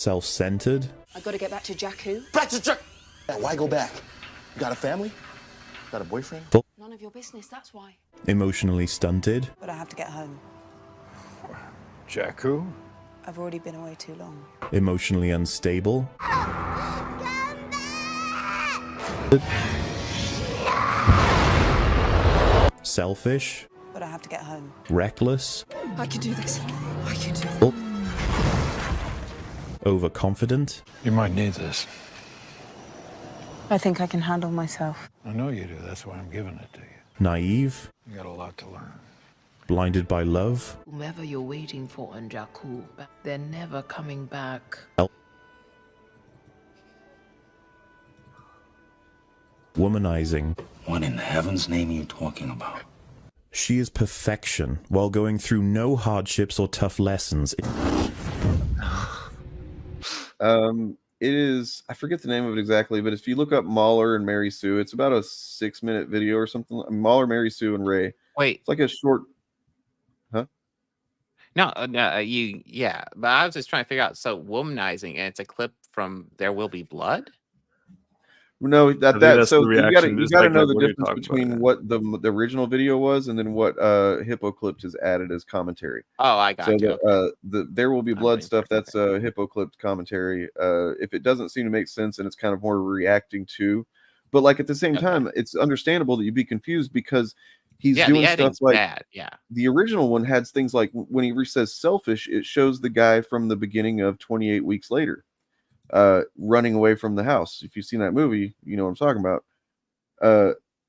Self-centered. I gotta get back to Jakku. Back to Jakku! Why go back? You got a family? Got a boyfriend? None of your business, that's why. Emotionally stunted. But I have to get home. Jakku. I've already been away too long. Emotionally unstable. Selfish. But I have to get home. Reckless. I can do this. I can do this. Overconfident. You might need this. I think I can handle myself. I know you do. That's why I'm giving it to you. Naive. You got a lot to learn. Blinded by love. Whomever you're waiting for in Jakku, they're never coming back. Womanizing. What in heaven's name are you talking about? She is perfection while going through no hardships or tough lessons. It is, I forget the name of it exactly, but if you look up Mahler and Mary Sue, it's about a 6-minute video or something. Mahler, Mary Sue, and Ray. Wait. It's like a short. Huh? No, yeah. But I was just trying to figure out. So womanizing, and it's a clip from There Will Be Blood. No, so you got to know the what you're difference talking between about, what the original video was and then what Hippo Clipped has added as commentary. Oh, I got you. The There Will Be Blood stuff, that's Hippo Clipped commentary. If it doesn't seem to make sense and it's kind of more reacting to, but like at the same time, it's understandable that you'd be confused because he's doing stuff like bad. Yeah. The original one had things like when he says selfish, it shows the guy from the beginning of 28 Weeks Later. Running away from the house. If you've seen that movie, you know what I'm talking about.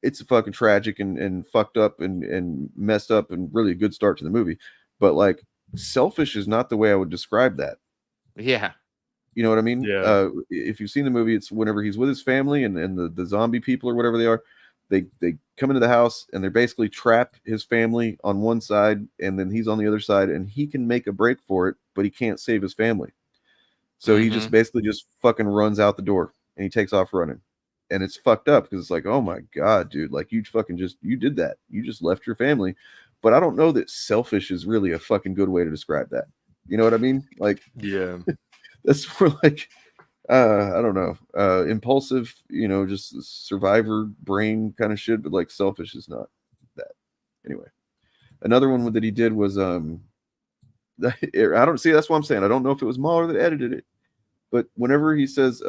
It's fucking tragic and fucked up and messed up and really a good start to the movie. But like selfish is not the way I would describe that. Yeah. You know what I mean? Yeah. If you've seen the movie, it's whenever he's with his family and the zombie people or whatever they are, they come into the house and they're basically trap his family on one side and then he's on the other side and he can make a break for it, but he can't save his family. So he just basically just fucking runs out the door and he takes off running. And it's fucked up because it's like, oh my God, dude, like you did that. You just left your family. But I don't know that selfish is really a fucking good way to describe that. You know what I mean? Like, yeah, that's more like, I don't know, impulsive, you know, just survivor brain kind of shit. But like selfish is not that. Anyway, another one that he did was, I don't see. That's what I'm saying. I don't know if it was Mahler that edited it, but whenever he says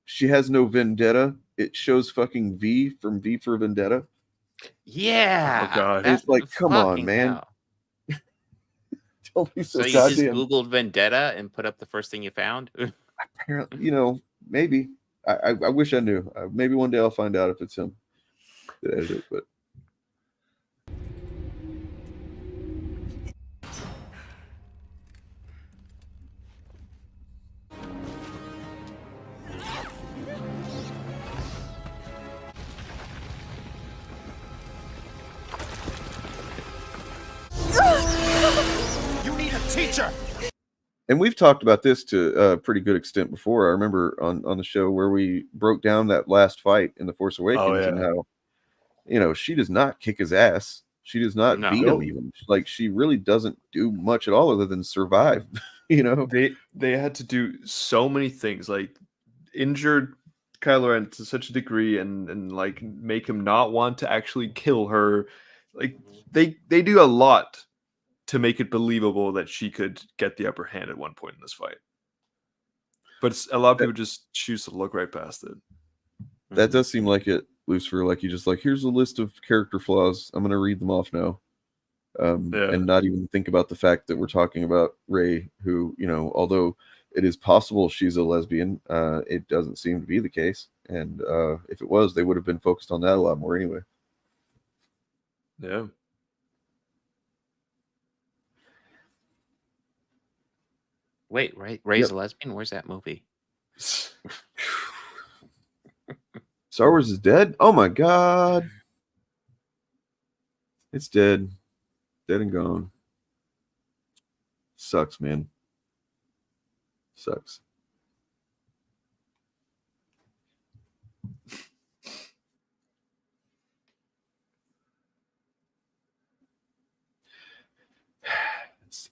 she has no vendetta, it shows fucking V from V for Vendetta. Yeah. Oh God. It's like, come on, man. So you just Googled vendetta and put up the first thing you found? Apparently, you know, maybe. I wish I knew. Maybe one day I'll find out if it's him that edited it, but. You need a teacher. And we've talked about this to a pretty good extent before. I remember on the show where we broke down that last fight in The Force Awakens and how, you know, she does not kick his ass. She does not beat him even. Like, she really doesn't do much at all other than survive. You know, they had to do so many things, like injured Kylo Ren to such a degree and like make him not want to actually kill her. Like they do a lot to make it believable that she could get the upper hand at one point in this fight. But a lot of people just choose to look right past it. That does seem like it, Lucifer. Like you just like, here's a list of character flaws. I'm going to read them off now. And not even think about the fact that we're talking about Rey, who, you know, although it is possible she's a lesbian, it doesn't seem to be the case. And if it was, they would have been focused on that a lot more anyway. Yeah. Wait, Rey's a lesbian? Where's that movie? Star Wars is dead? Oh my God. It's dead. Dead and gone. Sucks, man. Sucks.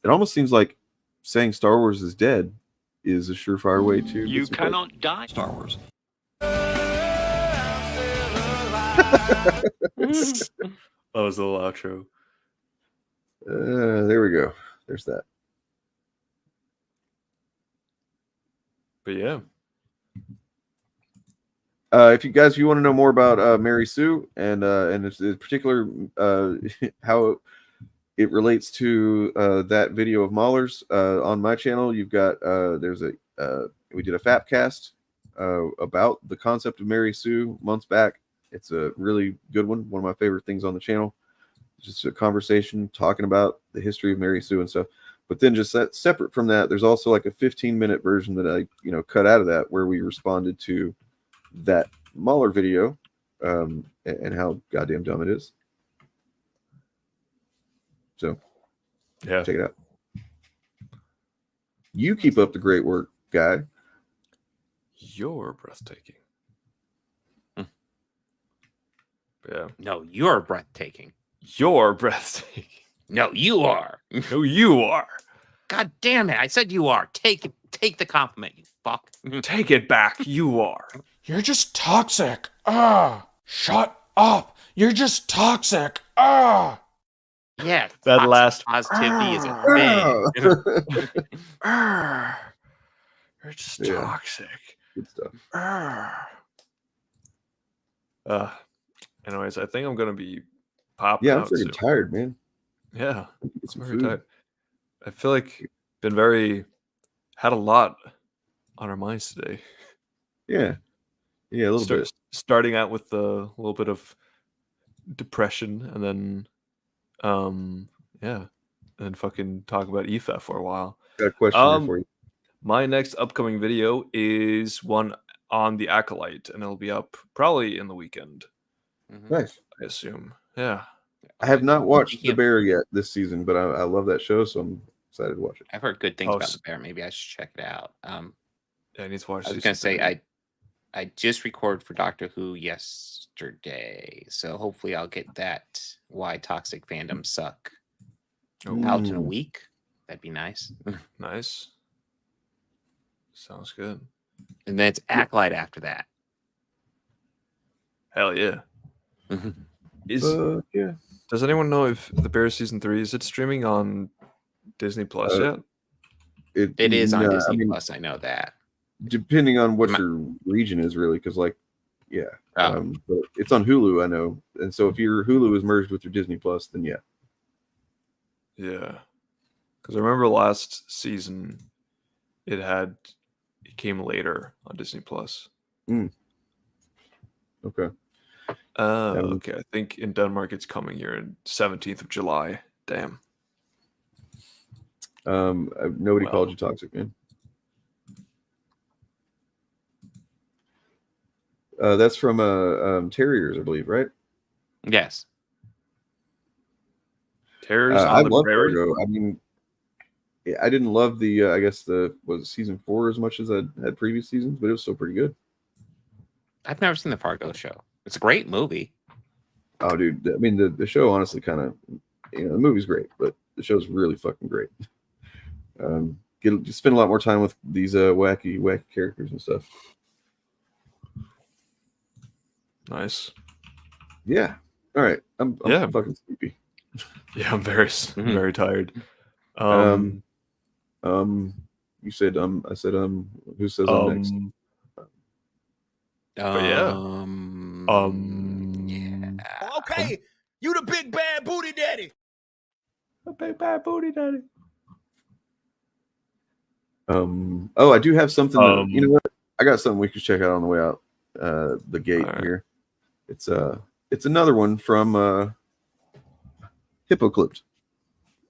It almost seems like saying Star Wars is dead is a surefire way to. You cannot die. Star Wars. That was the little outro. There we go. There's that. But yeah. If you want to know more about Mary Sue and in particular how it relates to that video of Mahler's on my channel, you've got we did a FAP cast about the concept of Mary Sue months back. It's a really good one of my favorite things on the channel. Just a conversation talking about the history of Mary Sue and stuff. But then just that separate from that, there's also like a 15-minute version that I cut out of that where we responded to that Mahler video and how goddamn dumb it is. So yeah, check it out. You keep up the great work, guy. You're breathtaking. Yeah. No, you're breathtaking. You're breathtaking. No, you are. No, you are. God damn it! I said you are. Take the compliment, you fuck. Take it back. You are. You're just toxic. Shut up. You're just toxic. Yeah. That last positivity is a thing. You're just toxic. Good stuff. Anyways, I think I'm gonna be popping. Yeah, I'm out freaking soon. tired, man. Yeah, Get I'm some very food. tired. I feel like had a lot on our minds today. Yeah, a little bit. Starting out with a little bit of depression, and then, and then fucking talk about EFAP for a while. Got a question here for you. My next upcoming video is one on the Acolyte, and it'll be up probably in the weekend. Nice. I assume. Yeah. I have not watched The Bear yet this season, but I love that show, so I'm excited to watch it. I've heard good things about The Bear. Maybe I should check it out. Yeah, I need to watch. I was gonna say I just recorded for Doctor Who yesterday, so hopefully I'll get that Why Toxic Fandom Suck out in a week. That'd be nice. Nice. Sounds good. And then it's Acolyte after that. Hell yeah. Yeah. Does anyone know if The Bear season 3 is it streaming on Disney Plus yet? It is on Disney Plus. I know that. Depending on what your region is, really, because but it's on Hulu, I know, and so if your Hulu is merged with your Disney Plus, then yeah. Yeah, because I remember last season it came later on Disney Plus. Okay. Okay. I think in Denmark it's coming here on 17th of July. Damn. Nobody called you toxic, man. That's from Terriers, I believe, right? Yes. Terriers on I the love prairie. Fargo. I mean, I didn't love I guess was season 4 as much as I had previous seasons, but it was still pretty good. I've never seen the Fargo show. It's a great movie. Oh, dude. I mean, the show honestly kind of, the movie's great, but the show's really fucking great. Spend a lot more time with these wacky characters and stuff. Nice. Yeah. All right. I'm fucking sleepy. Yeah, I'm very tired. You said I said who says I'm next? But yeah. Okay, you the big bad booty daddy. A big bad booty daddy. I do have something that, you know what? I got something we could check out on the way out the gate here. It's another one from Hippoclipped.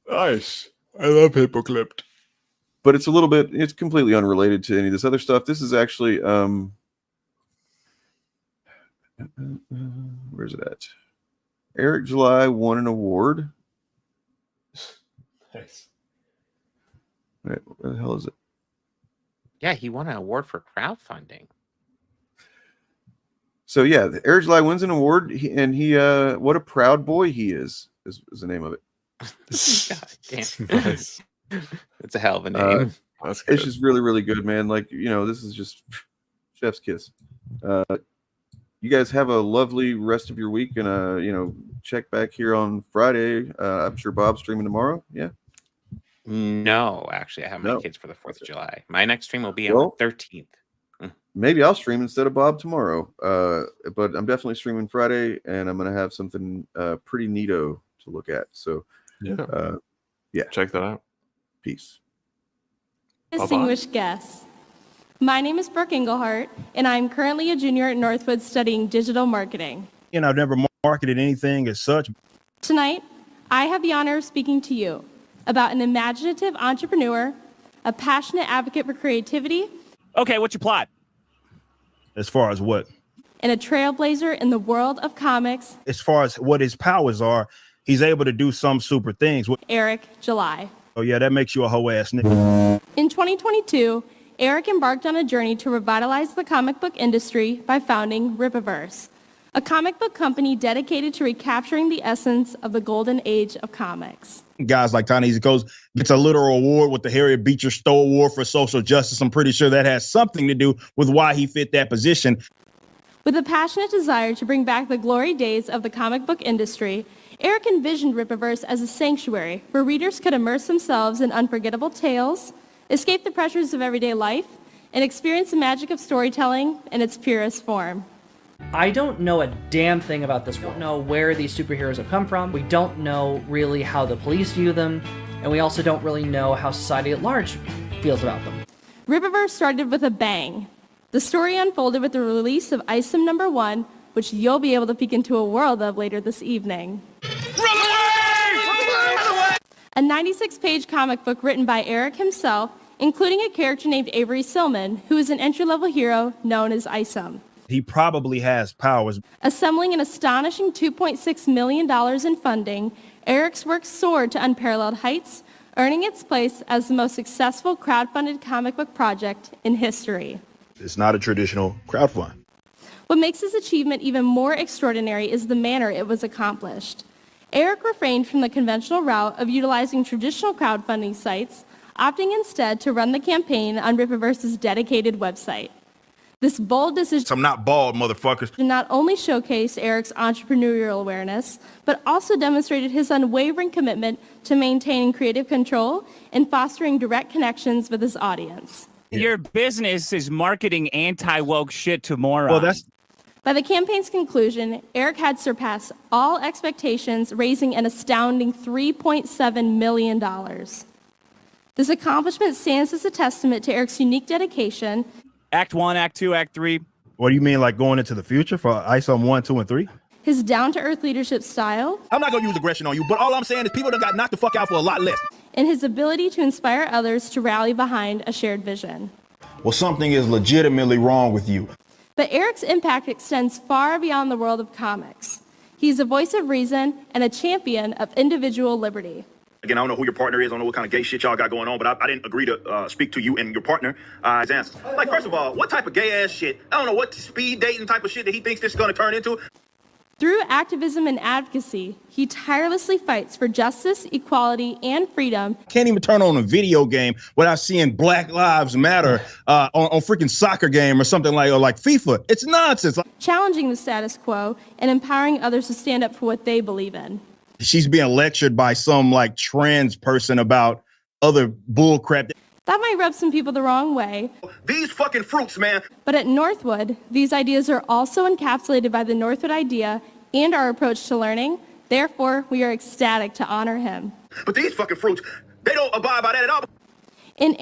Nice. I love Hippoclipped. But it's completely unrelated to any of this other stuff. This is actually where's it at? Eric July won an award. Nice. Wait, where the hell is it? Yeah, he won an award for crowdfunding. So yeah, Eric July wins an award, and he what a proud boy he is the name of it. God damn. Nice. It's a hell of a name. That's good. It's just really, really good, man. Like, you know, this is just chef's kiss. You guys have a lovely rest of your week, and you know, check back here on Friday. I'm sure Bob's streaming tomorrow. Yeah. No, actually, I have my No. kids for the 4th of July. My next stream will be on the 13th. Maybe I'll stream instead of Bob tomorrow. But I'm definitely streaming Friday, and I'm gonna have something pretty neato to look at. So yeah, check that out. Peace. Distinguished guests, my name is Brooke Englehart, and I'm currently a junior at Northwood studying digital marketing. And I've never marketed anything as such. Tonight, I have the honor of speaking to you about an imaginative entrepreneur, a passionate advocate for creativity. Okay, what's your plot? As far as what? And a trailblazer in the world of comics. As far as what his powers are, he's able to do some super things. Eric July. Oh yeah, that makes you a hoe ass nigga. In 2022, Eric embarked on a journey to revitalize the comic book industry by founding Rippaverse, a comic book company dedicated to recapturing the essence of the golden age of comics. Guys like Ta-Nehisi Coates gets a literal award with the Harriet Beecher Stowe Award for social justice. I'm pretty sure that has something to do with why he fit that position. With a passionate desire to bring back the glory days of the comic book industry, Eric envisioned Rippaverse as a sanctuary where readers could immerse themselves in unforgettable tales, escape the pressures of everyday life, and experience the magic of storytelling in its purest form. I don't know a damn thing about this world. We don't know where these superheroes have come from. We don't know really how the police view them. And we also don't really know how society at large feels about them. Rippaverse started with a bang. The story unfolded with the release of Item No. 1, which you'll be able to peek into a world of later this evening. Run away! Run away! A 96-page comic book written by Eric himself, including a character named Avery Silman, who is an entry-level hero known as Isom. He probably has powers. Assembling an astonishing $2.6 million in funding, Eric's work soared to unparalleled heights, earning its place as the most successful crowdfunded comic book project in history. It's not a traditional crowdfund. What makes this achievement even more extraordinary is the manner it was accomplished. Eric refrained from the conventional route of utilizing traditional crowdfunding sites, opting instead to run the campaign on Rippaverse's dedicated website. This bold decision I'm not bald, motherfuckers. not only showcased Eric's entrepreneurial awareness, but also demonstrated his unwavering commitment to maintaining creative control and fostering direct connections with his audience. Your business is marketing anti-woke shit to morons. Well, that's... By the campaign's conclusion, Eric had surpassed all expectations, raising an astounding $3.7 million. This accomplishment stands as a testament to Eric's unique dedication. Act 1, Act 2, Act 3. What do you mean, like going into the future for ISOM 1, 2, and 3? His down-to-earth leadership style. I'm not going to use aggression on you, but all I'm saying is people done got knocked the fuck out for a lot less. And his ability to inspire others to rally behind a shared vision. Well, something is legitimately wrong with you. But Eric's impact extends far beyond the world of comics. He's a voice of reason and a champion of individual liberty. Again, I don't know who your partner is. I don't know what kind of gay shit y'all got going on, but I didn't agree to speak to you and your partner as answers. Like, first of all, what type of gay-ass shit? I don't know what speed dating type of shit that he thinks this is going to turn into. Through activism and advocacy, he tirelessly fights for justice, equality, and freedom. Can't even turn on a video game without seeing Black Lives Matter on freaking soccer game or something like FIFA. It's nonsense. Challenging the status quo and empowering others to stand up for what they believe in. She's being lectured by some like trans person about other bull crap. That might rub some people the wrong way. These fucking fruits, man. But at Northwood, these ideas are also encapsulated by the Northwood idea and our approach to learning. Therefore, we are ecstatic to honor him. But these fucking fruits, they don't abide by that at all.